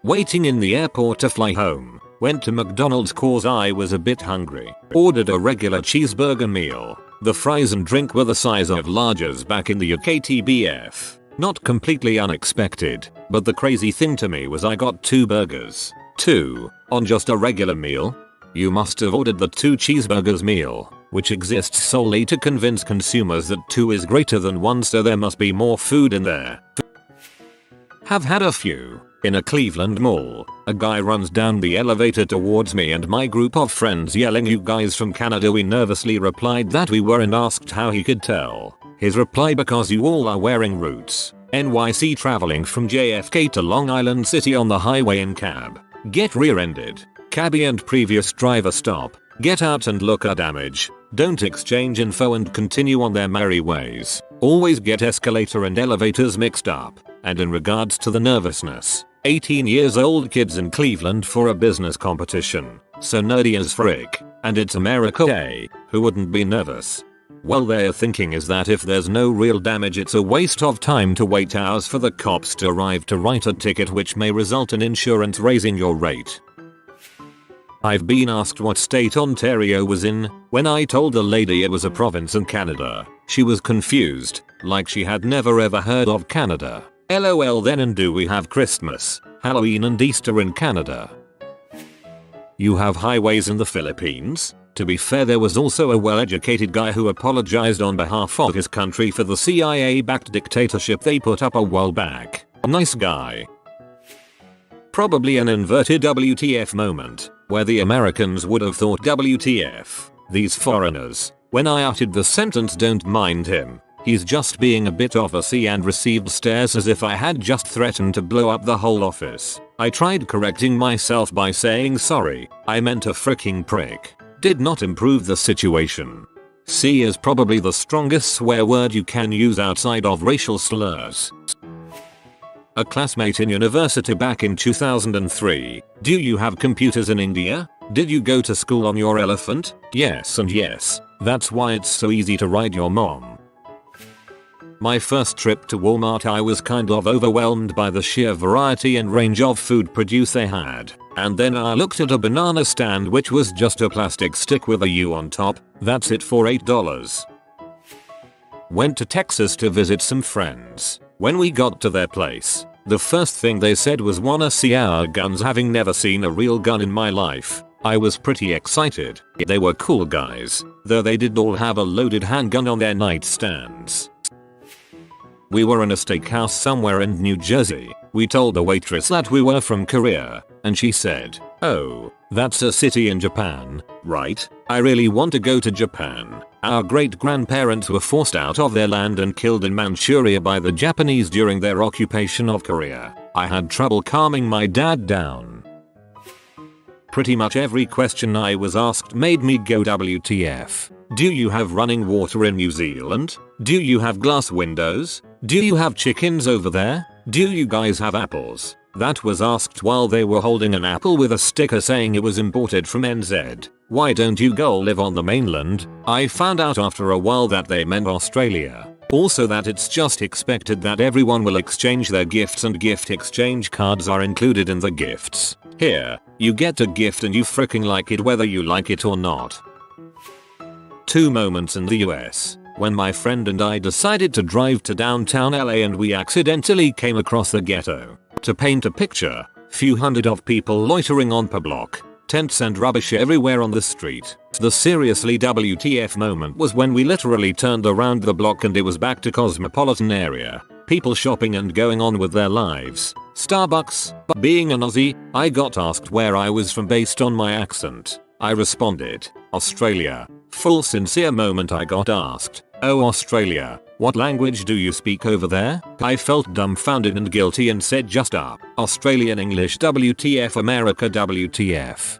[SPEAKER 1] Waiting in the airport to fly home, went to McDonald's cause I was a bit hungry. Ordered a regular cheeseburger meal. The fries and drink were the size of larges back in the UK TBF. Not completely unexpected, but the crazy thing to me was I got 2 burgers. 2 on just a regular meal? You must have ordered the 2 cheeseburgers meal, which exists solely to convince consumers that 2 is greater than 1, so there must be more food in there. Have had a few. In a Cleveland mall, a guy runs down the elevator towards me and my group of friends yelling, "You guys from Canada?" We nervously replied that we were and asked how he could tell. His reply, "Because you all are wearing Roots. NYC traveling from JFK to Long Island City on the highway in cab. Get rear-ended. Cabbie and previous driver stop. Get out and look at damage. Don't exchange info and continue on their merry ways. Always get escalator and elevators mixed up." And in regards to the nervousness, 18 years old kids in Cleveland for a business competition. So nerdy as frick. And it's America, eh? Who wouldn't be nervous? Well, their thinking is that if there's no real damage, it's a waste of time to wait hours for the cops to arrive to write a ticket, which may result in insurance raising your rate. I've been asked what state Ontario was in. When I told the lady it was a province in Canada, she was confused, like she had never ever heard of Canada. LOL. Then, and do we have Christmas, Halloween and Easter in Canada? You have highways in the Philippines? To be fair, there was also a well-educated guy who apologized on behalf of his country for the CIA-backed dictatorship they put up a while back. Nice guy. Probably an inverted WTF moment, where the Americans would have thought, WTF, these foreigners. When I uttered the sentence, "Don't mind him, he's just being a bit of a C," and received stares as if I had just threatened to blow up the whole office. I tried correcting myself by saying, "Sorry, I meant a freaking prick." Did not improve the situation. C is probably the strongest swear word you can use outside of racial slurs. A classmate in university back in 2003. "Do you have computers in India? Did you go to school on your elephant?" Yes and yes. That's why it's so easy to ride your mom. My first trip to Walmart, I was kind of overwhelmed by the sheer variety and range of food produce they had. And then I looked at a banana stand, which was just a plastic stick with a U on top. That's it for $8. Went to Texas to visit some friends. When we got to their place, the first thing they said was, "Wanna see our guns?" Having never seen a real gun in my life, I was pretty excited. They were cool guys, though they did all have a loaded handgun on their nightstands. We were in a steakhouse somewhere in New Jersey. We told the waitress that we were from Korea, and she said, "Oh, that's a city in Japan, right? I really want to go to Japan. Our great-grandparents were forced out of their land and killed in Manchuria by the Japanese during their occupation of Korea." I had trouble calming my dad down. Pretty much every question I was asked made me go WTF. Do you have running water in New Zealand? Do you have glass windows? Do you have chickens over there? Do you guys have apples? That was asked while they were holding an apple with a sticker saying it was imported from NZ. Why don't you go live on the mainland? I found out after a while that they meant Australia. Also that it's just expected that everyone will exchange their gifts and gift exchange cards are included in the gifts. Here, you get a gift and you fricking like it whether you like it or not. 2 moments in the US. When my friend and I decided to drive to downtown LA and we accidentally came across the ghetto. To paint a picture, few hundred of people loitering on per block, tents and rubbish everywhere on the street. The seriously WTF moment was when we literally turned around the block and it was back to cosmopolitan area. People shopping and going on with their lives. Starbucks. Being an Aussie, I got asked where I was from based on my accent. I responded, Australia. Full sincere moment I got asked, "Oh Australia, what language do you speak over there?" I felt dumbfounded and guilty and said just Australian English WTF America WTF.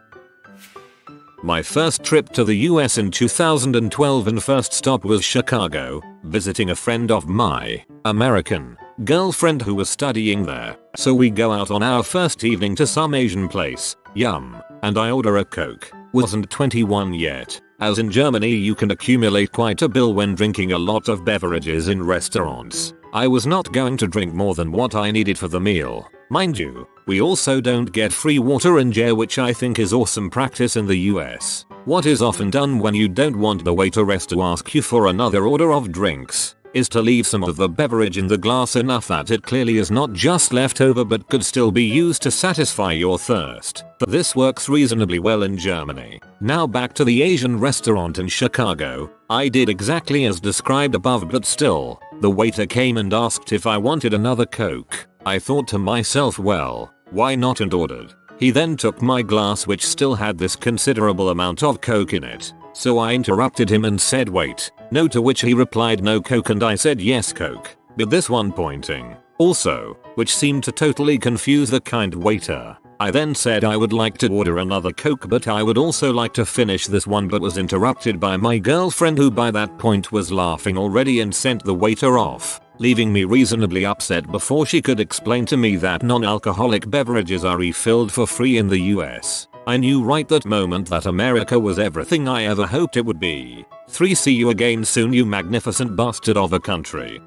[SPEAKER 1] My first trip to the US in 2012 and first stop was Chicago, visiting a friend of my American girlfriend who was studying there. So we go out on our first evening to some Asian place, yum, and I order a Coke. Wasn't 21 yet. As in Germany you can accumulate quite a bill when drinking a lot of beverages in restaurants. I was not going to drink more than what I needed for the meal. Mind you, we also don't get free water and jar, which I think is awesome practice in the US. What is often done when you don't want the waiters to ask you for another order of drinks is to leave some of the beverage in the glass enough that it clearly is not just leftover but could still be used to satisfy your thirst. This works reasonably well in Germany. Now back to the Asian restaurant in Chicago. I did exactly as described above, but still, the waiter came and asked if I wanted another Coke. I thought to myself, well, why not, and ordered. He then took my glass which still had this considerable amount of Coke in it. So I interrupted him and said wait, no, to which he replied no Coke, and I said yes Coke, with this one pointing. Also, which seemed to totally confuse the kind waiter. I then said I would like to order another Coke, but I would also like to finish this one, but was interrupted by my girlfriend who by that point was laughing already and sent the waiter off, leaving me reasonably upset before she could explain to me that non-alcoholic beverages are refilled for free in the US. I knew right that moment that America was everything I ever hoped it would be. 3 See you again soon, you magnificent bastard of a country.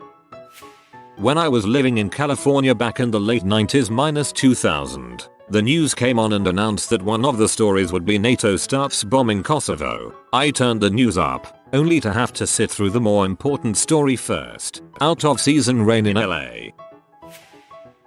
[SPEAKER 1] When I was living in California back in the late 90s - 2000, the news came on and announced that one of the stories would be NATO starts bombing Kosovo. I turned the news up, only to have to sit through the more important story first. Out of season rain in LA.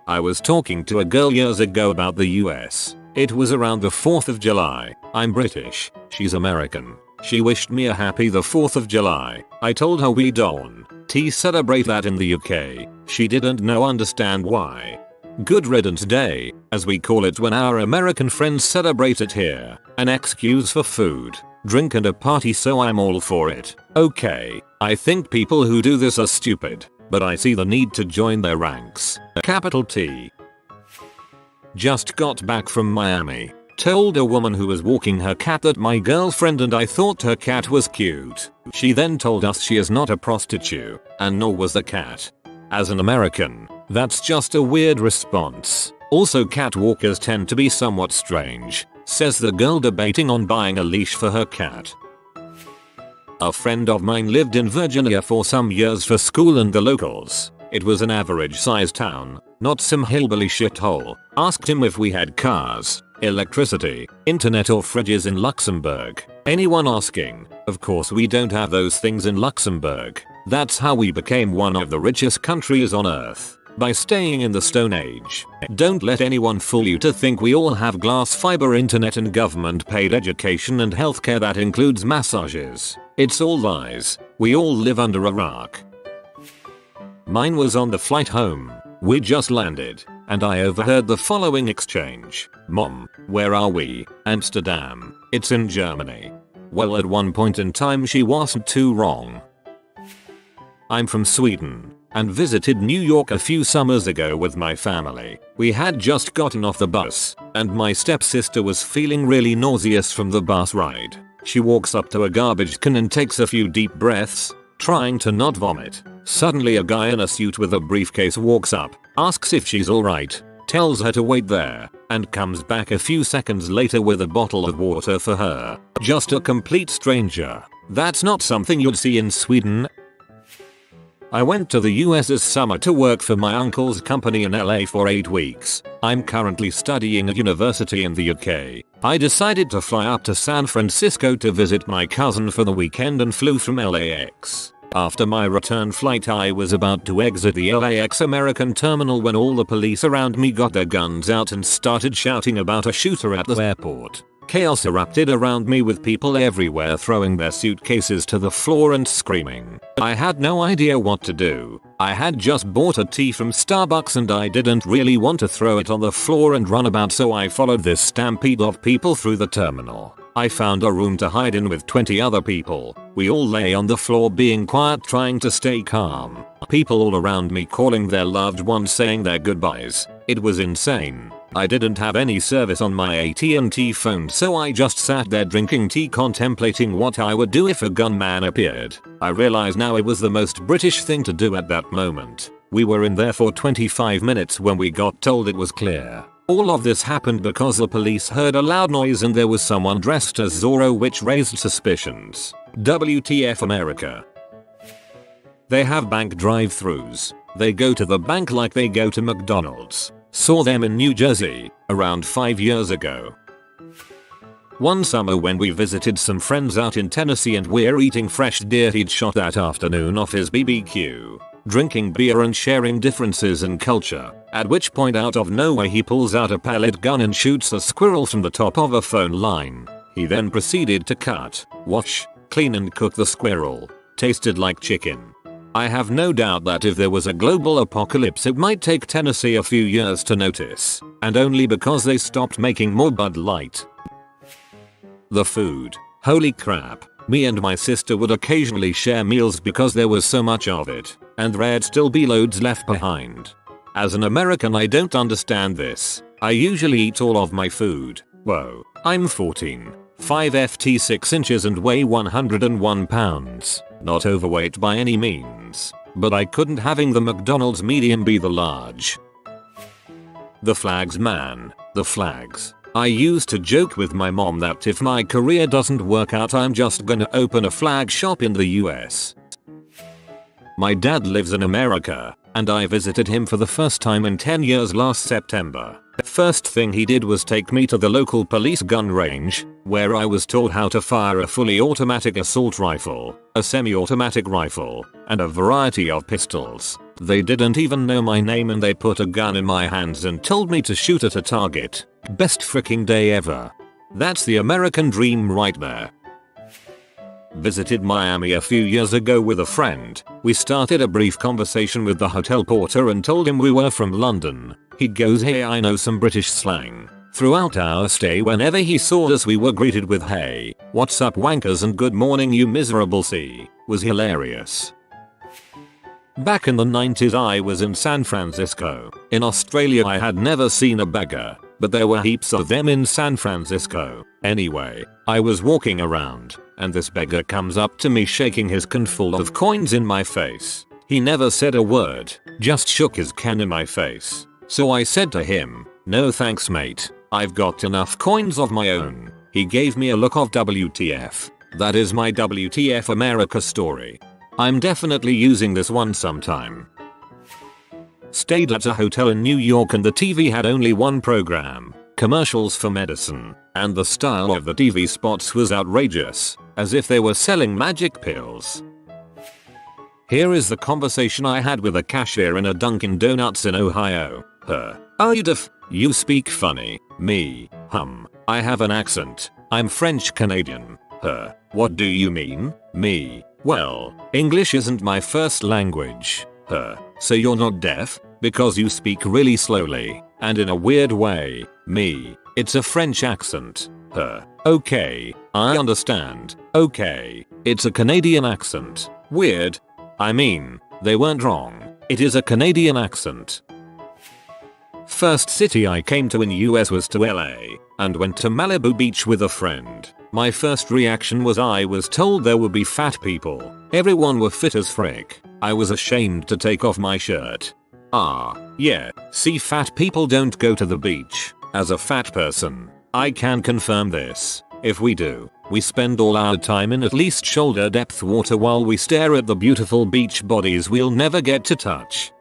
[SPEAKER 1] I was talking to a girl years ago about the US. It was around the 4th of July. I'm British, she's American. She wished me a happy the 4th of July. I told her we don't celebrate that in the UK. She didn't understand why. Good riddance day, as we call it when our American friends celebrate it here. An excuse for food, drink and a party, so I'm all for it. Okay, I think people who do this are stupid, but I see the need to join their ranks. Capital T. Just got back from Miami. Told a woman who was walking her cat that my girlfriend and I thought her cat was cute. She then told us she is not a prostitute, and nor was the cat. As an American, that's just a weird response. Also, cat walkers tend to be somewhat strange, says the girl debating on buying a leash for her cat. A friend of mine lived in Virginia for some years for school, and the locals, it was an average sized town, not some hillbilly shithole, asked him if we had cars, electricity, internet or fridges in Luxembourg. Anyone asking? Of course we don't have those things in Luxembourg. That's how we became one of the richest countries on earth. By staying in the Stone Age. Don't let anyone fool you to think we all have glass fiber internet and government paid education and healthcare that includes massages. It's all lies. We all live under a rock. Mine was on the flight home. We just landed, and I overheard the following exchange. Mom, where are we? Amsterdam. It's in Germany. Well, at one point in time she wasn't too wrong. I'm from Sweden and visited New York a few summers ago with my family. We had just gotten off the bus, and my stepsister was feeling really nauseous from the bus ride. She walks up to a garbage can and takes a few deep breaths, trying to not vomit. Suddenly a guy in a suit with a briefcase walks up, asks if she's alright, tells her to wait there, and comes back a few seconds later with a bottle of water for her. Just a complete stranger. That's not something you'd see in Sweden. I went to the US this summer to work for my uncle's company in LA for 8 weeks. I'm currently studying at university in the UK. I decided to fly up to San Francisco to visit my cousin for the weekend and flew from LAX. After my return flight, I was about to exit the LAX American terminal when all the police around me got their guns out and started shouting about a shooter at the airport. Chaos erupted around me with people everywhere throwing their suitcases to the floor and screaming. I had no idea what to do. I had just bought a tea from Starbucks and I didn't really want to throw it on the floor and run about, so I followed this stampede of people through the terminal. I found a room to hide in with 20 other people. We all lay on the floor being quiet, trying to stay calm. People all around me calling their loved ones, saying their goodbyes. It was insane. I didn't have any service on my AT&T phone, so I just sat there drinking tea, contemplating what I would do if a gunman appeared. I realize now it was the most British thing to do at that moment. We were in there for 25 minutes when we got told it was clear. All of this happened because the police heard a loud noise and there was someone dressed as Zorro, which raised suspicions. WTF America. They have bank drive-thrus. They go to the bank like they go to McDonald's. Saw them in New Jersey around 5 years ago. One summer when we visited some friends out in Tennessee and we're eating fresh deer he'd shot that afternoon off his BBQ, drinking beer and sharing differences in culture, at which point out of nowhere he pulls out a pellet gun and shoots a squirrel from the top of a phone line. He then proceeded to cut, wash, clean and cook the squirrel. Tasted like chicken. I have no doubt that if there was a global apocalypse it might take Tennessee a few years to notice, and only because they stopped making more Bud Light. The food. Holy crap. Me and my sister would occasionally share meals because there was so much of it, and there'd still be loads left behind. As an American I don't understand this. I usually eat all of my food. Whoa. I'm 14, 5 ft 6 inches and weigh 101 pounds. Not overweight by any means, but I couldn't having the McDonald's medium be the large. The flags, man. The flags. I used to joke with my mom that if my career doesn't work out I'm just gonna open a flag shop in the US. My dad lives in America, and I visited him for the first time in 10 years last September. First thing he did was take me to the local police gun range, where I was taught how to fire a fully automatic assault rifle, a semi-automatic rifle, and a variety of pistols. They didn't even know my name and they put a gun in my hands and told me to shoot at a target. Best freaking day ever. That's the American dream right there. Visited Miami a few years ago with a friend. We started a brief conversation with the hotel porter and told him we were from London. He goes, "Hey, I know some British slang." Throughout our stay, whenever he saw us we were greeted with "Hey, what's up wankers" and "Good morning you miserable sea." Was hilarious. Back in the 90s I was in San Francisco. In Australia I had never seen a beggar, but there were heaps of them in San Francisco. Anyway, I was walking around, and this beggar comes up to me shaking his can full of coins in my face. He never said a word, just shook his can in my face. So I said to him, "No thanks mate, I've got enough coins of my own." He gave me a look of WTF. That is my WTF America story. I'm definitely using this one sometime. Stayed at a hotel in New York and the TV had only one program, commercials for medicine, and the style of the TV spots was outrageous, as if they were selling magic pills. Here is the conversation I had with a cashier in a Dunkin' Donuts in Ohio. Her. "Oh you you speak funny." Me. I have an accent. I'm French Canadian. Her. "What do you mean?" Me. "Well, English isn't my first language." Her. So you're not deaf? Because you speak really slowly and in a weird way. Me. It's a French accent. Okay. I understand. Okay. It's a Canadian accent. Weird. I mean, they weren't wrong. It is a Canadian accent. First city I came to in US was to LA and went to Malibu Beach with a friend. My first reaction was I was told there would be fat people. Everyone were fit as frick. I was ashamed to take off my shirt. Yeah, see, fat people don't go to the beach. As a fat person, I can confirm this. If we do, we spend all our time in at least shoulder depth water while we stare at the beautiful beach bodies we'll never get to touch.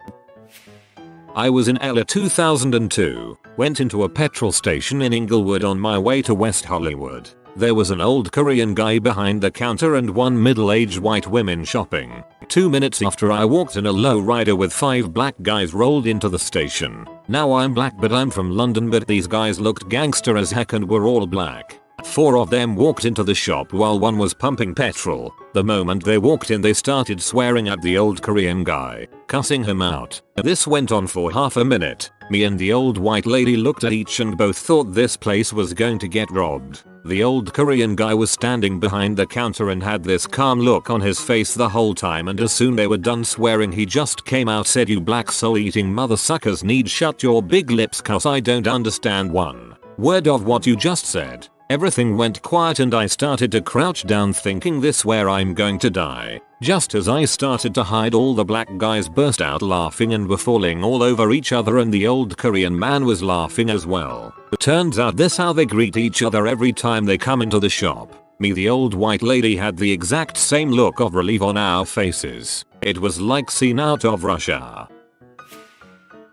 [SPEAKER 1] I was in LA 2002, went into a petrol station in Inglewood on my way to West Hollywood. There was an old Korean guy behind the counter and one middle-aged white woman shopping. 2 minutes after I walked in, a lowrider with 5 black guys rolled into the station. Now I'm black but I'm from London, but these guys looked gangster as heck and were all black. 4 of them walked into the shop while one was pumping petrol. The moment they walked in they started swearing at the old Korean guy, cussing him out. This went on for half a minute. Me and the old white lady looked at each and both thought this place was going to get robbed. The old Korean guy was standing behind the counter and had this calm look on his face the whole time, and as soon they were done swearing he just came out, said, "You black soul eating mother suckers need shut your big lips cause I don't understand one word of what you just said." Everything went quiet and I started to crouch down thinking this where I'm going to die. Just as I started to hide, all the black guys burst out laughing and were falling all over each other, and the old Korean man was laughing as well. Turns out this how they greet each other every time they come into the shop. Me, the old white lady had the exact same look of relief on our faces. It was like scene out of Rush Hour.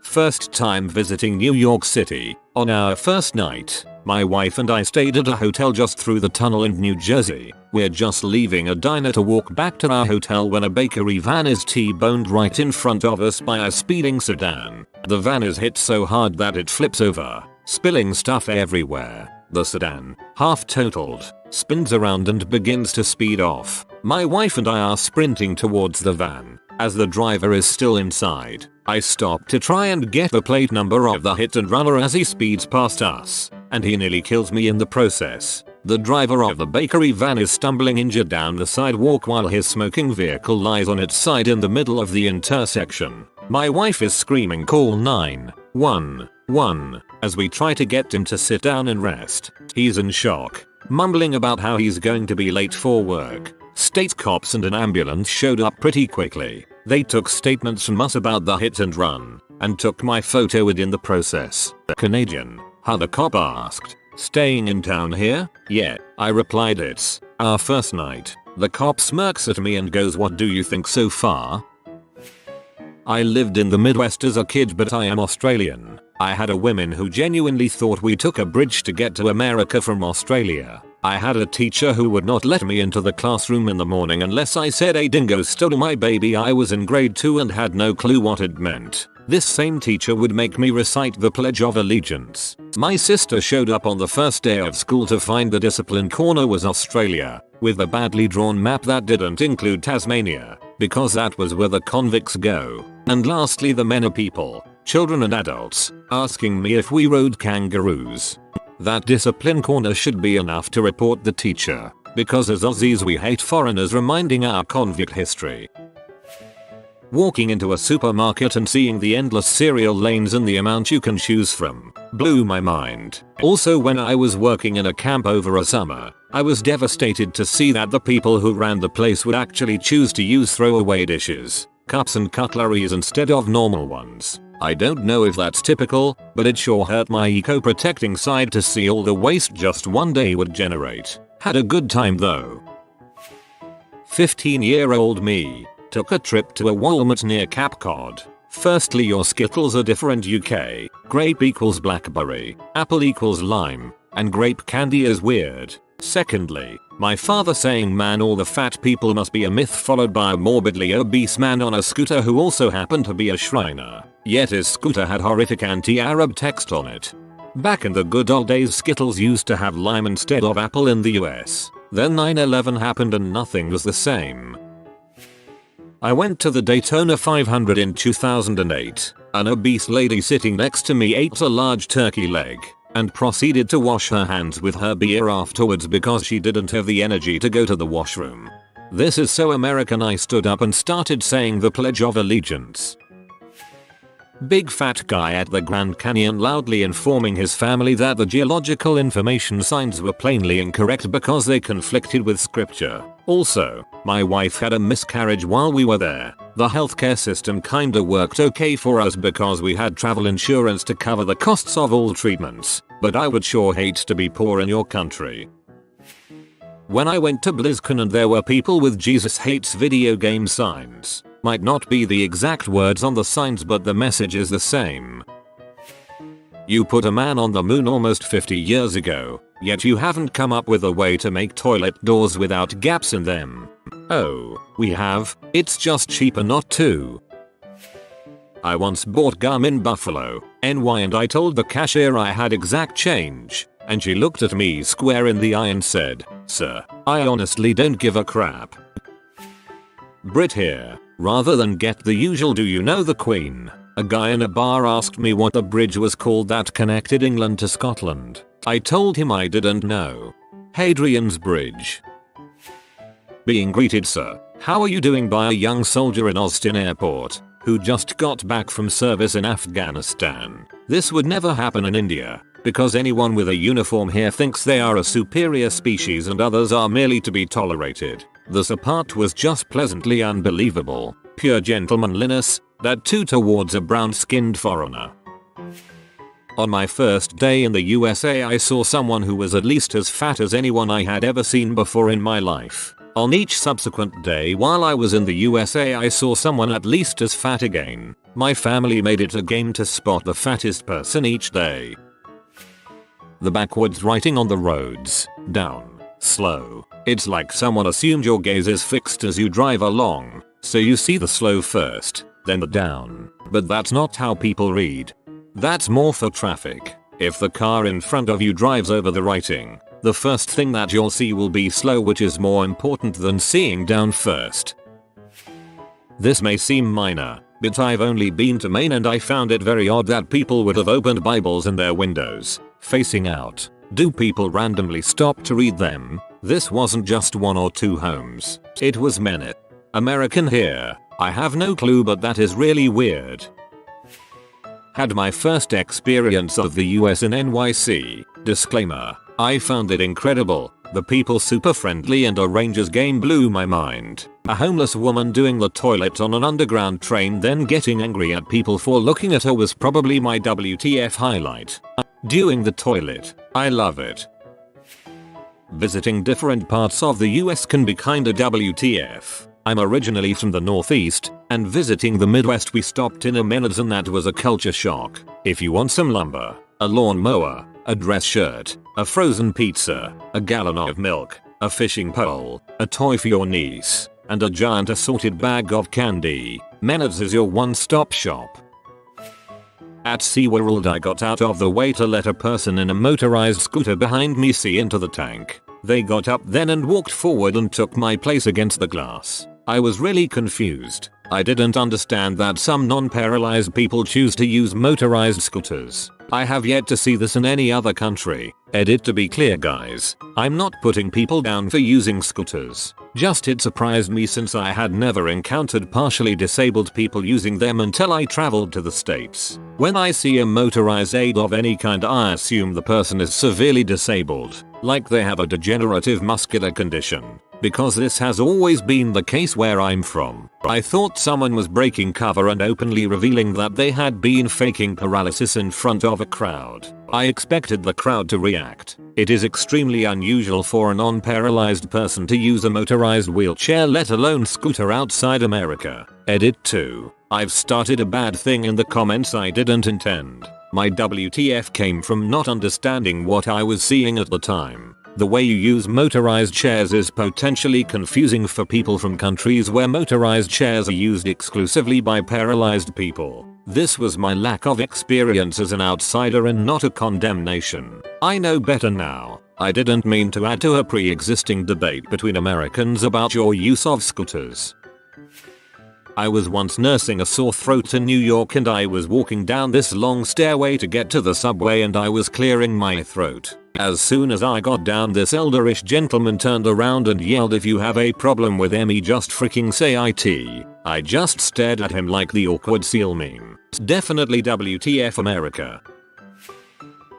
[SPEAKER 1] First time visiting New York City. On our first night, my wife and I stayed at a hotel just through the tunnel in New Jersey. We're just leaving a diner to walk back to our hotel when a bakery van is T-boned right in front of us by a speeding sedan. The van is hit so hard that it flips over, spilling stuff everywhere. The sedan, half totaled, spins around and begins to speed off. My wife and I are sprinting towards the van. As the driver is still inside, I stop to try and get the plate number of the hit and runner as he speeds past us, and he nearly kills me in the process. The driver of the bakery van is stumbling injured down the sidewalk while his smoking vehicle lies on its side in the middle of the intersection. My wife is screaming, "Call 911" as we try to get him to sit down and rest. He's in shock, mumbling about how he's going to be late for work. State cops and an ambulance showed up pretty quickly. They took statements from us about the hit and run, and took my photo in the process. Canadian, how, the cop asked. Staying in town here? Yeah, I replied, it's our first night. The cop smirks at me and goes, what do you think so far? I lived in the Midwest as a kid, but I am Australian. I had a woman who genuinely thought we took a bridge to get to America from Australia. I had a teacher who would not let me into the classroom in the morning unless I said a dingo stole my baby. I was in grade 2 and had no clue what it meant. This same teacher would make me recite the Pledge of Allegiance. My sister showed up on the first day of school to find the discipline corner was Australia, with a badly drawn map that didn't include Tasmania, because that was where the convicts go. And lastly, the men are people, children and adults, asking me if we rode kangaroos. That discipline corner should be enough to report the teacher, because as Aussies we hate foreigners reminding our convict history. Walking into a supermarket and seeing the endless cereal lanes and the amount you can choose from blew my mind. Also, when I was working in a camp over a summer, I was devastated to see that the people who ran the place would actually choose to use throwaway dishes, cups and cutleries instead of normal ones. I don't know if that's typical, but it sure hurt my eco-protecting side to see all the waste just one day would generate. Had a good time though. 15-year-old me took a trip to a Walmart near Cape Cod. Firstly, your Skittles are different UK. Grape equals blackberry, apple equals lime, and grape candy is weird. Secondly, my father saying man all the fat people must be a myth, followed by a morbidly obese man on a scooter who also happened to be a Shriner. Yet his scooter had horrific anti-Arab text on it. Back in the good old days, Skittles used to have lime instead of apple in the US. Then 9/11 happened and nothing was the same. I went to the Daytona 500 in 2008. An obese lady sitting next to me ate a large turkey leg and proceeded to wash her hands with her beer afterwards because she didn't have the energy to go to the washroom. This is so American. I stood up and started saying the Pledge of Allegiance. Big fat guy at the Grand Canyon loudly informing his family that the geological information signs were plainly incorrect because they conflicted with scripture. Also, my wife had a miscarriage while we were there. The healthcare system kinda worked okay for us because we had travel insurance to cover the costs of all treatments, but I would sure hate to be poor in your country. When I went to BlizzCon and there were people with Jesus hates video game signs. Might not be the exact words on the signs, but the message is the same. You put a man on the moon almost 50 years ago, yet you haven't come up with a way to make toilet doors without gaps in them. Oh, we have, it's just cheaper not to. I once bought gum in Buffalo, NY, and I told the cashier I had exact change, and she looked at me square in the eye and said, "Sir, I honestly don't give a crap." Brit here. Rather than get the usual "do you know the Queen?" a guy in a bar asked me what the bridge was called that connected England to Scotland. I told him I didn't know. Hadrian's Bridge. Being greeted "Sir, how are you doing?" by a young soldier in Austin Airport who just got back from service in Afghanistan. This would never happen in India, because anyone with a uniform here thinks they are a superior species and others are merely to be tolerated. The support was just pleasantly unbelievable. Pure gentlemanliness, that too towards a brown-skinned foreigner. On my first day in the USA, I saw someone who was at least as fat as anyone I had ever seen before in my life. On each subsequent day while I was in the USA, I saw someone at least as fat again. My family made it a game to spot the fattest person each day. The backwards writing on the roads. Down. Slow. It's like someone assumed your gaze is fixed as you drive along, so you see the slow first, then the down. But that's not how people read. That's more for traffic. If the car in front of you drives over the writing, the first thing that you'll see will be slow, which is more important than seeing down first. This may seem minor, but I've only been to Maine and I found it very odd that people would have opened Bibles in their windows, facing out. Do people randomly stop to read them? This wasn't just one or two homes. It was many. American here. I have no clue, but that is really weird. Had my first experience of the US in NYC. Disclaimer. I found it incredible. The people super friendly and a Rangers game blew my mind. A homeless woman doing the toilet on an underground train then getting angry at people for looking at her was probably my WTF highlight. Doing the toilet. I love it. Visiting different parts of the US can be kinda WTF. I'm originally from the Northeast, and visiting the Midwest we stopped in a Menards and that was a culture shock. If you want some lumber, a lawnmower, a dress shirt, a frozen pizza, a gallon of milk, a fishing pole, a toy for your niece, and a giant assorted bag of candy, Menards is your one-stop shop. At SeaWorld, I got out of the way to let a person in a motorized scooter behind me see into the tank. They got up then and walked forward and took my place against the glass. I was really confused. I didn't understand that some non-paralyzed people choose to use motorized scooters. I have yet to see this in any other country. Edit: to be clear guys, I'm not putting people down for using scooters. Just it surprised me since I had never encountered partially disabled people using them until I traveled to the States. When I see a motorized aid of any kind, I assume the person is severely disabled, like they have a degenerative muscular condition. Because this has always been the case where I'm from. I thought someone was breaking cover and openly revealing that they had been faking paralysis in front of a crowd. I expected the crowd to react. It is extremely unusual for a non-paralyzed person to use a motorized wheelchair, let alone scooter, outside America. Edit 2. I've started a bad thing in the comments I didn't intend. My WTF came from not understanding what I was seeing at the time. The way you use motorized chairs is potentially confusing for people from countries where motorized chairs are used exclusively by paralyzed people. This was my lack of experience as an outsider and not a condemnation. I know better now. I didn't mean to add to a pre-existing debate between Americans about your use of scooters. I was once nursing a sore throat in New York and I was walking down this long stairway to get to the subway and I was clearing my throat. As soon as I got down, this elderish gentleman turned around and yelled, "If you have a problem with me, just freaking say it." I just stared at him like the awkward seal meme. It's definitely WTF America.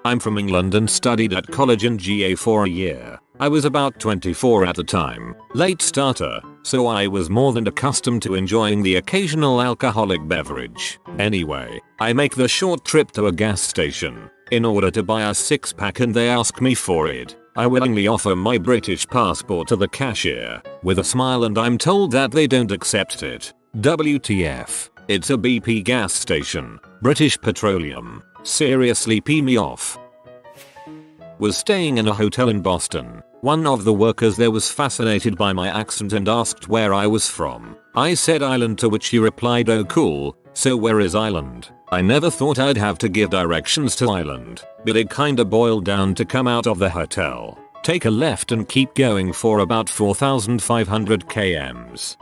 [SPEAKER 1] I'm from England and studied at college in GA for a year. I was about 24 at the time, late starter, so I was more than accustomed to enjoying the occasional alcoholic beverage. Anyway, I make the short trip to a gas station in order to buy a 6-pack and they ask me for it. I willingly offer my British passport to the cashier with a smile and I'm told that they don't accept it. WTF. It's a BP gas station. British Petroleum. Seriously, pee me off. Was staying in a hotel in Boston. One of the workers there was fascinated by my accent and asked where I was from. I said Ireland, to which he replied, "Oh cool, so where is Ireland?" I never thought I'd have to give directions to Ireland, but it kinda boiled down to come out of the hotel, take a left and keep going for about 4,500 kms.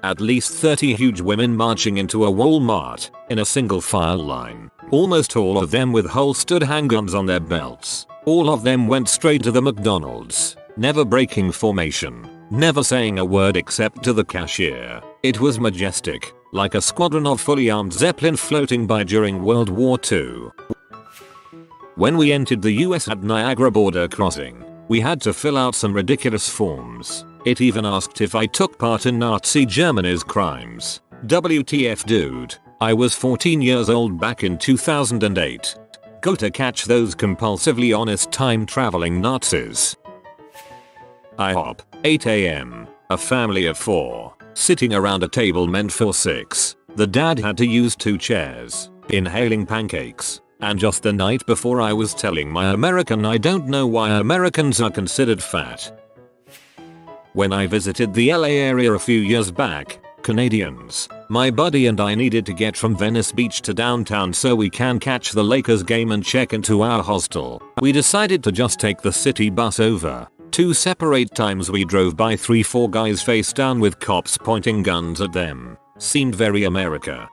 [SPEAKER 1] At least 30 huge women marching into a Walmart in a single file line. Almost all of them with holstered handguns on their belts. All of them went straight to the McDonald's, never breaking formation, never saying a word except to the cashier. It was majestic, like a squadron of fully armed Zeppelin floating by during World War II. When we entered the US at Niagara border crossing, we had to fill out some ridiculous forms. It even asked if I took part in Nazi Germany's crimes. WTF dude. I was 14 years old back in 2008. Go to catch those compulsively honest time traveling Nazis. IHOP, 8 AM. A family of 4, sitting around a table meant for 6. The dad had to use 2 chairs, inhaling pancakes. And just the night before I was telling my American I don't know why Americans are considered fat. When I visited the LA area a few years back, Canadians, my buddy and I needed to get from Venice Beach to downtown so we can catch the Lakers game and check into our hostel. We decided to just take the city bus over. 2 separate times we drove by 3-4 guys face down with cops pointing guns at them. Seemed very America.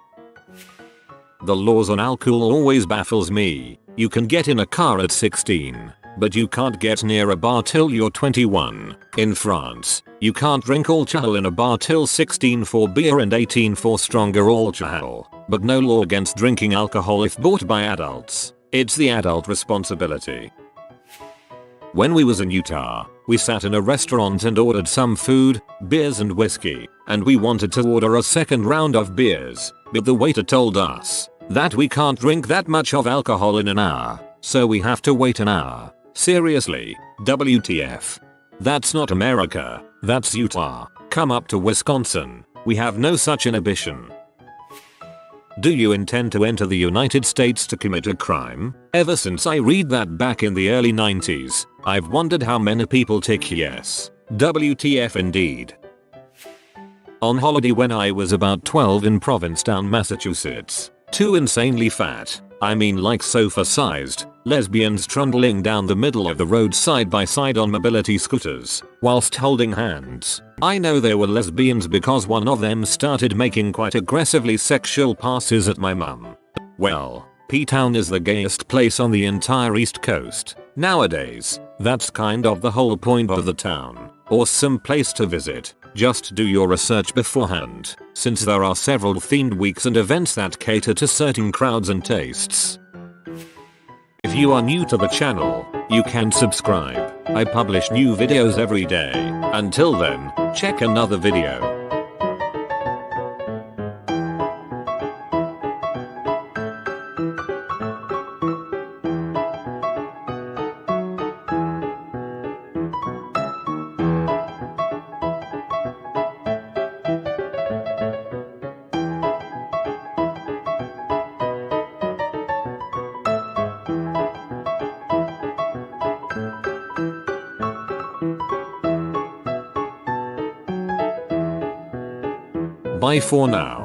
[SPEAKER 1] The laws on alcohol always baffles me. You can get in a car at 16. But you can't get near a bar till you're 21. In France, you can't drink alcohol in a bar till 16 for beer and 18 for stronger alcohol. But no law against drinking alcohol if bought by adults. It's the adult responsibility. When we was in Utah, we sat in a restaurant and ordered some food, beers and whiskey, and we wanted to order a second round of beers, but the waiter told us that we can't drink that much of alcohol in an hour, so we have to wait an hour. Seriously, WTF. That's not America, that's Utah. Come up to Wisconsin. We have no such inhibition. Do you intend to enter the United States to commit a crime? Ever since I read that back in the early 90s, I've wondered how many people tick yes. WTF indeed. On holiday when I was about 12 in Provincetown, Massachusetts, 2 insanely fat, I mean like sofa-sized, lesbians trundling down the middle of the road side by side on mobility scooters, whilst holding hands. I know they were lesbians because one of them started making quite aggressively sexual passes at my mum. Well, P-Town is the gayest place on the entire East Coast. Nowadays, that's kind of the whole point of the town. Awesome place to visit. Just do your research beforehand, since there are several themed weeks and events that cater to certain crowds and tastes. If you are new to the channel, you can subscribe. I publish new videos every day. Until then, check another video. Bye for now.